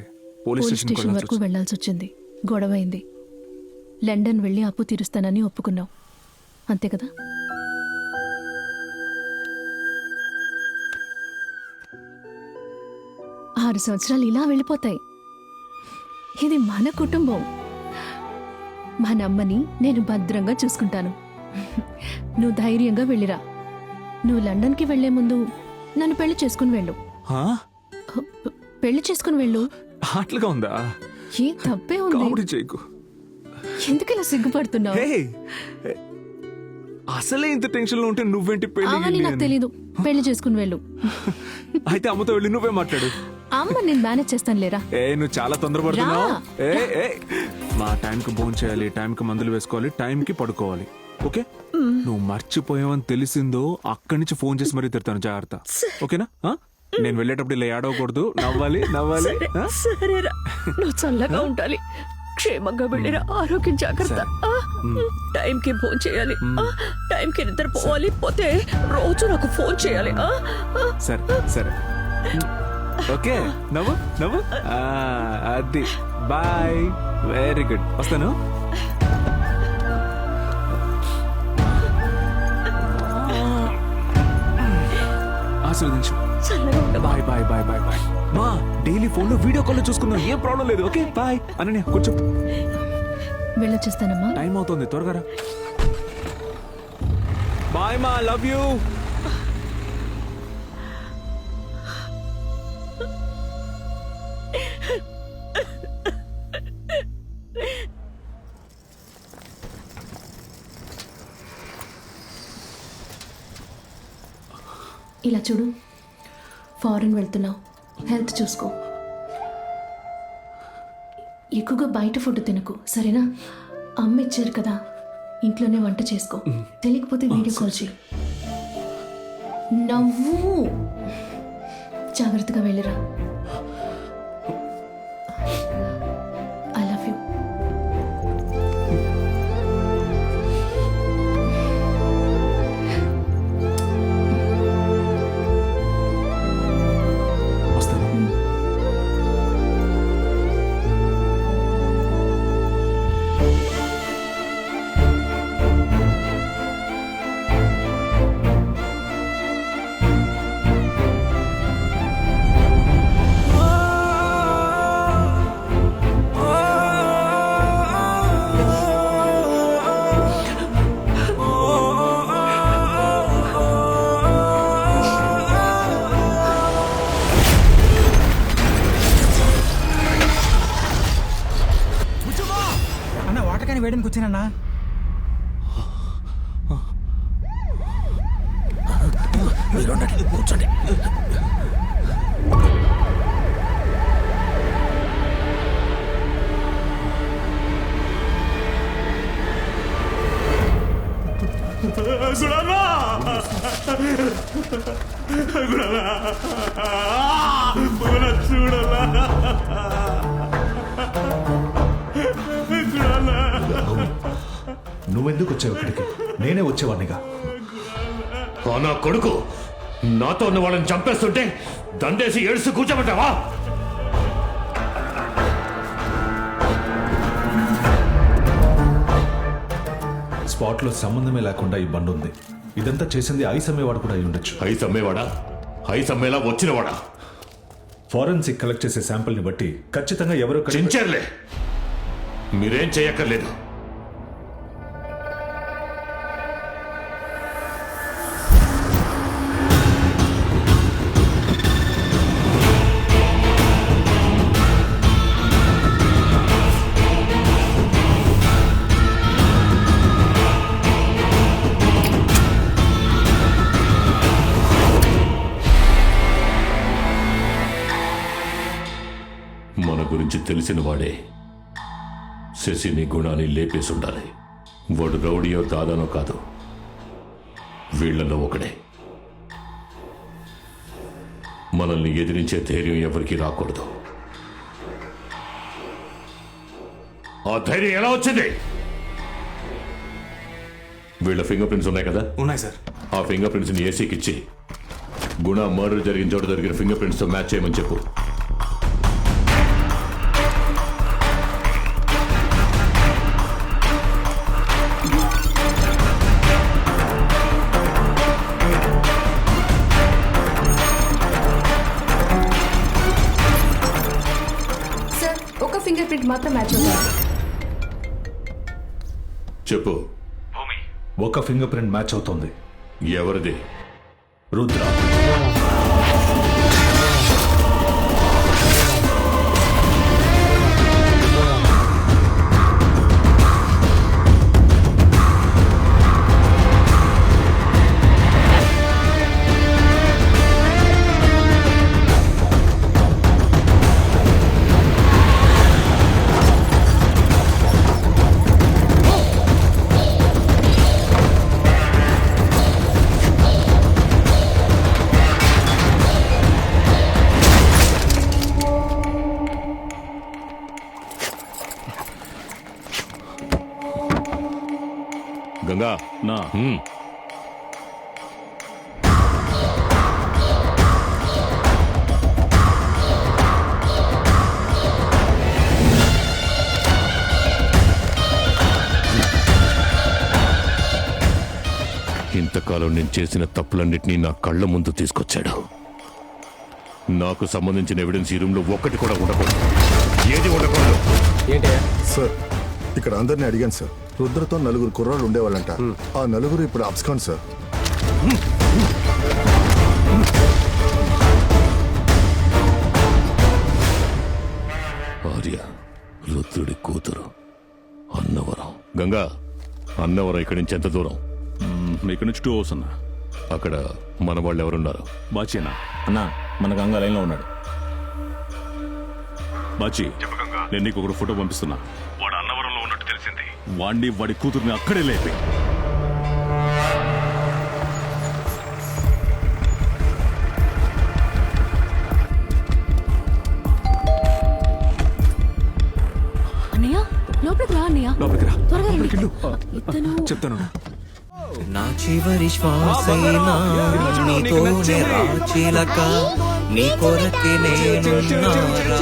[SPEAKER 9] పోలీస్
[SPEAKER 8] పోలీస్
[SPEAKER 9] స్టేషన్
[SPEAKER 8] స్టేషన్ వరకు వెళ్లాల్సి వచ్చింది. గొడవైంది. లండన్ వెళ్ళి అప్పు తీరుస్తానని ఒప్పుకున్నావు, అంతే కదా? ఆరు సంవత్సరాలు ఇలా వెళ్ళిపోతాయి. ఇది మన కుటుంబం. మన అమ్మని నేను భద్రంగా చూసుకుంటాను. నువ్వు ధైర్యంగా వెళ్ళిరా. నువ్వు లండన్కి వెళ్లే ముందు నన్ను పెళ్లి చేసుకుని వెళ్ళు. పెళ్లి చేసుకుని వెళ్ళు.
[SPEAKER 9] అట్లుగా ఉందా?
[SPEAKER 8] ఏ తప్పే ఉంది?
[SPEAKER 9] కామెడీ చేయకు.
[SPEAKER 8] ఎందుకు ఇలా సిగ్గుపడుతున్నావు?
[SPEAKER 9] అసలే ఇంత టెన్షన్ లో ఉంటే నువ్వేంటి
[SPEAKER 8] అవన్నీ
[SPEAKER 9] పెళ్లి
[SPEAKER 8] నాకు తెలీదు. పెళ్లి చేసుకుని వెళ్ళు.
[SPEAKER 9] అయితే అమ్మతో వెళ్ళి నువ్వే మాట్లాడు.
[SPEAKER 8] అమ్మ నేను మేనేజ్ చేస్తాను లేరా.
[SPEAKER 9] నువ్వు చాలా తొందరపడుతున్నావు.
[SPEAKER 8] రా.
[SPEAKER 9] మా టైంకి భోజనం చేయాలి, టైంకి మందులు వేసుకోవాలి, టైంకి పడుకోవాలి. ఓకే? నువ్వు మర్చిపోయావని తెలిసిందో అక్కడి నుంచి ఫోన్ చేసి మరీ తిడతాను. జాగ్రత్త, ఓకేనా? నేను వెళ్ళేటప్పుడు ఇలా ఏడవకూడదు. నవ్వాలి నవ్వాలి.
[SPEAKER 10] సరేరా, నువ్వు చల్లగా ఉండాలి. క్షేమంగా వెళ్ళిరా. ఆరోగ్యం జాగ్రత్త. టైంకి ఫోన్ చేయాలి, టైంకి నిద్రపోవాలి. పోతే రోజు నాకు ఫోన్ చేయాలి.
[SPEAKER 9] సరే సరే, ఓకే. నవ్వు నవ్వు. అది బాయ్. Very good. వస్తాను. ఆశీర్వదించు. Bye bye bye bye bye. మా డైలీ ఫోన్ లో వీడియో కాల్ లో చూసుకుందాం. ఏం ప్రాబ్లం లేదు. Okay bye. అనన్య కూర్చో.
[SPEAKER 8] వెళ్ళొచ్చేస్తానమ్మా.
[SPEAKER 9] టైం అవుతుంది, త్వరగా రా. బాయ్ మా, లవ్ యూ.
[SPEAKER 8] ఇలా చూడు, ఫారెన్ వెళ్తున్నావు, హెల్త్ చూసుకో. ఎక్కువగా బయట ఫుడ్ తినకు, సరేనా? అమ్మ ఇచ్చారు కదా, ఇంట్లోనే వంట చేసుకో. తెలియకపోతే వీడియో కాల్ చేయి. నవ్వు. జాగ్రత్తగా వెళ్ళిరా. I love you.
[SPEAKER 11] వేయడానికి వచ్చానన్నా. కూర్చోండి.
[SPEAKER 5] నువ్వెందుకు వచ్చావు ఇక్కడికి? నేనే వచ్చేవాడినిగా.
[SPEAKER 4] నా కొడుకు నాతో ఉన్న వాళ్ళని చంపేస్తుంటే దండేసి ఏడుస్తూ కూర్చోబెట్టావా?
[SPEAKER 5] స్పాట్ లో సంబంధమే లేకుండా ఈ బండి ఉంది. ఇదంతా చేసింది ఐస్ అమ్మేవాడు కూడా అయి ఉండొచ్చు.
[SPEAKER 4] ఐస్ అమ్మేవాడా? ఐస్ అమ్మేలా వచ్చినవాడా?
[SPEAKER 5] ఫారెన్సిక్ కలెక్ట్ చేసే శాంపుల్ ని బట్టి ఖచ్చితంగా ఎవరో
[SPEAKER 4] చించర్లే, మీరేం చేయక్కర్లేదు. తెలిసిన వాడే శశిని గుణాన్ని లేపేసి ఉండాలి. వాడు రౌడీయో దాదానో కాదు, వీళ్లలో ఒకడే. మనల్ని ఎదిరించే ధైర్యం ఎవరికి రాకూడదు. ఆ ధైర్యం ఎలా వచ్చింది? వీళ్ళ ఫింగర్ ప్రింట్స్ ఉన్నాయి కదా?
[SPEAKER 14] ఉన్నాయి సార్.
[SPEAKER 4] ఆ ఫింగర్ ప్రింట్స్ ని ఏసీకి ఇచ్చి గుణ మర్డర్ జరిగిన చోట దొరికిన ఫింగర్ ప్రింట్స్ తో మ్యాచ్ చేయమని చెప్పు.
[SPEAKER 8] సార్, ఒక ఫింగర్ ప్రింట్ మాత్రం మ్యాచ్ అవుతుంది.
[SPEAKER 4] చెప్పు.
[SPEAKER 5] ఒక ఫింగర్ ప్రింట్ మ్యాచ్ అవుతుంది.
[SPEAKER 4] ఎవరిది?
[SPEAKER 5] రుద్ర.
[SPEAKER 4] గంగా
[SPEAKER 5] నా
[SPEAKER 4] ఇంతకాలం నేను చేసిన తప్పులన్నింటినీ నా కళ్ళ ముందు తీసుకొచ్చాడు. నాకు సంబంధించిన ఎవిడెన్స్ ఈ రూమ్ లో ఒక్కటి కూడా ఉండకూడదు. ఏది ఉండకూడదు.
[SPEAKER 7] సార్, ఇక్కడ అందరిని అడిగాను సార్. రుద్రతో 4 కుర్రాళ్ళు ఉండేవాళ్ళంట. ఆ 4 ఇప్పుడు అబ్స్కాన్ సార్.
[SPEAKER 4] ఆర్య రుద్రుడి కూతురు అన్నవరం. గంగా, అన్నవరం ఇక్కడి నుంచి ఎంత దూరం?
[SPEAKER 5] ఇక్కడ నుంచి 2 hours అన్నా.
[SPEAKER 4] అక్కడ మన వాళ్ళు ఎవరున్నారు?
[SPEAKER 5] బాచీనా
[SPEAKER 9] అన్నా, మన గంగా లైన్లో ఉన్నాడు.
[SPEAKER 5] బాచి, నేను నీకు ఒక ఫోటో పంపిస్తున్నా. వాడు అన్నవరంలో ఉన్నట్టు తెలిసింది. వాడిని వాడి కూతుర్ని అక్కడే లేపి.
[SPEAKER 8] అన్నయ్య, లోపలికి రా అన్నయ్య.
[SPEAKER 9] లోపలికి రా.
[SPEAKER 8] త్వరగా రండి.
[SPEAKER 9] ఇతను చెప్తాను.
[SPEAKER 11] నా చివరి శ్వాసైనా నీతోనే రాచిలక, నీ కొరకే నేనున్నారా.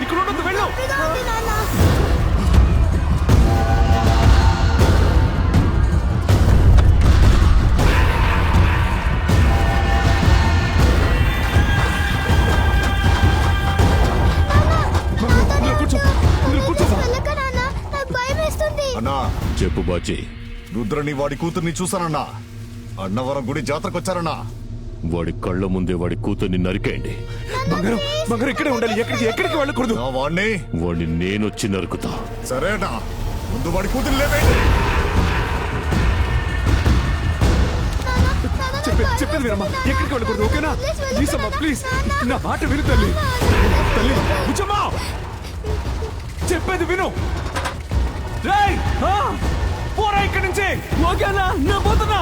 [SPEAKER 9] ఇక్కడ ఉండొద్దు, వెళ్ళు.
[SPEAKER 7] అన్నా,
[SPEAKER 4] చెప్పు బాచి.
[SPEAKER 7] రుద్రని వాడి కూతుర్ని చూసానన్నా. అన్నవరం గుడి జాతరకొచ్చారన్నా.
[SPEAKER 4] వాడి కళ్ళ ముందే వాడి కూతుర్ని నరికేయండి.
[SPEAKER 9] బంగారం, బంగారం ఇక్కడే ఉండాలి. ఎక్కడికి వెళ్ళకూడదు.
[SPEAKER 4] వాడిని నేనొచ్చి నరుకుతా.
[SPEAKER 7] సరేనా? ముందు వాడి కూతుర్ని లేపేయండి.
[SPEAKER 9] చెప్పేది వినమ్మా, ఎక్కడికి వెళ్ళకూడదు. ఓకేనా? ప్లీజ్ అమ్మా, ప్లీజ్ నా మాట విను తల్లి. తల్లి బుచ్చమ్మా, చెప్పేది విను. రేయ్, పోరా ఇక్కడి నుంచి. ఓకేనా? నేను పోతున్నా.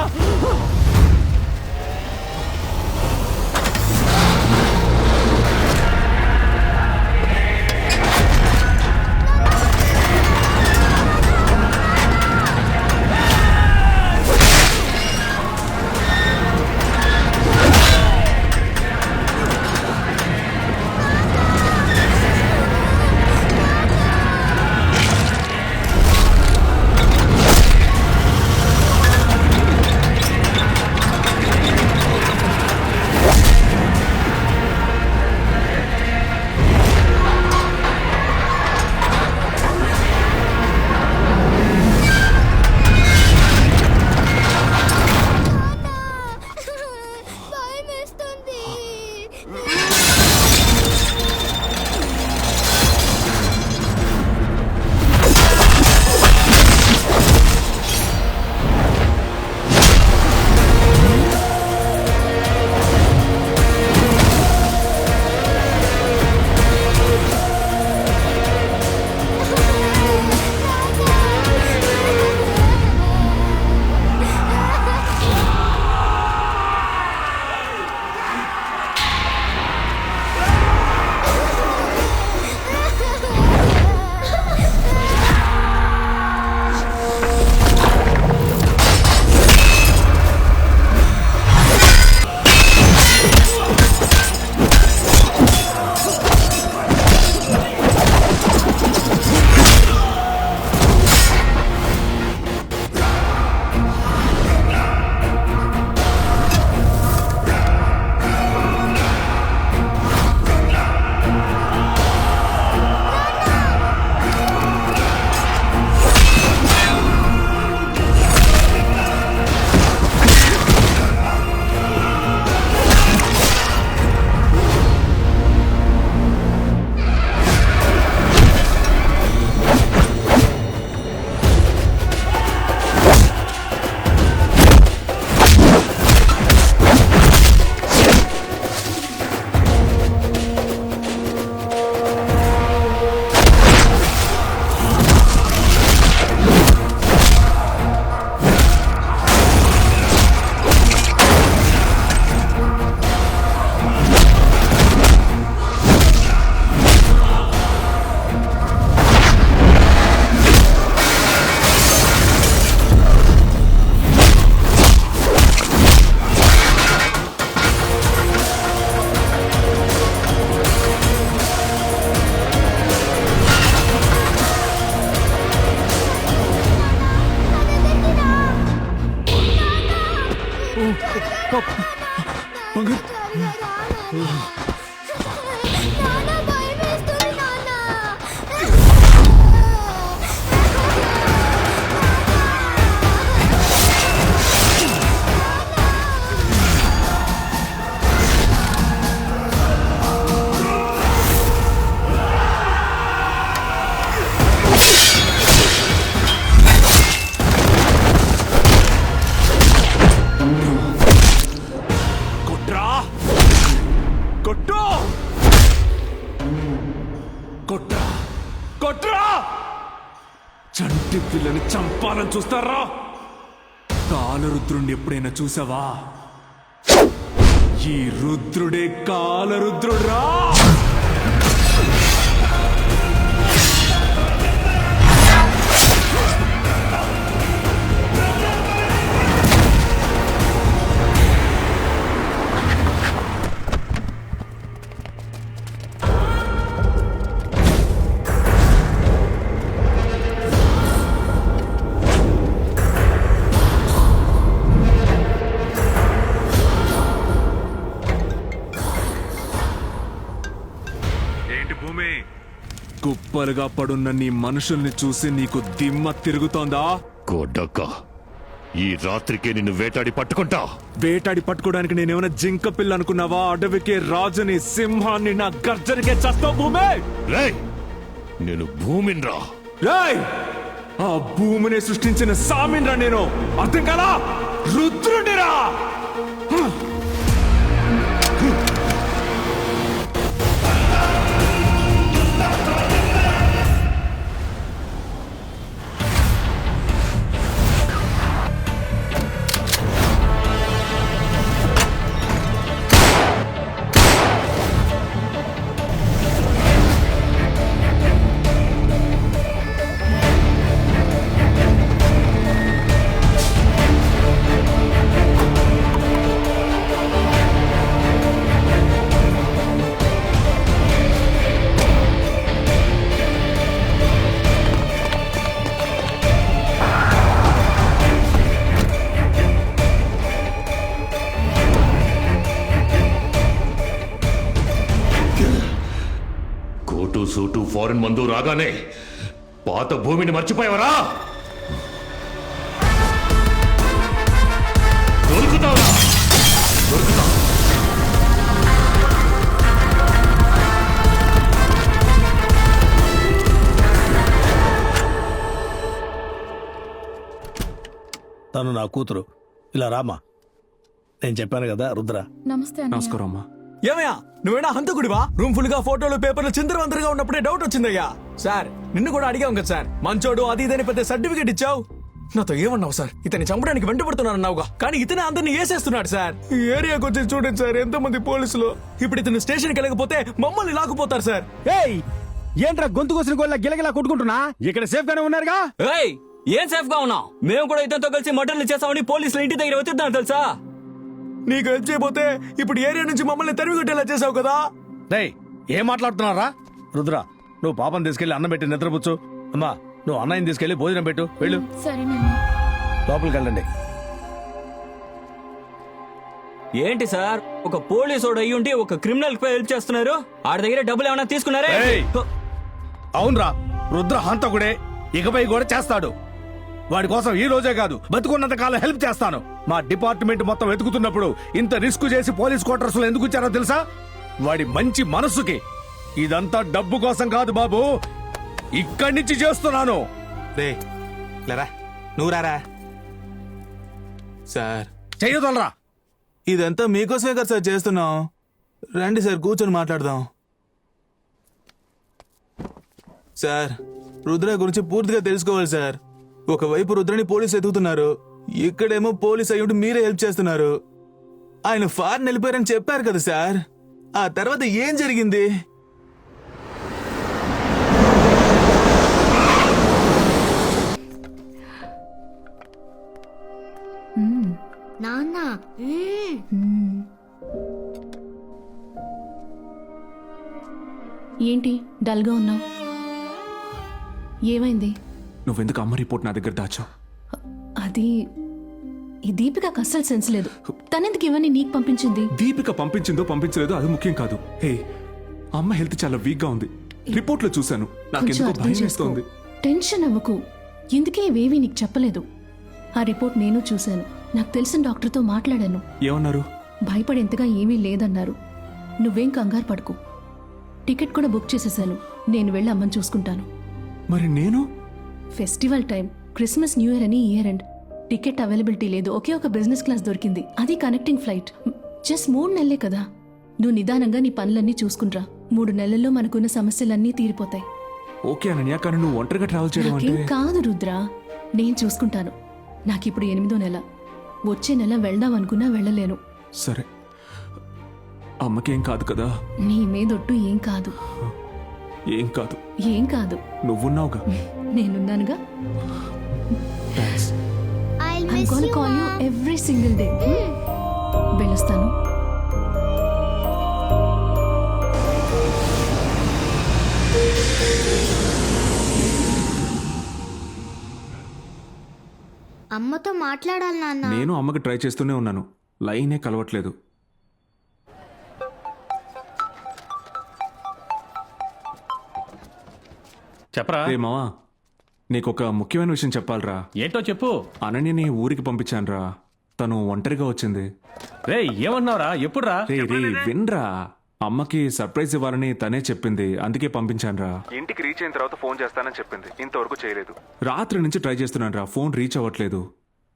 [SPEAKER 9] చంటి పిల్లని చంపాలని చూస్తారా? కాలరుద్రుణ్ణి ఎప్పుడైనా చూసావా? ఈ రుద్రుడే కాలరుద్రుడ్రా. కుప్పలుగా పడున్న నీ మనుషుల్ని చూసి నీకు దిమ్మ తిరుగుతోందా?
[SPEAKER 4] కొడక, ఈ రాత్రికే నిన్ను వేటాడి పట్టుకుంటా.
[SPEAKER 9] వేటాడి పట్టుకోవడానికి నేనేమైనా జింక పిల్ల అనుకున్నావా? అడవికే రాజుని, సింహాన్ని నా గర్జనకే చస్తావు భూమి.
[SPEAKER 4] రేయ్, నేను భూమిన్రా.
[SPEAKER 9] రేయ్, ఆ భూమిని సృష్టించిన సామిన్రా నేను. అర్థం కదా? రుద్రుడిరా.
[SPEAKER 4] సూటు ఫారెన్ మందు రాగానే పాత భూమిని మర్చిపోయావరా? దొరుకుతావా? దొరుకుతా.
[SPEAKER 5] తను నా కూతురు. ఇలా రామా. నేను చెప్పాను కదా రుద్ర.
[SPEAKER 8] నమస్తే.
[SPEAKER 9] నమస్కారం అమ్మా.
[SPEAKER 14] ఏమయ్యా, నువ్వేనా హంతకుడివా? రూమ్ ఫుల్ గా ఫోటోలు, పేపర్లు చిందరవందరగా ఉన్నప్పుడే డౌట్ వచ్చిందయ్యా. సార్, నిన్ను కూడా అడిగాం కదా సార్, మంచోడు అది ఇదని పెద్ద సర్టిఫికేట్ ఇచ్చావు. నాతో ఏమన్నావు సార్? ఇతన్ని చంపడానికి వెంటబడుతున్నాను అన్నావుగా, కానీ ఇతనే అందరినీ వేసేస్తున్నాడు సార్. ఈ ఏరియాకి వచ్చి చూడండి సార్, ఎంతమంది పోలీసులు. ఇప్పుడు ఇతను స్టేషన్కి వెళ్ళకపోతే మమ్మల్ని లాక్కుపోతారు సార్.
[SPEAKER 3] ఏయ్, ఏంట్రా గొంతు కోసిన గోళ్ళ గిలగిలా కొట్టుకుంటున్నా? ఇక్కడ సేఫ్ గానే ఉన్నారుగా?
[SPEAKER 11] ఏయ్, ఏం సేఫ్ గా ఉన్నావు? మేము కూడా ఇతనితో కలిసి మటన్లు చేస్తామని పోలీసులు ఇంటి దగ్గర వచ్చిద్దాం తెలుసా?
[SPEAKER 14] నీకు హెల్ప్ చేయబోతే ఇప్పుడు ఏరియా నుంచి మమ్మల్ని తరిమి కొట్టేలా చేసావు కదా.
[SPEAKER 5] రేయ్, ఏం మాట్లాడుతున్నారా? రుద్ర, నువ్వు పాపం తీసుకెళ్లి అన్నం పెట్టి నిద్రపుచ్చు. అమ్మా, నువ్వు అన్నయ్యని తీసుకెళ్లి భోజనం పెట్టు. వెళ్ళు.
[SPEAKER 8] సరేనండి.
[SPEAKER 5] లోపలికి వెళ్ళండి.
[SPEAKER 11] ఏంటి సార్, ఒక పోలీసోడు అయ్యుండి ఒక క్రిమినల్ పై హెల్ప్ చేస్తున్నారు? ఆడి దగ్గర డబ్బులు ఏమైనా తీసుకున్నారా?
[SPEAKER 5] అవునరా, రుద్ర హంతకుడే, ఇకపై కూడా చేస్తాడు. వాడి కోసం ఈ రోజే కాదు, బతుకున్నంత కాలం హెల్ప్ చేస్తాను. మా డిపార్ట్మెంట్ మొత్తం వెతుకుతున్నప్పుడు ఇంత రిస్క్ చేసి పోలీస్ క్వార్టర్స్ లో ఎందుకు ఇచ్చారో తెలుసా? వాడి మంచి మనస్సుకి. ఇదంతా డబ్బు కోసం కాదు బాబు, ఇక్కడి నుంచి చేస్తున్నాను.
[SPEAKER 14] రే లేరా, నువ్వు రారా. సార్
[SPEAKER 5] చెయ్యదలరా.
[SPEAKER 14] ఇదంతా మీకోసమే కదా సార్ చేస్తున్నాం. రండి సార్, కూర్చొని మాట్లాడదాం. సార్, రుద్ర గురించి పూర్తిగా తెలుసుకోవాలి సార్. ఒకవైపు రుద్రని పోలీసు ఎదుగుతున్నారు, ఇక్కడేమో పోలీస్ అయ్యుండి మీరే హెల్ప్ చేస్తున్నారు. ఆయన ఫారెన్ వెళ్ళిపోయారని చెప్పారు కదా సార్, ఆ తర్వాత ఏం జరిగింది?
[SPEAKER 8] నాన్న, ఏంటి డల్గా ఉన్నావు? ఏమైంది?
[SPEAKER 9] నువ్వెందుకు అమ్మ రిపోర్ట్ నా దగ్గర దాచావు?
[SPEAKER 8] అది ఈ దీపికకు అస్సలు సెన్స్ లేదు. తనెందుకు ఇవన్నీ నీకు పంపించింది?
[SPEAKER 9] దీపిక పంపించిందో పంపించలేదో అది ముఖ్యం కాదు. హే, అమ్మ హెల్త్ చాలా వీక్ గా ఉంది. రిపోర్ట్లో చూశాను.
[SPEAKER 8] కొంచెం
[SPEAKER 9] నాకెందుకో
[SPEAKER 8] అర్థం
[SPEAKER 9] భయం
[SPEAKER 8] చేసుకో.
[SPEAKER 9] వేస్తోంది.
[SPEAKER 8] టెన్షన్ అవ్వకు. ఎందుకే ఇవేవి నీకు చెప్పలేదు. ఆ రిపోర్ట్ నేను చూశాను. నాకు తెలిసిన డాక్టర్తో మాట్లాడాను.
[SPEAKER 9] ఏమన్నారు?
[SPEAKER 8] భయపడేంతగా ఏమీ లేదన్నారు. నువ్వేం కంగారు పడుకు. టికెట్ కూడా బుక్ చేసేసాను. నేను వెళ్ళి అమ్మని చూసుకుంటాను.
[SPEAKER 9] మరి నేను?
[SPEAKER 8] Festival time, Christmas new year అని ఇయర్ ఎండ్. టికెట్ అవైలబిలిటీ లేదు. ఒకే ఒక బిజినెస్ క్లాస్ దొరికింది. అది కనెక్టింగ్ ఫ్లైట్. జస్ట్ 3 నెలలే కదా. నువ్వు నిదానంగా నీ పనులన్నీ చూసుకుంట్రా. 3 నెలల్లో మనకున్న సమస్యలన్నీ తీరిపోతాయి.
[SPEAKER 9] ఓకే అనన్య, కానీ నువ్వు ఒంటరిగా ట్రావెల్ చేయడం
[SPEAKER 8] నాకేం
[SPEAKER 9] అంటే
[SPEAKER 8] కాదు రుద్ర, నేను చూసుకుంటాను. నాకిప్పుడు 8వ నెల. వచ్చే నెల వెళ్దాం అనుకున్నా వెళ్ళలేను.
[SPEAKER 9] సరే, అమ్మకేం కాదు కదా?
[SPEAKER 8] నీ మీదొట్టు ఏం కాదు.
[SPEAKER 9] ఏం కాదు.
[SPEAKER 8] ఏం కాదు.
[SPEAKER 9] నువ్వున్నావుగా.
[SPEAKER 8] నేనున్నానుగా. I'm gonna call you every single day. వెళ్ళొస్తాను.
[SPEAKER 16] అమ్మతో మాట్లాడాలి నాన్న.
[SPEAKER 9] నేను అమ్మకి ట్రై చేస్తూనే ఉన్నాను. లైనే కలవట్లేదు.
[SPEAKER 15] చెప్పరా?
[SPEAKER 9] రే మావా, నీకొక ముఖ్యమైన విషయం చెప్పాలరా.
[SPEAKER 15] ఏంటో చెప్పు.
[SPEAKER 9] అనన్యని ఊరికి పంపించానురా. తను ఒంటరిగా వచ్చింది.
[SPEAKER 15] రే ఏమన్నావురా? ఎప్పుడురా?
[SPEAKER 9] రే వినరా, అమ్మకి సర్ప్రైజ్ ఇవ్వాలని తనే చెప్పింది. అందుకే పంపించానురా. ఇంటికి రీచ్ అయిన తర్వాత ఫోన్ చేస్తానని చెప్పింది. ఇంతవరకు చేయలేదు. రాత్రి నుంచి ట్రై చేస్తున్నాను రా. ఫోన్ రీచ్ అవ్వట్లేదు.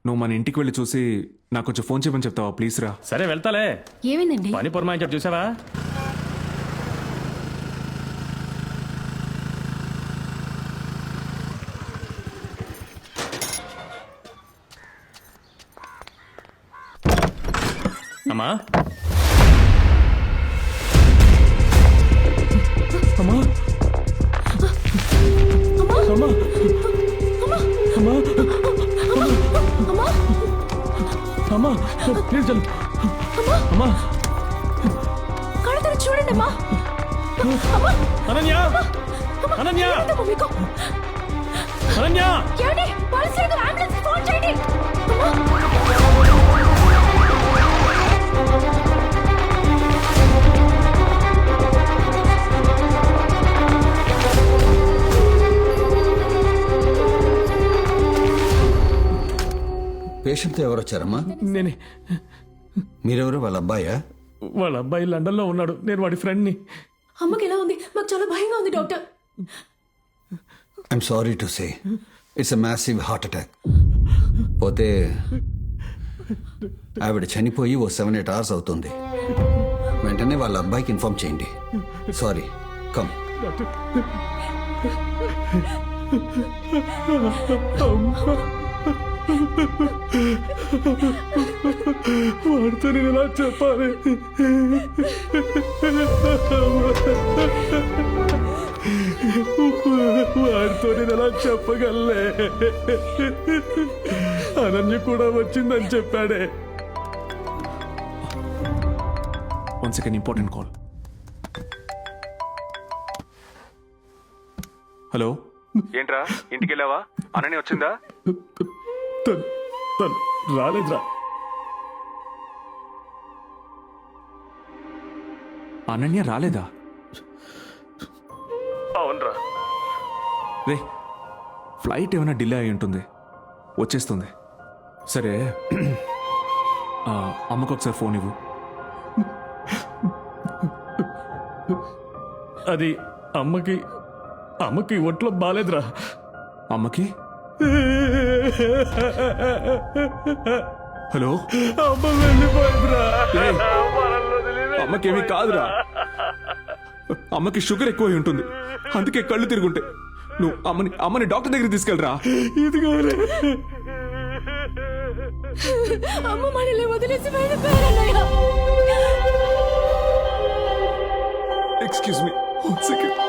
[SPEAKER 9] నువ్వు మన ఇంటికి వెళ్ళి చూసి నాకు కొంచెం ఫోన్ చేయమని చెప్తావా ప్లీజ్ రా?
[SPEAKER 15] సరే వెళ్తాలే.
[SPEAKER 8] ఏమైందండి?
[SPEAKER 15] పని పురమాయించాడు చూసావా? అమ్మా అమ్మా అమ్మా అమ్మా అమ్మా ప్లీజ్ చల్. అమ్మా
[SPEAKER 8] కడతలు చూడండి అమ్మా.
[SPEAKER 15] అనన్య అనన్య అనన్య
[SPEAKER 8] ఏంటి? పోలీసులకు అంబులెన్స్ ఫోన్ చేయండి.
[SPEAKER 2] పేషెంట్తో ఎవరు వచ్చారమ్మా?
[SPEAKER 15] నేనే.
[SPEAKER 2] మీరెవరు? వాళ్ళ అబ్బాయా?
[SPEAKER 15] వాళ్ళ అబ్బాయి లండన్ లో ఉన్నాడు. నేను వాడి ఫ్రెండ్ ని.
[SPEAKER 8] అమ్మకి ఎలా ఉంది? మాకు చాలా భయంగా ఉంది doctor.
[SPEAKER 2] I'm sorry to say it's a massive heart attack. పోతే ఆవిడ చనిపోయి ఓ 7-8 hours అవుతుంది. వెంటనే వాళ్ళ అబ్బాయికి ఇన్ఫార్మ్ చేయండి. Sorry, come.
[SPEAKER 15] వాడితో నేను ఎలా చెప్పాలి? వాడితో నేను ఎలా చెప్పగలే? అనన్య కూడా వచ్చిందని చెప్పాడే.
[SPEAKER 9] One second, important call. Hello, ఏంట్రా ఇంటికి వెళ్ళావా? అనన్య వచ్చిందా?
[SPEAKER 15] తను రాలేదురా.
[SPEAKER 9] అనన్య రాలేదా?
[SPEAKER 15] అవునరా.
[SPEAKER 9] రే, ఫ్లైట్ ఏమైనా డిలే అయి ఉంటుంది. వచ్చేస్తుంది. సరే, అమ్మకు ఒకసారి ఫోన్ ఇవ్వు.
[SPEAKER 15] అది అమ్మకి ఒంట్లో బాలేదురా.
[SPEAKER 9] అమ్మకి? హలో,
[SPEAKER 15] అమ్మ వెళ్ళిపోయిందిరా.
[SPEAKER 9] అమ్మకేమీ కాదురా. అమ్మకి షుగర్ ఎక్కువ ఉంటుంది. అందుకే కళ్ళు తిరుగుంటాయి. నువ్వు అమ్మని డాక్టర్ దగ్గర తీసుకెళ్ళరా.
[SPEAKER 15] ఇదిగోలే.
[SPEAKER 8] అమ్మ మనల్ని వదిలేసి వెళ్ళిపోయారన్నయ్య.
[SPEAKER 9] Excuse me, one second.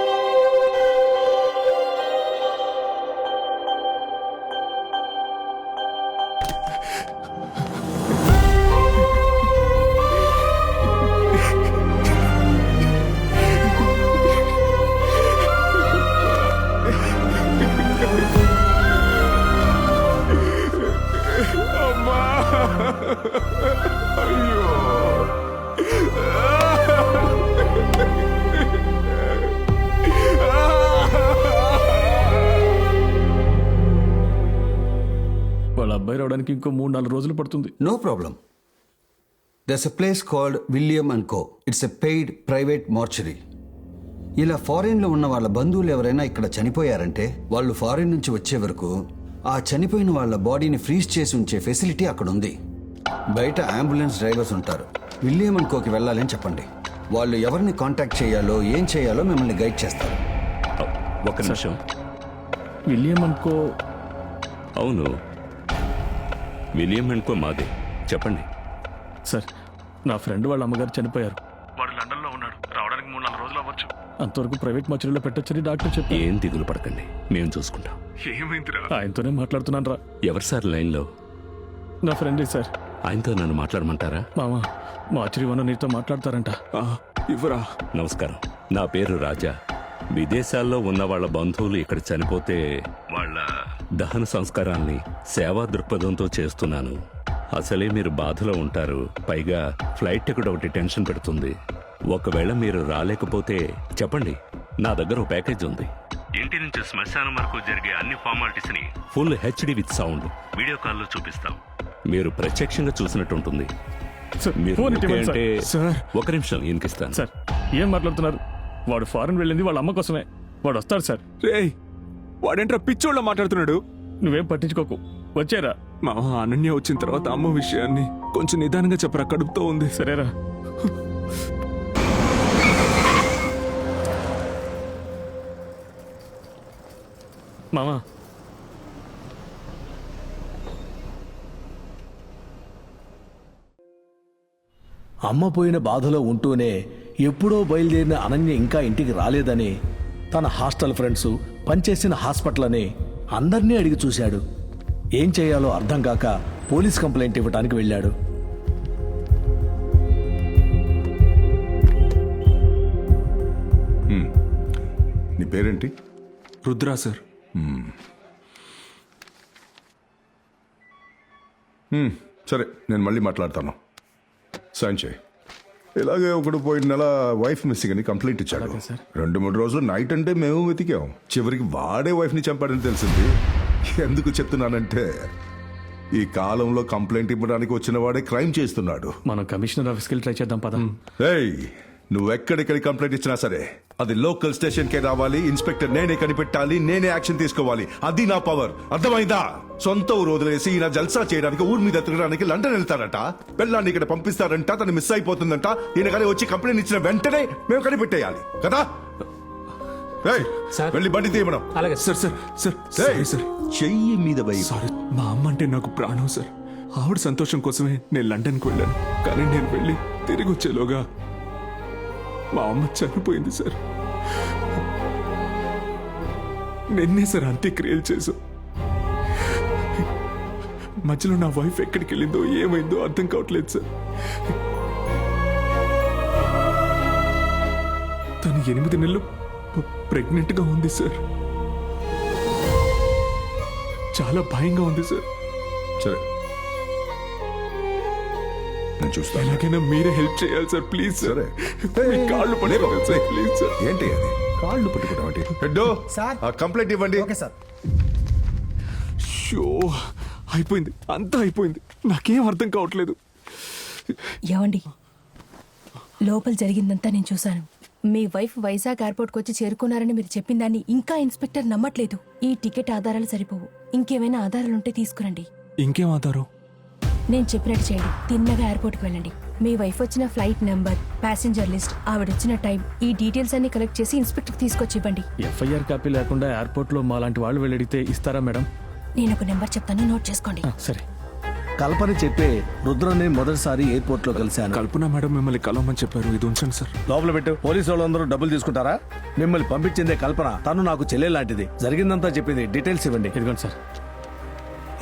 [SPEAKER 15] అమ్మా
[SPEAKER 5] వాళ్ళ అబ్బాయి రావడానికి ఇంకో 3-4 రోజులు పడుతుంది.
[SPEAKER 2] No problem. There's a place called William and co. It's a paid private mortuary. ఇలా ఫారిన్లో ఉన్న వాళ్ళ బంధువులు ఎవరైనా ఇక్కడ చనిపోయారంటే వాళ్ళు ఫారిన్ నుంచి వచ్చే వరకు ఆ చనిపోయిన వాళ్ళ బాడీని ఫ్రీజ్ చేసి ఉంచే ఫెసిలిటీ అక్కడ ఉంది. బయట అంబులెన్స్ డ్రైవర్స్ ఉంటారు. విలియం అండ్ కోకి వెళ్ళాలని చెప్పండి. వాళ్ళు ఎవరిని కాంటాక్ట్ చేయాలో ఏం చేయాలో మిమ్మల్ని గైడ్ చేస్తారు.
[SPEAKER 1] ఒక నిమిషం.
[SPEAKER 5] విలియం అనుకో.
[SPEAKER 1] అవును, విలియం అండ్ కో మాదే. చెప్పండి
[SPEAKER 5] సార్, నా ఫ్రెండ్ వాళ్ళ అమ్మగారు చనిపోయారు. వాడు లండన్లో ఉన్నాడు. రావడానికి 3-4 రోజులు అవ్వచ్చు. అంతవరకు ప్రైవేట్ మర్చరీలో పెట్టొచ్చని డాక్టర్ చెప్పారు.
[SPEAKER 1] ఏం దిగులు పడకండి, మేము చూసుకుంటాం.
[SPEAKER 5] ఏమైందిరా? ఆయనతోనే మాట్లాడుతున్నాను రా.
[SPEAKER 1] ఎవరు సార్ లైన్లో?
[SPEAKER 5] నా ఫ్రెండే సార్.
[SPEAKER 1] ఆయనతో నన్ను మాట్లాడమంటారా?
[SPEAKER 5] మామా, మార్చరీ వన్న నీతో మాట్లాడతారంట.
[SPEAKER 9] ఇవ్వరా.
[SPEAKER 1] నమస్కారం, నా పేరు రాజా. విదేశాల్లో ఉన్న వాళ్ళ బంధువులు ఇక్కడ చనిపోతే వాళ్ళ దహన సంస్కారాన్ని సేవా దృక్పథంతో చేస్తున్నాను. అసలే మీరు బాధలో ఉంటారు, పైగా ఫ్లైట్ టికెట్ ఒకటి టెన్షన్ పెడుతుంది. ఒకవేళ మీరు రాలేకపోతే చెప్పండి, నా దగ్గర ఒక ప్యాకేజ్ ఉంది. ఇంటి నుంచి శ్మశానం వరకు జరిగే అన్ని ఫార్మాలిటీస్ ని full HD with sound video కాల్లో చూపిస్తాం. మీరు ప్రత్యక్షంగా చూసినట్టు ఉంటుంది. మీరు ఓకే అంటే ఒక నిమిషం ఈయనకిస్తాను.
[SPEAKER 5] సార్, ఏం మాట్లాడుతున్నారు? వాడు ఫారెన్ వెళ్ళింది వాళ్ళ అమ్మ కోసమే. వాడు వస్తాడు సార్.
[SPEAKER 9] రేయ్, వాడేంట్రా పిచ్చోళ్ళ మాట్లాడుతున్నాడు?
[SPEAKER 5] నువ్వేం పట్టించుకోకు, వచ్చారా.
[SPEAKER 9] మా అనన్య వచ్చిన తర్వాత అమ్మ విషయాన్ని కొంచెం నిదానంగా చెప్పరా, కడుపుతో ఉంది.
[SPEAKER 5] సరేరా. మామా,
[SPEAKER 17] అమ్మ పోయిన బాధలో ఉంటూనే ఎప్పుడో బయలుదేరిన అనన్య ఇంకా ఇంటికి రాలేదని తన హాస్టల్ ఫ్రెండ్స్, పనిచేసిన హాస్పిటల్ అని అందర్నీ అడిగి చూశాడు. ఏం చేయాలో అర్థం కాక పోలీస్ కంప్లైంట్ ఇవ్వడానికి వెళ్ళాడు.
[SPEAKER 12] నీ పేరేంటి?
[SPEAKER 9] రుద్రా సార్.
[SPEAKER 12] సరే, నేను మళ్ళీ మాట్లాడతాను. సైన్ చేయి. ఇలాగే ఒకడు పోయిన నెల వైఫ్ మిస్సింగ్ అని కంప్లైంట్ ఇచ్చాడు. 2-3 రోజులు నైట్ అంటే మేము వెతికాం. చివరికి వాడే వైఫ్ని చంపాడని తెలిసింది. ఎందుకు చెప్తున్నానంటే ఈ కాలంలో కంప్లైంట్ ఇవ్వడానికి వచ్చిన వాడే క్రైమ్ చేస్తున్నాడు.
[SPEAKER 5] మనం కమిషనర్ ఆఫీస్కి ట్రై చేద్దాం పద.
[SPEAKER 12] ఏయ్, నువ్వెక్కడిక్కడి కంప్లైంట్ ఇచ్చినా సరే అది లోకల్ స్టేషన్కే రావాలి. ఇన్స్పెక్టర్ నేనే కనిపెట్టాలి, నేనే యాక్షన్ తీసుకోవాలి. అది నా పవర్. అర్థమైందా? సొంత ఊరు వదిలేసి ఈయన జల్సా చేయడానికి ఊరి మీద తిరగడానికి లండన్ వెళ్తారట. పెళ్ళాన్ని ఇక్కడ పంపిస్తారంట, తను మిస్ అయిపోతుందంట. ఈయన కానీ వచ్చి కంప్లైంట్ ఇచ్చిన వెంటనే మేము కనిపెట్టేయాలి కదా. వెళ్ళి బండి తీయమనం.
[SPEAKER 9] అలాగే సార్. సార్ సార్ సార్
[SPEAKER 12] చెయ్యి మీద
[SPEAKER 9] సారీ, మా అమ్మ అంటే నాకు ప్రాణం సార్. ఆవిడ సంతోషం కోసమే నేను లండన్కి వెళ్ళాను. కానీ నేను వెళ్ళి తిరిగి వచ్చేలోగా మా అమ్మ చనిపోయింది సార్. నిన్నే సార్ అంత్యక్రియలు చేశాం. మధ్యలో నా వైఫ్ ఎక్కడికి వెళ్ళిందో ఏమైందో అర్థం కావట్లేదు సార్. తను 8 నెలలు ప్రెగ్నెంట్ గా ఉంది సార్. చాలా భయంగా ఉంది సార్.
[SPEAKER 12] సరే, నేను చూస్తాను.
[SPEAKER 9] ఎలాగైనా మీరే హెల్ప్ చేయాలి సార్, ప్లీజ్ సార్. కాళ్ళు పట్టుకోవాలి సార్, ప్లీజ్ సార్.
[SPEAKER 12] ఏంటి అది? కాళ్ళు పట్టుకోవడం? హెడ్డో, కంప్లైంట్ ఇవ్వండి.
[SPEAKER 9] షో అయిపోయింది, అంతా అయిపోయింది. నాకేం అర్థం కావట్లేదు.
[SPEAKER 8] ఏమండి, లోపల జరిగిందంతా నేను చూశాను. మీ వైఫ్ వైజాగ్ ఎయిర్పోర్ట్కి వచ్చి చేరుకున్నారని మీరు చెప్పిన దాన్ని ఇంకా ఇన్స్పెక్టర్ నమ్మట్లేదు. ఈ టికెట్ ఆధారాలు సరిపోవు. ఇంకేమైనా ఆధారాలుంటే తీసుకురండి.
[SPEAKER 9] ఇంకేం ఆధారం?
[SPEAKER 8] నేను చెప్పినట్టు చేయండి. తిన్నగా ఎయిర్పోర్ట్కి వెళ్ళండి. మీ వైఫ్ వచ్చిన ఫ్లైట్ నెంబర్, ప్యాసింజర్ లిస్ట్, ఆవిడొచ్చిన టైం, ఈ డీటెయిల్స్ అన్ని కలెక్ట్ చేసి ఇన్స్పెక్టర్కి తీసుకొచ్చి ఇవ్వండి.
[SPEAKER 5] ఎఫ్ఐఆర్ కాపీ లేకుండా ఎయిర్పోర్ట్లో మా లాంటి వాళ్ళు వెళ్ళడితే ఇస్తారా మేడం?
[SPEAKER 8] నేను ఒక నెంబర్ చెప్తాను, నోట్ చేసుకోండి.
[SPEAKER 5] సరే.
[SPEAKER 17] కల్పన చెప్పే రుద్రని మొదటిసారి ఎయిర్పోర్ట్ లో కలిశాను.
[SPEAKER 9] కల్పన మేడం మిమ్మల్ని కలవమని చెప్పారు. ఇది ఉంచండి సార్.
[SPEAKER 17] లోపల పెట్టు. పోలీసు వాళ్ళందరూ డబ్బులు తీసుకుంటారా? మిమ్మల్ని పంపించిందే కల్పన. తను నాకు చెల్లె లాంటిది. జరిగిందంతా చెప్పింది. డీటెయిల్స్ ఇవ్వండి.
[SPEAKER 5] ఇదిగోండి సార్.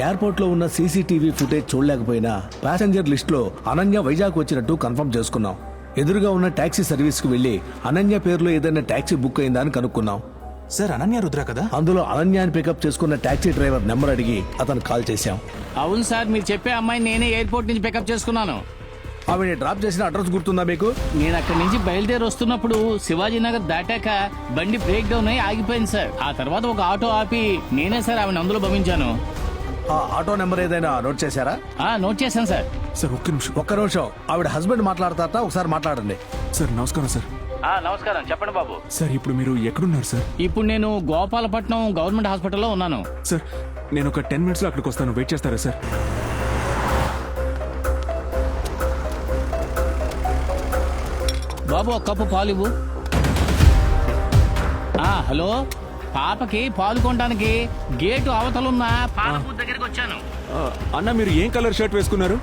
[SPEAKER 17] ఎయిర్పోర్ట్ లో ఉన్న సీసీటీవీ ఫుటేజ్ చూడలేకపోయినా ప్యాసింజర్ లిస్ట్ లో అనన్య వైజాగ్ వచ్చినట్టు కన్ఫర్మ్ చేసుకున్నాం. ఎదురుగా ఉన్న టాక్సీ సర్వీస్ కు వెళ్లి అనన్య పేరులో ఏదైనా టాక్సీ బుక్ అయిందా అని కనుక్కున్నాం.
[SPEAKER 14] సార్, అనన్య రుద్ర కదా?
[SPEAKER 17] అందులో అనన్యాన్ని పికప్ చేసుకున్న టాక్సీ డ్రైవర్ నెంబర్ అడిగి అతను కాల్ చేశాం.
[SPEAKER 18] అవును సార్, మీరు చెప్పే అమ్మాయిని నేనే ఎయిర్పోర్ట్ నుంచి పికప్ చేసుకున్నాను.
[SPEAKER 17] ఆవిడ డ్రాప్ చేసిన అడ్రస్ గుర్తుందా మీకు?
[SPEAKER 18] నేను అక్కడి నుంచి బయలుదేరి వస్తున్నప్పుడు శివాజీనగర్ దాటాక బండి బ్రేక్ డౌన్ అయి ఆగిపోయింది సార్. ఆ తర్వాత ఒక ఆటో ఆపి నేనే సార్ ఆవిడ అందులో పంపించాను.
[SPEAKER 17] ఆ ఆటో నెంబర్ ఏదైనా నోట్ చేశారా?
[SPEAKER 18] నోట్ చేశాను సార్.
[SPEAKER 9] సార్ ఒక్క నిమిషం
[SPEAKER 17] ఆవిడ హస్బెండ్ మాట్లాడతారట, ఒకసారి మాట్లాడండి.
[SPEAKER 9] సార్ నమస్కారం సార్.
[SPEAKER 18] నమస్కారం, చెప్పండి బాబు.
[SPEAKER 9] సార్ ఇప్పుడు మీరు ఎక్కడున్నారు సార్?
[SPEAKER 18] ఇప్పుడు నేను గోపాలపట్నం గవర్నమెంట్ హాస్పిటల్లో ఉన్నాను.
[SPEAKER 9] సార్ నేను ఒక 10 minutes లో అక్కడికి వస్తాను, వెయిట్ చేస్తారా సార్?
[SPEAKER 18] బాబు ఒక కప్పు పాలు ఇవ్వు. హలో, పాపకి పాలు కొనడానికి గేటు అవతలున్న పాల బూత్ దగ్గరికి వచ్చాను.
[SPEAKER 9] అన్న మీరు ఏం కలర్ షర్ట్ వేసుకున్నారు?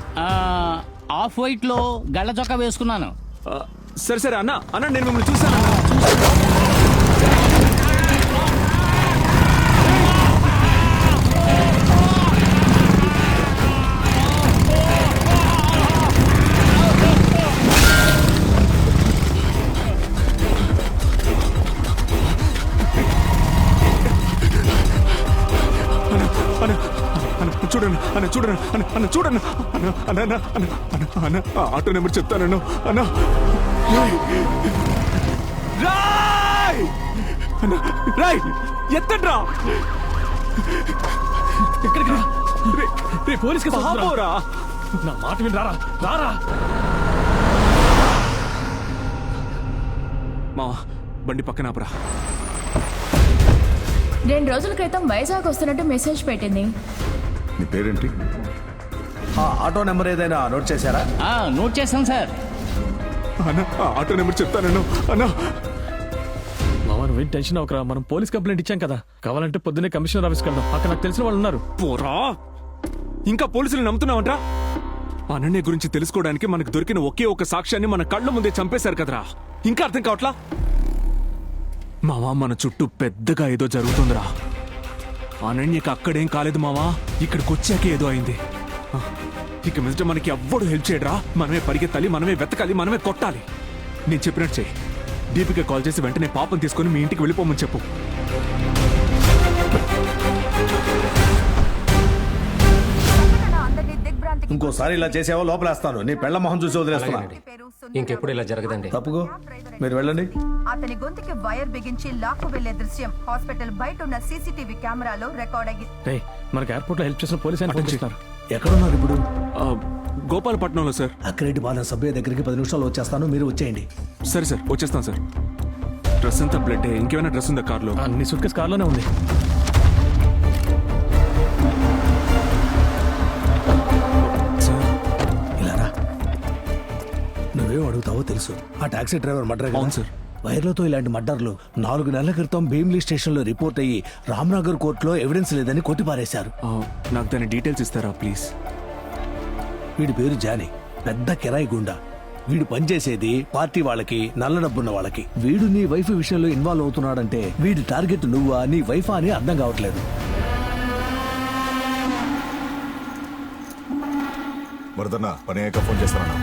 [SPEAKER 18] ఆఫ్ వైట్ లో గళ్ళ చొక్కా వేసుకున్నాను.
[SPEAKER 9] సరే సరే అన్న నేను మిమ్మల్ని చూసాను. చూడండి ఆటో నెంబర్ చెప్తానన్నా. అన్నా రాయ్ ఎత్తడ్రా.
[SPEAKER 13] పోలీస్కి
[SPEAKER 9] బాబోరా,
[SPEAKER 13] నా మాట విని రారా.
[SPEAKER 9] మా బండి పక్కన ఆపరా.
[SPEAKER 8] 2 రోజుల క్రితం వైజాగ్ వస్తున్నట్టు మెసేజ్ పెట్టింది.
[SPEAKER 7] నీ పేరేంటి?
[SPEAKER 17] ఆ ఆటో నెంబర్ ఏదైనా నోట్ చేశారా?
[SPEAKER 18] నోట్ చేశాను సార్.
[SPEAKER 9] అన్నా ఆటో నెంబర్ చెప్తానన్నా. అన్నా
[SPEAKER 13] మామ నువ్వేం టెన్షన్ అవకరా, మనం పోలీస్ కంప్లైంట్ ఇచ్చాం కదా. కావాలంటే పొద్దున్నే కమిషనర్ ఆఫీస్కి వెళ్దాం, అక్కడ నాకు తెలిసిన వాళ్ళు ఉన్నారు.
[SPEAKER 9] పోరా, ఇంకా పోలీసులు నమ్ముతున్నావంట్రా? అనన్య గురించి తెలుసుకోవడానికి మనకు దొరికిన ఒకే ఒక సాక్ష్యాన్ని మన కళ్ళ ముందే చంపేశారు కదరా. ఇంకా అర్థం కావట్లా? మావా మన చుట్టూ పెద్దగా ఏదో జరుగుతుందిరా. అనన్యకి అక్కడేం కాలేదు మావా, ఇక్కడికి వచ్చాక ఏదో అయింది. ఇక మీదట మనకి ఎవ్వడు హెల్ప్ చేయడరా. మనమే పరిగెత్తాలి, మనమే వెతకాలి, మనమే కొట్టాలి. నేను చెప్పినట్టు చెయ్యి. దీపిక కాల్ చేసి వెంటనే పాపం తీసుకొని మీ ఇంటికి వెళ్ళిపోమని చెప్పు.
[SPEAKER 17] ఇంకోసారి ఇలా చేసావో లోపలేస్తాను. నీ పెళ్ల మొహం చూసి వదిలేస్తున్నా.
[SPEAKER 13] ఇంకెప్పుడు ఇలా జరగదండి.
[SPEAKER 17] తప్పుకో, మీరు వెళ్ళండి.
[SPEAKER 10] అతని గొంతుకి వైర్ బిగించి లాక్కు వెళ్లే దృశ్యం హాస్పిటల్ బయట ఉన్న సీసీటీవీ కెమెరాలో రికార్డ్ అయ్యింది.
[SPEAKER 13] మనకి ఎయిర్పోర్ట్ లో హెల్ప్ చేసిన పోలీసు
[SPEAKER 17] ఎక్కడున్నారు ఇప్పుడు?
[SPEAKER 9] గోపాలపట్నంలో సార్.
[SPEAKER 17] అక్కరేటి బాల సభ్య దగ్గరికి 10 నిమిషాలు వచ్చేస్తాను, మీరు వచ్చేయండి.
[SPEAKER 9] సరే సార్, వచ్చేస్తాను సార్. డ్రెస్ అంతా బ్లడ్. ఇంకేమైనా డ్రెస్ ఉందా కార్లో?
[SPEAKER 13] నీ సూట్ కేసు కార్లోనే ఉంది.
[SPEAKER 17] నువ్వేం అడుగుతావో తెలుసు. ఆ టాక్సీ డ్రైవర్ మర్డర్.
[SPEAKER 9] అవును సార్.
[SPEAKER 17] వైర్లతో ఇలాంటి మర్డర్లు 4 నెలల క్రితం భీమ్లీ స్టేషన్ లో రిపోర్ట్ అయ్యి రామ్నగర్ కోర్టులో ఎవిడెన్స్ లేదని కొట్టిపారేశారు.
[SPEAKER 9] నాకు దాని డీటెయిల్స్ ఇస్తారా ప్లీజ్?
[SPEAKER 17] వీడి పేరు జానీ, పెద్ద కిరాయి గుండా. వీడు పనిచేసేది పార్టీ వాళ్ళకి, నల్ల డబ్బున్న వాళ్ళకి. వీడు నీ వైఫ్ విషయంలో ఇన్వాల్వ్ అవుతున్నాడంటే వీడి టార్గెట్ నువ్వా నీ వైఫా అని అర్థం కావట్లేదు.
[SPEAKER 7] వరదన్న పని అయ్యాక ఫోన్ చేస్తానన్నా.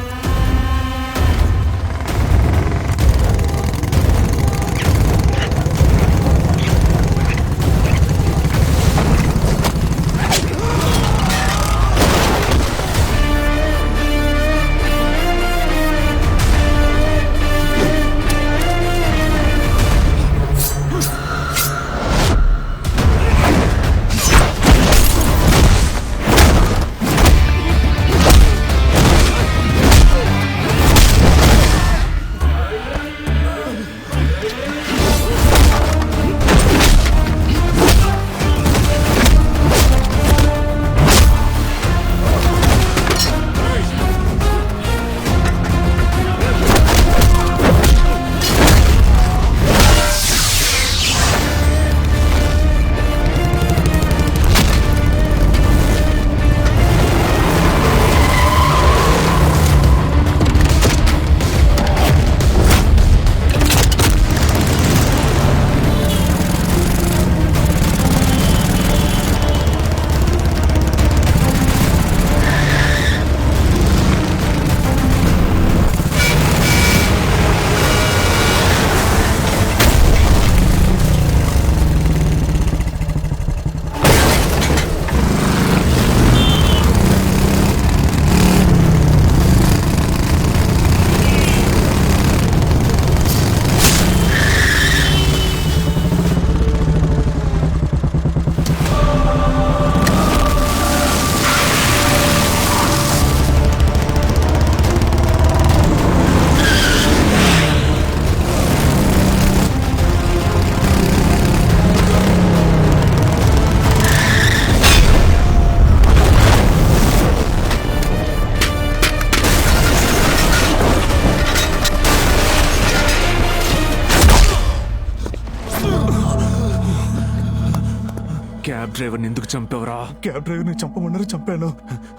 [SPEAKER 9] క్యాబ్ డ్రైవర్ని ఎందుకు చంపావురా?
[SPEAKER 19] క్యాబ్ డ్రైవర్ని చంపమన్నారు, చంపాను.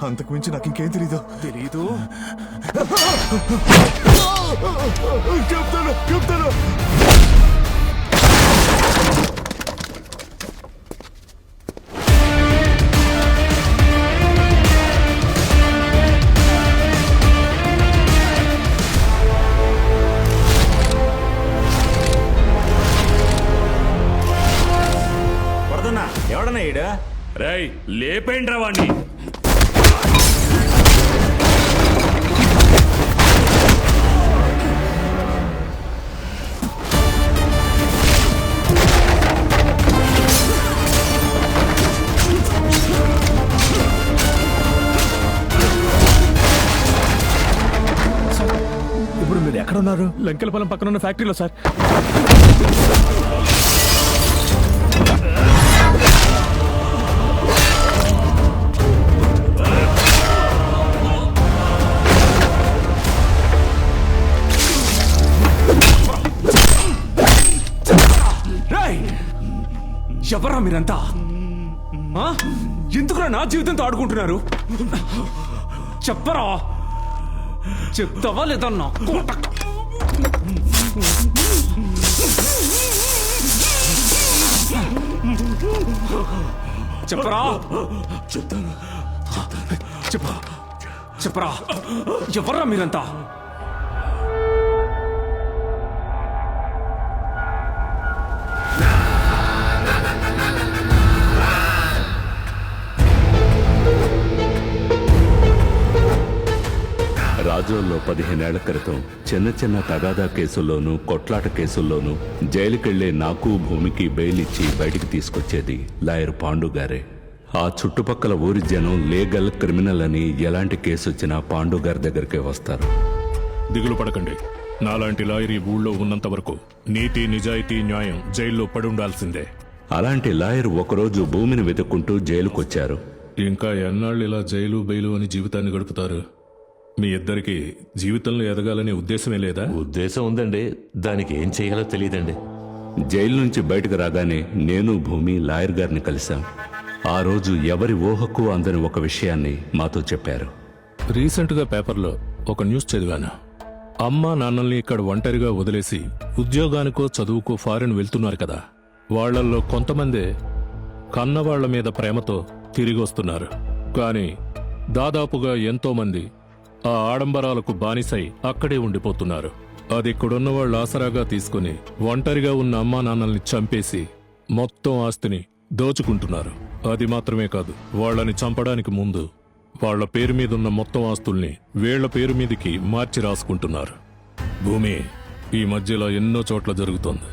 [SPEAKER 19] అంతకు మించి నాకు ఇంకేం తెలీదు. చెప్తాను.
[SPEAKER 1] ఎవడన్నా ఈడ? రై లేపేండ్రా వాణ్ణి.
[SPEAKER 17] ఇప్పుడు మీరు ఎక్కడున్నారు?
[SPEAKER 13] లంకెలపాలెం పక్కన ఉన్న ఫ్యాక్టరీలో సార్.
[SPEAKER 9] ఎవరా మీరంతా? ఎందుకురా నా జీవితంతో ఆడుకుంటున్నారు? చెప్పరా, చెప్తావా లేదా? చెప్పరా, చెప్పరా, ఎవరా మీరంతా?
[SPEAKER 1] రాజోల్లో 15 ఏళ్ల క్రితం చిన్న తగాదా కేసుల్లోనూ కొట్లాట కేసుల్లోనూ జైలుకెళ్లే నాకు భూమికి బెయిల్ ఇచ్చి బయటికి తీసుకొచ్చేది లాయర్ పాండు గారే. ఆ చుట్టుపక్కల ఊరి జనం లీగల్ క్రిమినల్ అని ఎలాంటి కేసు వచ్చినా పాండు గారి దగ్గరికే వస్తారు.
[SPEAKER 5] దిగులు పడకండి. నాలాంటి లాయర్ ఈ ఊళ్ళో ఉన్నంత వరకు నీతి, నిజాయితీ, న్యాయం జైల్లో పడి ఉండాల్సిందే.
[SPEAKER 1] అలాంటి లాయర్ ఒకరోజు భూమిని వెతుక్కుంటూ జైలుకొచ్చారు.
[SPEAKER 5] ఇంకా ఎన్నాళ్ళు ఇలా జైలు బెయిలు అని జీవితాన్ని గడుపుతారు? మీ ఇద్దరికి జీవితంలో ఎదగాలనే ఉద్దేశమే లేదా?
[SPEAKER 4] ఉద్దేశం ఉందండి, దానికి ఏం చేయాలో తెలియదండి.
[SPEAKER 1] జైలు నుంచి బయటకు రాగానే నేను భూమి లాయర్ గారిని కలిశాం. ఆ రోజు ఎవరి ఊహకు అందని ఒక విషయాన్ని మాతో చెప్పారు.
[SPEAKER 5] రీసెంట్గా పేపర్లో ఒక న్యూస్ చదివాను. అమ్మా నాన్నల్ని ఇక్కడ ఒంటరిగా వదిలేసి ఉద్యోగానికో చదువుకో ఫారిన్ వెళ్తున్నారు కదా, వాళ్లల్లో కొంతమందే కన్నవాళ్ల మీద ప్రేమతో తిరిగి వస్తున్నారు. కానీ దాదాపుగా ఎంతోమంది ఆ ఆడంబరాలకు బానిసై అక్కడే ఉండిపోతున్నారు. అది ఇక్కడున్న వాళ్ళు ఆసరాగా తీసుకుని ఒంటరిగా ఉన్న అమ్మా నాన్నల్ని చంపేసి మొత్తం ఆస్తిని దోచుకుంటున్నారు. అది మాత్రమే కాదు, వాళ్ళని చంపడానికి ముందు వాళ్ల పేరు మీదున్న మొత్తం ఆస్తుల్ని వీళ్ల పేరు మీదికి మార్చి రాసుకుంటున్నారు. భూమి ఈ మధ్యలో ఎన్నో చోట్ల జరుగుతోంది.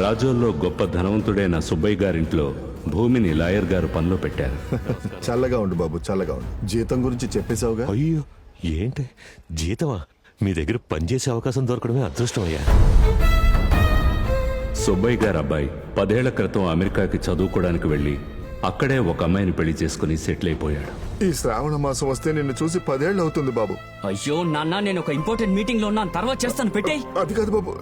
[SPEAKER 1] రాజోల్లో గొప్ప ధనవంతుడైన సుబ్బయ్య గారింట్లో భూమిని లాయర్ గారు పనిలో పెట్టారు.
[SPEAKER 7] చల్లగా ఉండు బాబు, చల్లగా ఉండు. జీతం గురించి చెప్పేశావుగా?
[SPEAKER 4] అయ్యో ఏంటి జీతమా? మీ దగ్గర పనిచేసే అవకాశం దొరకడమే అదృష్టం అయ్యా.
[SPEAKER 1] సుబ్బయ్య గారు అబ్బాయి 10 ఏళ్ల క్రితం అమెరికాకి చదువుకోవడానికి వెళ్ళి అక్కడే ఒక అమ్మాయిని పెళ్లి చేసుకుని సెటిల్ అయిపోయాడు.
[SPEAKER 7] ఈ శ్రావణ మాసం వస్తే నిన్ను చూసి 10 ఏళ్ళు అవుతుంది బాబు.
[SPEAKER 11] అయ్యో నాన్న, నేను ఒక ఇంపార్టెంట్ మీటింగ్ లో ఉన్నాను, తర్వాత చేస్తాను, పెట్టేయ్.
[SPEAKER 7] అది కాదు బాబు.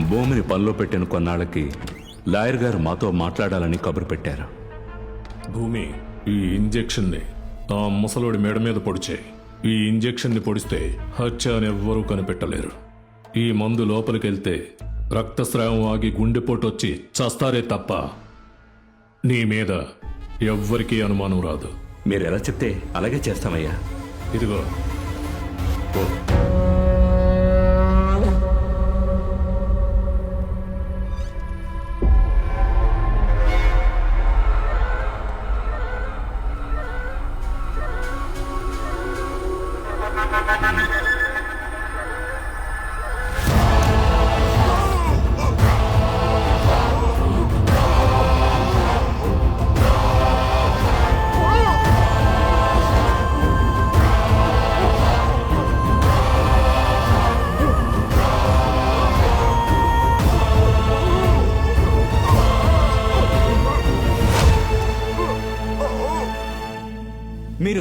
[SPEAKER 1] భూమిని పనిలో పెట్టిన కొన్నాళ్ళకి లాయర్ గారు మాతో మాట్లాడాలని కబురు పెట్టారు.
[SPEAKER 5] భూమి, ఈ ఇంజెక్షన్ని ఆ ముసలోడి మెడ మీద పొడిచే. ఈ ఇంజెక్షన్ని పొడిస్తే హత్య అని ఎవ్వరూ కనిపెట్టలేరు. ఈ మందు లోపలికెళ్తే రక్తస్రావం ఆగి గుండెపోటు వచ్చి చస్తారే తప్ప నీ మీద ఎవ్వరికీ అనుమానం రాదు.
[SPEAKER 1] మీరు ఎలా చెప్తే అలాగే చేస్తామయ్యా.
[SPEAKER 5] ఇదిగో ఓ.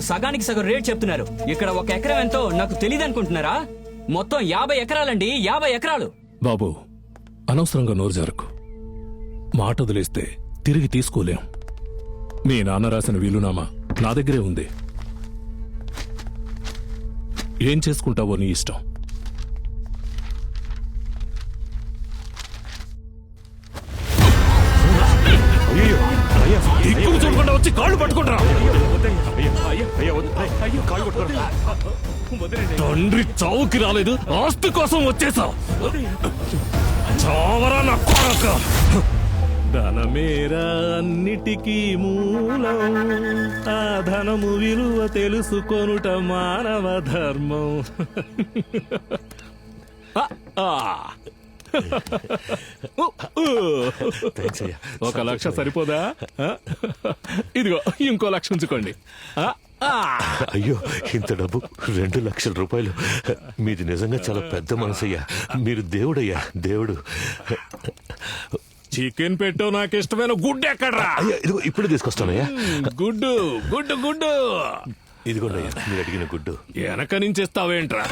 [SPEAKER 11] సగానికి సగం రేట్ చెప్తున్నారు. ఇక్కడ 1 ఎకరం ఎంతో నాకు తెలియదు అనుకుంటున్నారా? మొత్తం 50 ఎకరాలండి, 50 ఎకరాలు.
[SPEAKER 5] బాబు, అనవసరంగా నోరు జరకు. మాట వదిలేస్తే తిరిగి తీసుకోలేం. మీ నాన్న రాసిన వీలునామా నా దగ్గరే ఉంది. ఏం చేసుకుంటావో నీ ఇష్టం. దిక్కులు చూడకుండా వచ్చి కాళ్ళు పట్టుకుంటారా? తండ్రి చావుకి రాలేదు, ఆస్తి కోసం వచ్చేసావు. చావరా నా కొడక. ధనమేరా అన్నిటికీ మూలం, ఆ ధనము విలువ తెలుసుకొనుట మానవ ధర్మం. ఒక లక్ష సరిపోదా? ఇదిగో ఇంకో లక్ష ఉంచుకోండి.
[SPEAKER 4] అయ్యో, ఇంత డబ్బు, 2 లక్షల రూపాయలు. మీది నిజంగా చాలా పెద్ద మనసయ్యా. మీరు దేవుడయ్యా, దేవుడు.
[SPEAKER 5] చికెన్ పెట్టో నాకు ఇష్టమైన గుడ్డు ఎక్కడ్రా?
[SPEAKER 4] ఇదిగో ఇప్పుడు తీసుకొస్తానయ్యా.
[SPEAKER 5] గుడ్డు గుడ్డు గుడ్డు.
[SPEAKER 4] ఇదిగోండయ్యా మీరు అడిగిన గుడ్డు.
[SPEAKER 5] వెనక నుంచి ఇస్తావేంట్రా?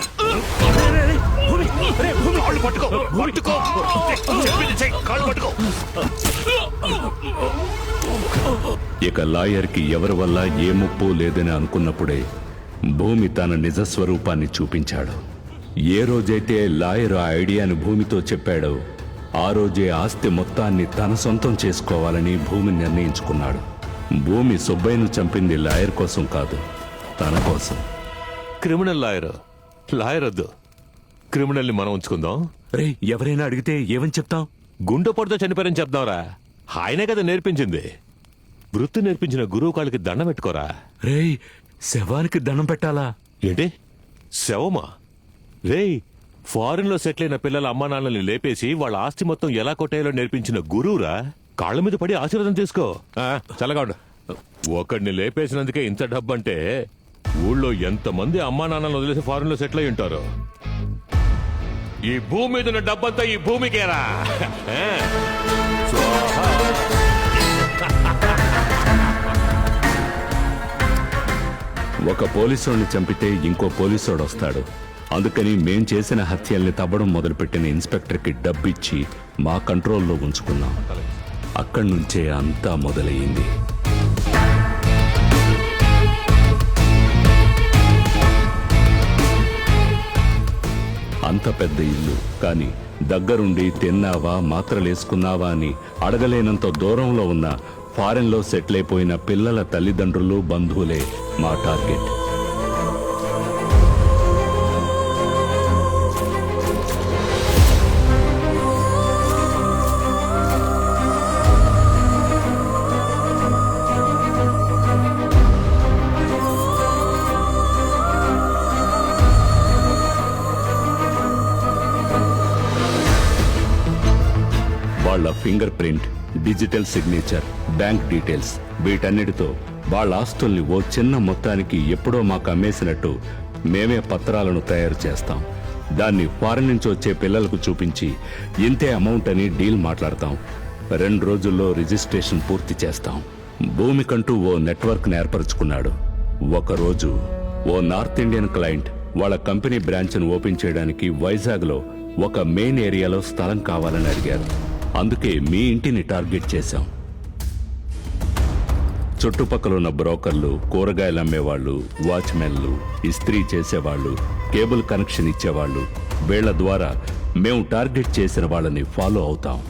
[SPEAKER 1] ఇక లాయర్కి ఎవరి వల్ల ఏ ముప్పు లేదని అనుకున్నప్పుడే భూమి తన నిజ స్వరూపాన్ని చూపించాడు. ఏ రోజైతే లాయర్ ఆ ఐడియాను భూమితో చెప్పాడో ఆ రోజే ఆస్తి మొత్తాన్ని తన సొంతం చేసుకోవాలని భూమి నిర్ణయించుకున్నాడు. భూమి సుబ్బయ్యను చంపింది లాయర్ కోసం కాదు, తన కోసం.
[SPEAKER 4] క్రిమినల్ లాయర్ వద్దు, క్రిమినల్ ని మనం ఉంచుకుందాం.
[SPEAKER 1] రే, ఎవరైనా అడిగితే ఏమని చెప్తాం?
[SPEAKER 4] గుండెపోటుతో చనిపోయారని చెప్దాంరా. ఆయనే కదా నేర్పించింది. వృత్తి నేర్పించిన గురువు కాళ్ళకి దండం పెట్టుకోరా.
[SPEAKER 1] రే, శవానికి దండం పెట్టాలా?
[SPEAKER 4] ఏంటి శవమా? రేయ్, ఫారిన్ లో సెటిల్ అయిన పిల్లల అమ్మా నాన్నల్ని లేపేసి వాళ్ళ ఆస్తి మొత్తం ఎలా కొట్టేయాలో నేర్పించిన గురువురా. కాళ్ళ మీద పడి ఆశీర్వాదం తీసుకో. చల్లగాడు. ఒకడిని లేపేసినందుకే ఇంత డబ్బంటే ఊళ్ళో ఎంతమంది అమ్మా నాన్నలు వదిలేసి ఫారిన్ లో సెటిల్ అయి ఉంటారు. ఈ భూమి మీద ఉన్న డబ్బంతా ఈ భూమికేరా.
[SPEAKER 1] ఒక పోలీసుని చంపితే ఇంకో పోలీసోడు వస్తాడు. అందుకని మేం చేసిన హత్యల్ని తవ్వడం మొదలుపెట్టిన ఇన్స్పెక్టర్కి డబ్బిచ్చి మా కంట్రోల్లో ఉంచుకున్నాం. అక్కడి నుంచే అంతా మొదలయ్యింది. అంత పెద్ద ఇల్లు, కానీ దగ్గరుండి తిన్నావా మాత్రలేసుకున్నావా అని అడగలేనంత దూరంలో ఉన్న ఫారెన్లో సెటిల్ అయిపోయిన పిల్లల తల్లిదండ్రులు బంధువులే మా టార్గెట్. వాళ్ళ finger print, digital signature, bank details, వీటన్నిటితో వాళ్ళ ఆస్తుల్ని ఓ చిన్న మొత్తానికి ఎప్పుడో మాకు అమ్మేసినట్టు మేమే పత్రాలను తయారు చేస్తాం. దాన్ని ఫారెన్ నుంచి వచ్చే పిల్లలకు చూపించి ఇంతే అమౌంట్ అని డీల్ మాట్లాడతాం. 2 రోజుల్లో రిజిస్ట్రేషన్ పూర్తి చేస్తాం. భూమికంటూ ఓ నెట్వర్క్ ఏర్పరచుకున్నాడు. ఒకరోజు ఓ నార్త్ ఇండియన్ క్లయింట్ వాళ్ళ కంపెనీ బ్రాంచ్ను ఓపెన్ చేయడానికి వైజాగ్లో ఒక మెయిన్ ఏరియాలో స్థలం కావాలని అడిగారు. అందుకే మీ ఇంటిని టార్గెట్ చేశాం. చుట్టుపక్కల ఉన్న బ్రోకర్లు, కూరగాయలు అమ్మేవాళ్ళు, వాచ్మెన్లు, ఇస్త్రీ చేసేవాళ్ళు, కేబుల్ కనెక్షన్ ఇచ్చేవాళ్ళు, వీళ్ల ద్వారా మేము టార్గెట్ చేసిన వాళ్ళని ఫాలో అవుతాం.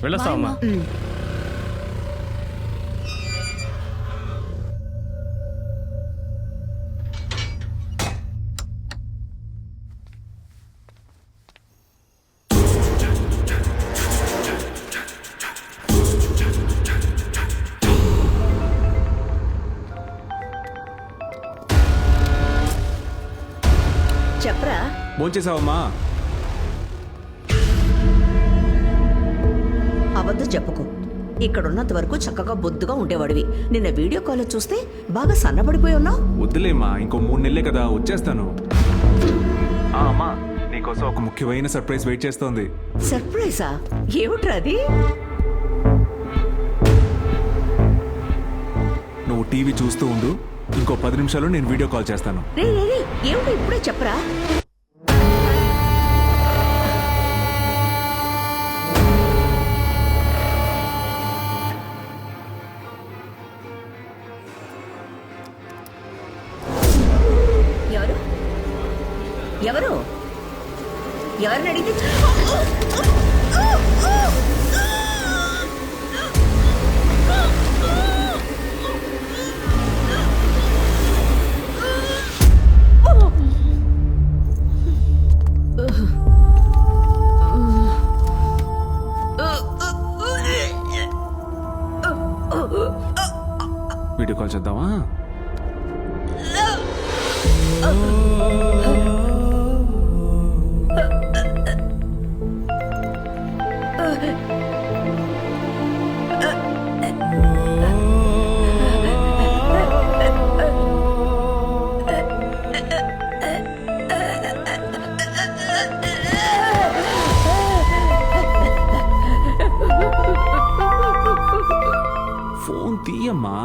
[SPEAKER 15] వెళ్ళొస్తామమ్మా.
[SPEAKER 10] చెప్పరా?
[SPEAKER 9] భోంచేసావమ్మా?
[SPEAKER 10] అబద్ధం చెప్పుకో. ఇక్కడున్నంత వరకు చక్కగా బొద్దుగా ఉండేవాడివి. నిన్న వీడియో కాల్ చూస్తే బాగా సన్నబడిపోయి ఉన్నావు.
[SPEAKER 9] వద్దులేమ్మా, ఇంకో 3 నెలలే కదా, వచ్చేస్తాను. అమ్మా, నీకోసం ఒక ముఖ్యమైన సర్ప్రైజ్ వెయిట్ చేస్తోంది.
[SPEAKER 10] సర్ప్రైజా? ఏమిట్రా అది?
[SPEAKER 9] నువ్వు టీవీ చూస్తూ ఉండు, ఇంకో 10 నిమిషాల్లో నేను వీడియో కాల్ చేస్తాను.
[SPEAKER 10] రే ఏమిటో ఇప్పుడే చెప్పరా. ఎవరు ఎవరిని అడిగితే
[SPEAKER 9] వీడియో కాల్ చేద్దామా? ఫోన్ తీయమ్మా.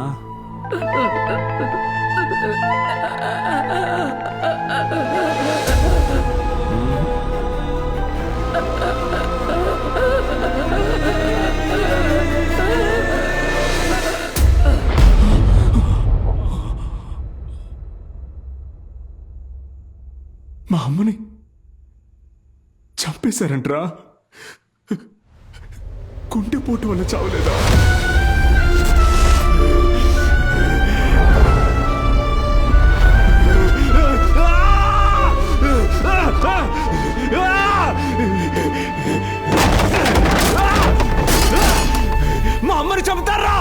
[SPEAKER 9] మా అమ్మని చంపేశారంట్రా. గుండెపోటు వల్ల చావలేదా? మా అమ్మని చంపుతారా?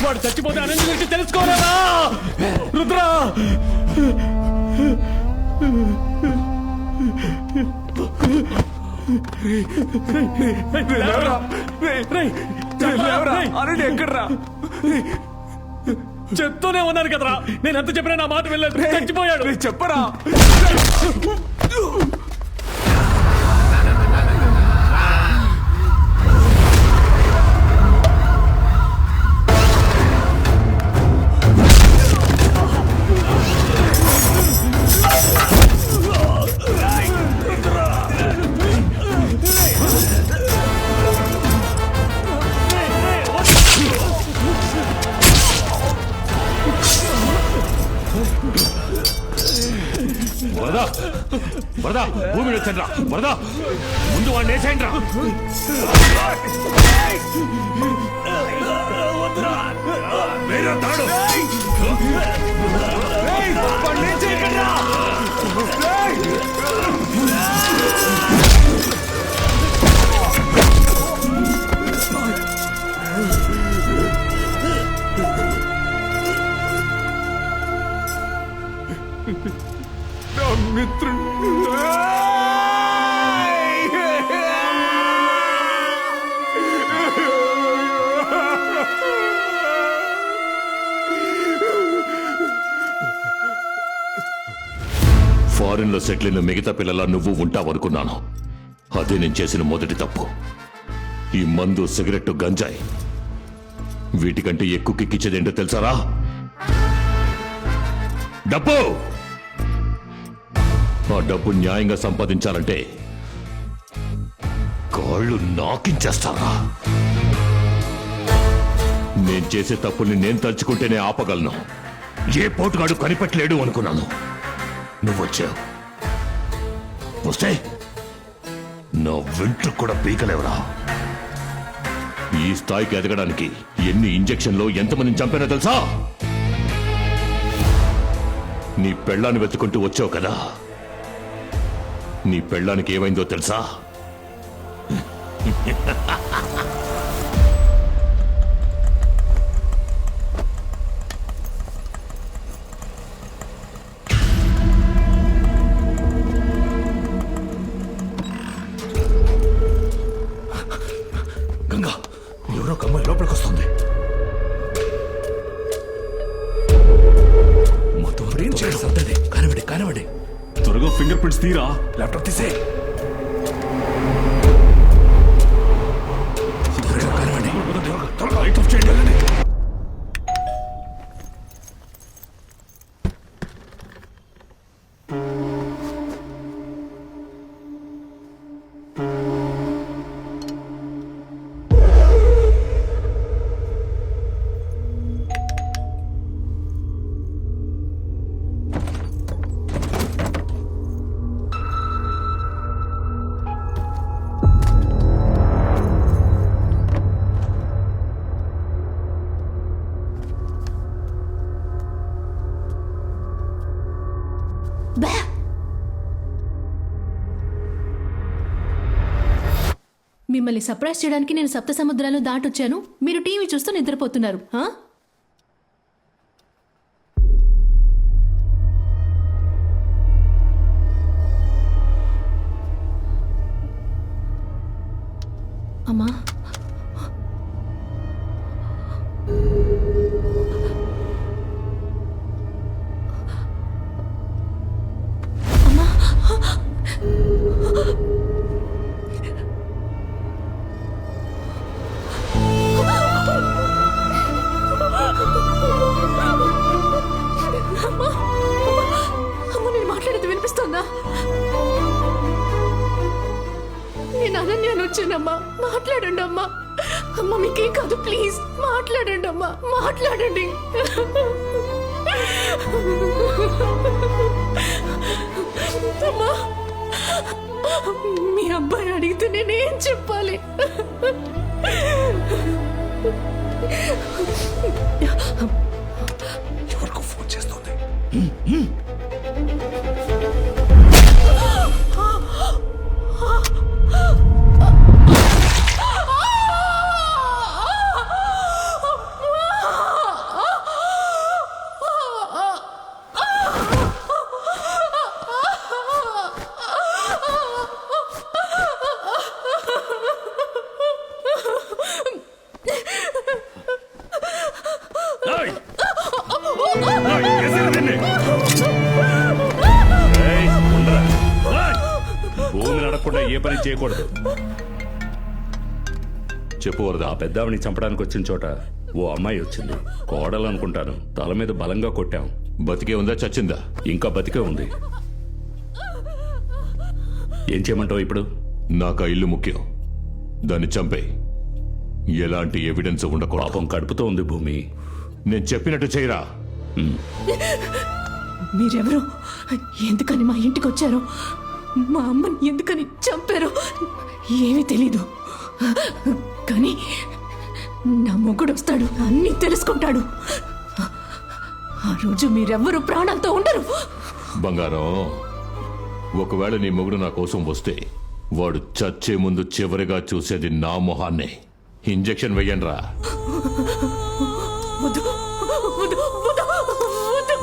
[SPEAKER 13] వాడు చచ్చిపోతే అనంత గురించి తెలుసుకోలేదా? రుద్రా,
[SPEAKER 9] ఎక్కడ్రా?
[SPEAKER 13] చెప్తూనే ఉన్నాను కదరా, నేను ఎంత చెప్పినా నా మాట వెళ్ళలేదు. చచ్చిపోయాడు.
[SPEAKER 9] చెప్పరా?
[SPEAKER 1] వరదా, భూమి వచ్చండి రా. వరదా, ముందు వాడిని వేసేయండి రా. వేరే తాడు.
[SPEAKER 9] మిత్రుడు
[SPEAKER 4] ఫారిన్ లో సెటిల్ అయిన మిగతా పిల్లల నువ్వు ఉంటావనుకున్నాను. అదే నేను చేసిన మొదటి తప్పు. ఈ మందు, సిగరెట్, గంజాయి వీటికంటే ఎక్కువ కిక్కిచ్చేదేంటో తెలుసారా? డబ్బు. ఆ డబ్బు న్యాయంగా సంపాదించాలంటే కాళ్ళు నాకించేస్తారా? నేను చేసే తప్పుల్ని నేను తలుచుకుంటేనే ఆపగలను. ఏ పోటుగాడు కనిపెట్టలేడు అనుకున్నాను. నువ్వొచ్చావు. వస్తే నా వెంట్రు కూడా పీకలేవరా. ఈ స్థాయికి ఎదగడానికి ఎన్ని ఇంజెక్షన్లు, ఎంతమందిని చంపానో తెలుసా? నీ పెళ్ళాన్ని వెతుకుంటూ వచ్చావు కదా, నీ పెళ్ళానికి ఏమైందో తెలుసా?
[SPEAKER 5] గంగా, ఎవరో ఒక అమ్మాయి లోపలికి వస్తుంది. మొత్తం ఏం చేయాలి సర్దండి. కానివ్వండి కానివ్వండి. త్వరగా ఫింగర్ ప్రింట్స్ తీరా. ల్యాప్టాప్ తీసే. త్వరగా కానివ్వండి. త్వరగా లైట్ ఆఫ్ చేయండి. వెళ్ళండి.
[SPEAKER 8] మిమ్మల్ని సర్ప్రైజ్ చేయడానికి నేను సప్త సముద్రాలు దాటొచ్చాను. మీరు టీవీ చూస్తూ నిద్రపోతున్నారు. అమ్మా, నేను మాట్లాడేది వినిపిస్తుందా? నేను అనన్యాన్ని వచ్చానమ్మా. మాట్లాడండి అమ్మా. అమ్మ మీకేం కాదు, ప్లీజ్ మాట్లాడండి అమ్మా. మాట్లాడండి. అమ్మా, మీ అబ్బాయి అడిగితే నేనేం చెప్పాలి?
[SPEAKER 5] ఎవరికో ఫోన్ చేస్తుంది.
[SPEAKER 1] భూమి నడకుండా ఏ పని చేయకూడదు.
[SPEAKER 4] చెప్పు వరదా.
[SPEAKER 1] ఆ పెద్దావిని చంపడానికి వచ్చిన చోట ఓ అమ్మాయి వచ్చింది. కోడలు అనుకుంటాను. తల మీద బలంగా కొట్టాం.
[SPEAKER 4] బతికే ఉందా చచ్చిందా?
[SPEAKER 1] ఇంకా బతికే ఉంది. ఏం చేయమంటావు ఇప్పుడు?
[SPEAKER 4] నాకు ఆ ఇల్లు ముఖ్యం. దాన్ని చంపే. ఎలాంటి ఎవిడెన్స్ ఉండకూడదు.
[SPEAKER 1] పాపం కడుపుతో ఉంది భూమి.
[SPEAKER 4] నేను చెప్పినట్టు చేయరా.
[SPEAKER 8] మీరెవరు? ఎందుకని మా ఇంటికి వచ్చారు? మా అమ్మని ఎందుకని చంపారు? ఏమీ తెలీదు. కానీ నా మొగుడు వస్తాడు, అన్నీ తెలుసుకుంటాడు. ఆ రోజు మీరెవ్వరూ ప్రాణాలతో ఉండరు.
[SPEAKER 4] బంగారం, ఒకవేళ నీ మొగుడు నా కోసం వస్తే వాడు చచ్చే ముందు చివరిగా చూసేది నా మొహాన్నే. ఇంజెక్షన్ వెయ్యండి రా.
[SPEAKER 8] వద్దు, వద్దు, వద్దు, వద్దు, వద్దు.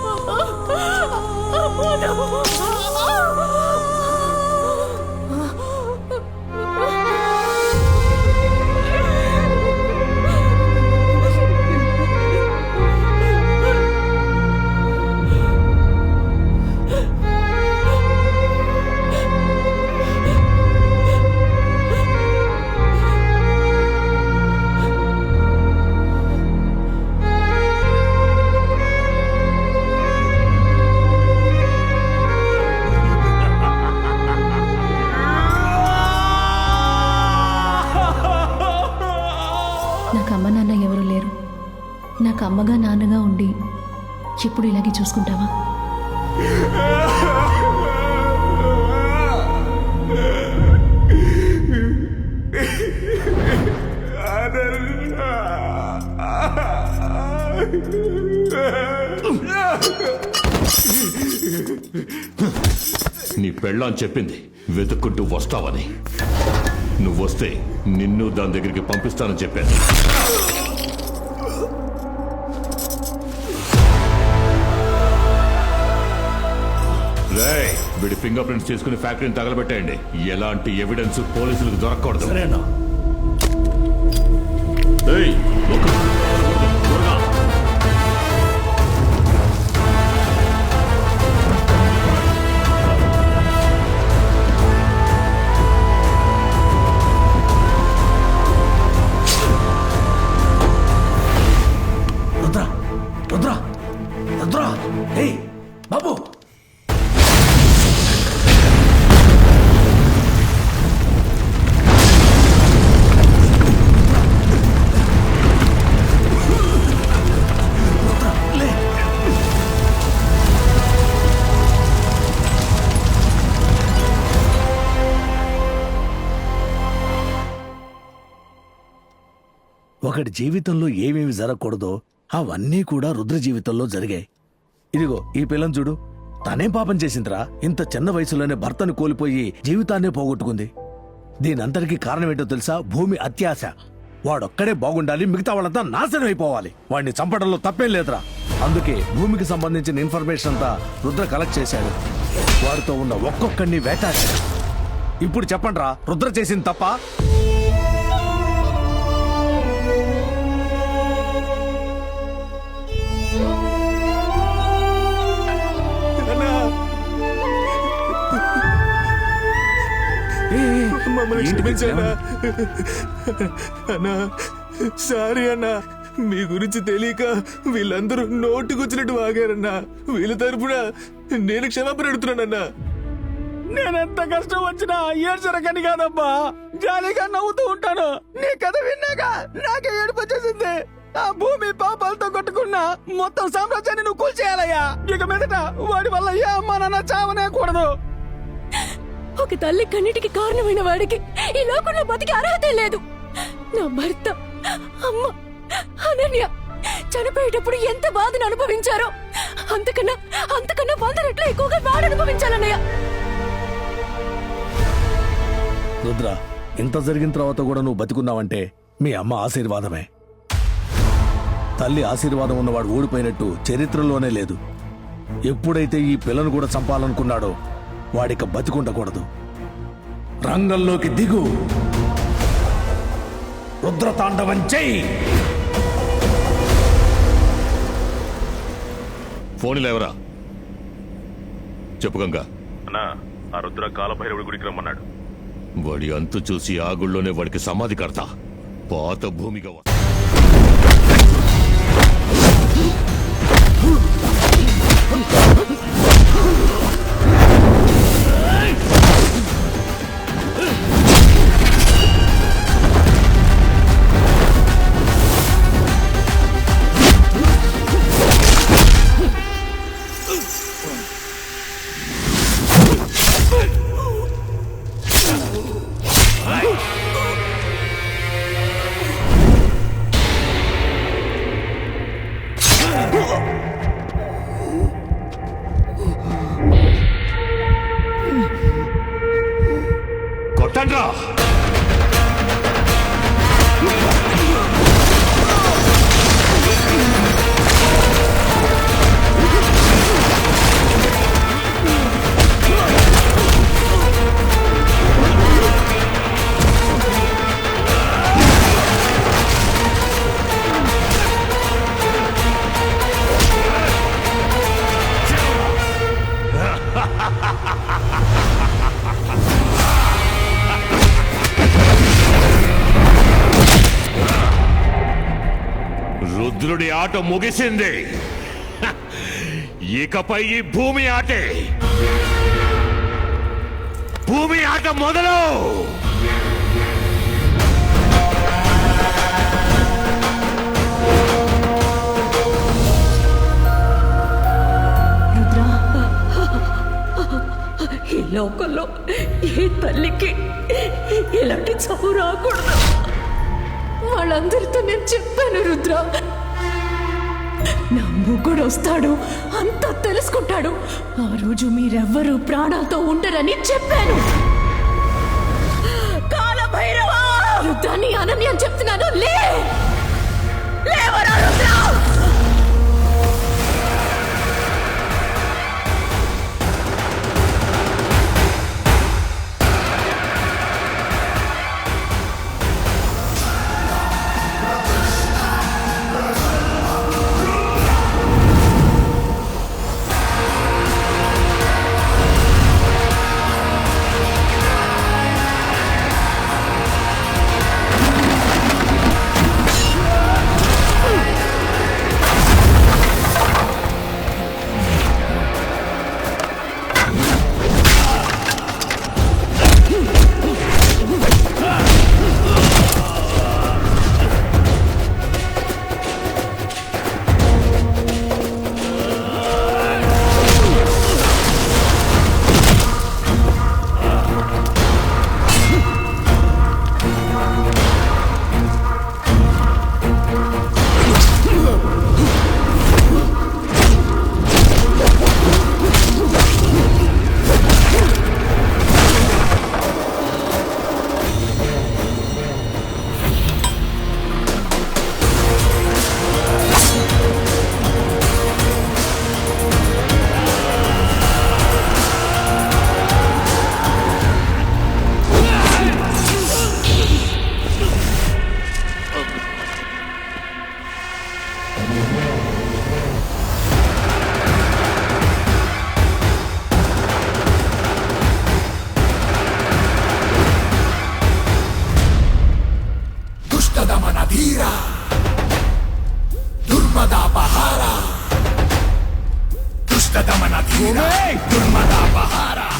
[SPEAKER 8] నాకు అమ్మ నాన్న ఎవరు లేరు. నాకు అమ్మగా నాన్నగా ఉండి ఎప్పుడు ఇలాగే చూసుకుంటావా?
[SPEAKER 4] నీ పెళ్ళాం చెప్పింది వెతుక్కుంటూ వస్తావని. నువ్వొస్తే నిన్ను దాని దగ్గరికి పంపిస్తానని చెప్పాను. వీడి ఫింగర్ ప్రింట్స్ తీసుకుని ఫ్యాక్టరీని తగలబెట్టేయండి. ఎలాంటి ఎవిడెన్స్ పోలీసులకు దొరకకూడదు.
[SPEAKER 5] సరేనా?
[SPEAKER 17] రుద్ర రుద్ర రుద్ర ఏయ్ బాబు, ఒకటి జీవితంలో ఏమేమి జరగకూడదో అవన్నీ కూడా రుద్ర జీవితంలో జరిగాయి. ఇదిగో ఈ పిల్లని చూడు, తనేం పాపం చేసిందిరా? ఇంత చిన్న వయసులోనే భర్తను కోల్పోయి జీవితాన్నే పోగొట్టుకుంది. దీనంతటికీ కారణం ఏంటో తెలుసా? భూమి అత్యాశ. వాడొక్కడే బాగుండాలి, మిగతా వాళ్ళంతా నాశనం అయిపోవాలి. వాడిని చంపడంలో తప్పేం లేదురా. అందుకే భూమికి సంబంధించిన ఇన్ఫర్మేషన్ అంతా రుద్ర కలెక్ట్ చేశాడు. వాడితో ఉన్న ఒక్కొక్కడిని వేటాడాడు. ఇప్పుడు చెప్పండిరా, రుద్ర చేసింది తప్ప?
[SPEAKER 19] అన్నా సారీ అన్నా, మీ గురించి తెలియక వీళ్ళందరూ నోటుకొచ్చినట్టు వాగారన్నా. వీళ్ళ తరపున నేను క్షమాపణ అడుగుతున్నానన్నా.
[SPEAKER 3] నేనెంత కష్టం వచ్చినా ఏడ్చరకని కాదబ్బా, జాలీగా నవ్వుతూ ఉంటాను. నీ కథ విన్నాక నాకే ఏడుపు వచ్చేసింది. ఆ భూమి పాపాలతో కొట్టుకున్నా మొత్తం సామ్రాజ్యాన్ని నువ్వు కూల్చేయాలయ్యా. ఇక మీదట వాడి వల్ల ఏ అమ్మా నాన్న చావనే కూడదు.
[SPEAKER 8] ఒక తల్లి కన్నిటికి కారణమైన వాడికి ఈ లోకంలో బతికి అర్హత లేదు. నా భర్త, అమ్మ, అనన్య చనిపోయేటప్పుడు ఎంత బాధను అనుభవించారో అంతకన్నా 100 రెట్లు ఎక్కువగా వాడు అనుభవించాలన్నయ్య.
[SPEAKER 17] రుద్ర, ఇంత జరిగిన తర్వాత కూడా నువ్వు బతికున్నావంటే మీ అమ్మ ఆశీర్వాదమే. తల్లి ఆశీర్వాదం ఉన్నవాడు ఓడిపోయినట్టు చరిత్రలోనే లేదు. ఎప్పుడైతే ఈ పిల్లను కూడా చంపాలనుకున్నాడో వాడిక బతికుండకూడదు. రంగంలోకి దిగు, రుద్రతాండవం చెయ్యి.
[SPEAKER 4] ఫోన్లు ఎవరా? చెప్పు గంగా.
[SPEAKER 20] అన్నా, ఆ రుద్ర కాలభైరవుడి గుడికి రమ్మన్నాడు.
[SPEAKER 4] వాడి అంతు చూసి ఆ గుళ్ళోనే వాడికి సమాధి కడతా. పాత భూమిగా కొట్టండ్రా. రుద్రుడి ఆట ముగిసింది. ఇకపై ఈ భూమి ఆటే. భూమి ఆట మొదలు.
[SPEAKER 10] ఈ లోకంలో ఏ తల్లికి ఇలాంటి చదువు రాకూడదు.
[SPEAKER 8] వాళ్ళందరితో నేను చెప్పాను రుద్ర,
[SPEAKER 10] నా మొగుడు వస్తాడు, అంతా తెలుసుకుంటాడు. ఆ రోజు మీరెవ్వరూ ప్రాణాలతో ఉండరని చెప్పాను. కాలభైరవా, రుద్రాన్ని అనన్య అని చెప్తున్నాను. లేవరా రుద్ర.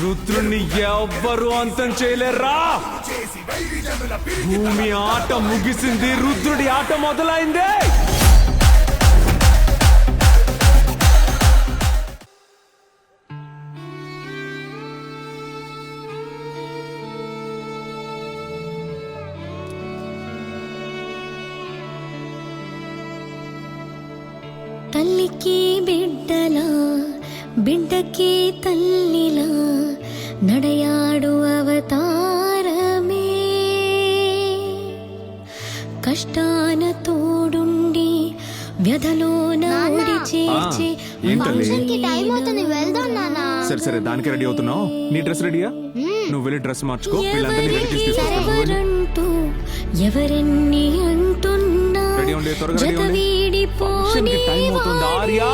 [SPEAKER 9] రుద్రుణ్ణి ఎవ్వరు అంతం చేయలేరా. భూమి ఆట ముగిసింది, రుద్రుడి ఆట మొదలైంది.
[SPEAKER 21] తల్లికి బిడ్డలా, బిడ్డకి తల్లిలా నడయాడు అవతారమే. కష్టాన తోడుండి వ్యధలో నాడి చేర్చి.
[SPEAKER 16] టైం అవుతుంది, వెళ్దాం నానా.
[SPEAKER 9] సరే దానికి రెడీ అవుతున్నావు. నీ డ్రెస్ రెడీయా? నువ్వు వెళ్ళి డ్రెస్ మార్చుకో. వీళ్ళందరినీ రెడీ చేసి తీసుకొస్తాను.
[SPEAKER 21] ఎవరెన్ని అంటున్నా జత
[SPEAKER 9] ఫంక్షన్కి టైం అవుతుంది. ఆర్యా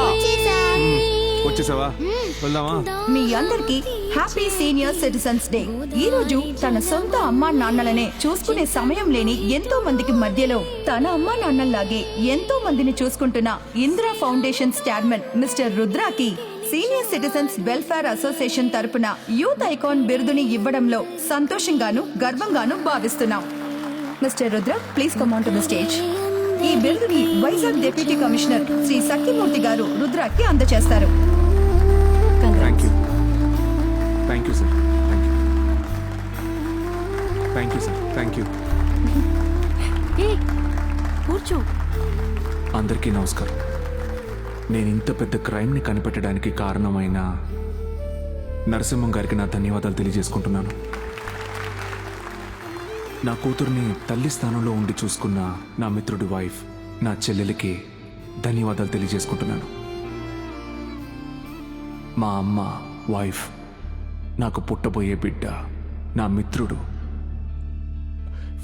[SPEAKER 9] వచ్చేసావా? వెళ్దామా?
[SPEAKER 10] మీ అందరికి హ్యాపీ సీనియర్ సిటిజన్స్ డే. ఈ రోజు తన సొంత అమ్మా నాన్నలనే చూసుకునే సమయం లేని ఎంతో మందికి మధ్యలో తన అమ్మా నాన్నల్లాగే ఎంతో మందిని చూసుకుంటున్న ఇందిరా ఫౌండేషన్ చైర్మన్ మిస్టర్ రుద్రాకి సీనియర్ సిటిజన్స్ వెల్ఫేర్ అసోసియేషన్ తరపున యూత్ ఐకాన్ బిరుదుని ఇవ్వడంలో సంతోషంగాను గర్వంగాను భావిస్తున్నాం. Mister Rudra, please come on to the stage. ఈ బిరుదుని వైజాగ్ డిప్యూటీ కమిషనర్ శ్రీ సత్యమూర్తి గారు రుద్రాకి అందజేస్తారు.
[SPEAKER 9] Thank you sir. Thank you.
[SPEAKER 10] కూర్చో.
[SPEAKER 9] అందరికీ నమస్కారం. నేను ఇంత పెద్ద క్రైమ్ని కనిపెట్టడానికి కారణమైన నరసింహం గారికి నా ధన్యవాదాలు తెలియజేసుకుంటున్నాను. నా కూతుర్ని తల్లి స్థానంలో ఉండి చూసుకున్న నా మిత్రుడి వైఫ్, నా చెల్లెలికి ధన్యవాదాలు తెలియజేసుకుంటున్నాను. మా అమ్మ, వైఫ్, నాకు పుట్టబోయే బిడ్డ, నా మిత్రుడు,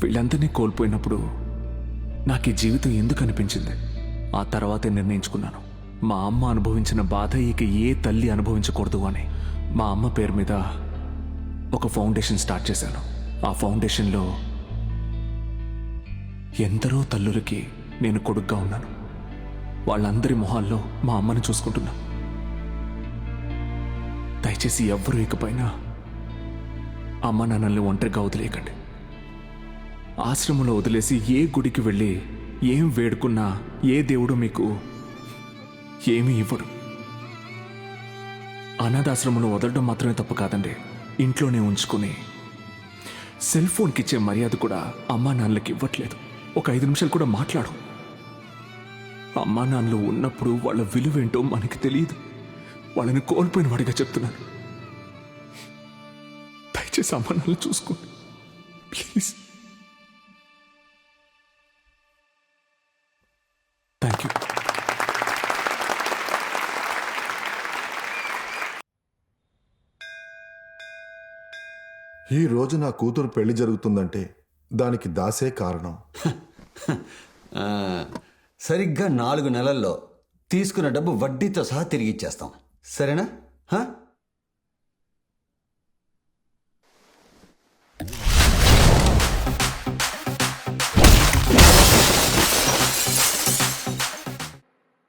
[SPEAKER 9] వీళ్ళందరినీ కోల్పోయినప్పుడు నాకు ఈ జీవితం ఎందుకు అనిపించింది? ఆ తర్వాతే నిర్ణయించుకున్నాను, మా అమ్మ అనుభవించిన బాధ ఇక ఏ తల్లి అనుభవించకూడదు అని. మా అమ్మ పేరు మీద ఒక ఫౌండేషన్ స్టార్ట్ చేశాను. ఆ ఫౌండేషన్లో ఎందరో తల్లులకి నేను కొడుగ్గా ఉన్నాను. వాళ్ళందరి మొహాల్లో మా అమ్మని చూసుకుంటున్నా. దయచేసి ఎవ్వరూ ఇకపైనా అమ్మ నాన్నల్ని ఒంటరిగా వదిలేయకండి. ఆశ్రమంలో వదిలేసి ఏ గుడికి వెళ్ళి ఏం వేడుకున్నా ఏ దేవుడు మీకు ఏమీ ఇవ్వడు. అనాథాశ్రమంలో వదలడం మాత్రమే తప్పు కాదండి, ఇంట్లోనే ఉంచుకుని సెల్ ఫోన్కి ఇచ్చే మర్యాద కూడా అమ్మా నాన్నలకి ఇవ్వట్లేదు. ఒక 5 నిమిషాలు కూడా మాట్లాడు. అమ్మా నాన్నలు ఉన్నప్పుడు వాళ్ళ విలువేంటో మనకి తెలియదు. వాళ్ళని కోల్పోయిన వాడిగా చెప్తున్నాను. దయచేసి అమ్మా నాన్నలు చూసుకోండి ప్లీజ్. Thank you.
[SPEAKER 7] ఈ రోజు నా కూతురు పెళ్లి జరుగుతుందంటే దానికి దాసే కారణం.
[SPEAKER 2] సరిగ్గా 4 నెలల్లో తీసుకున్న డబ్బు వడ్డీతో సహా తిరిగి ఇచ్చేస్తాం. సరేనా?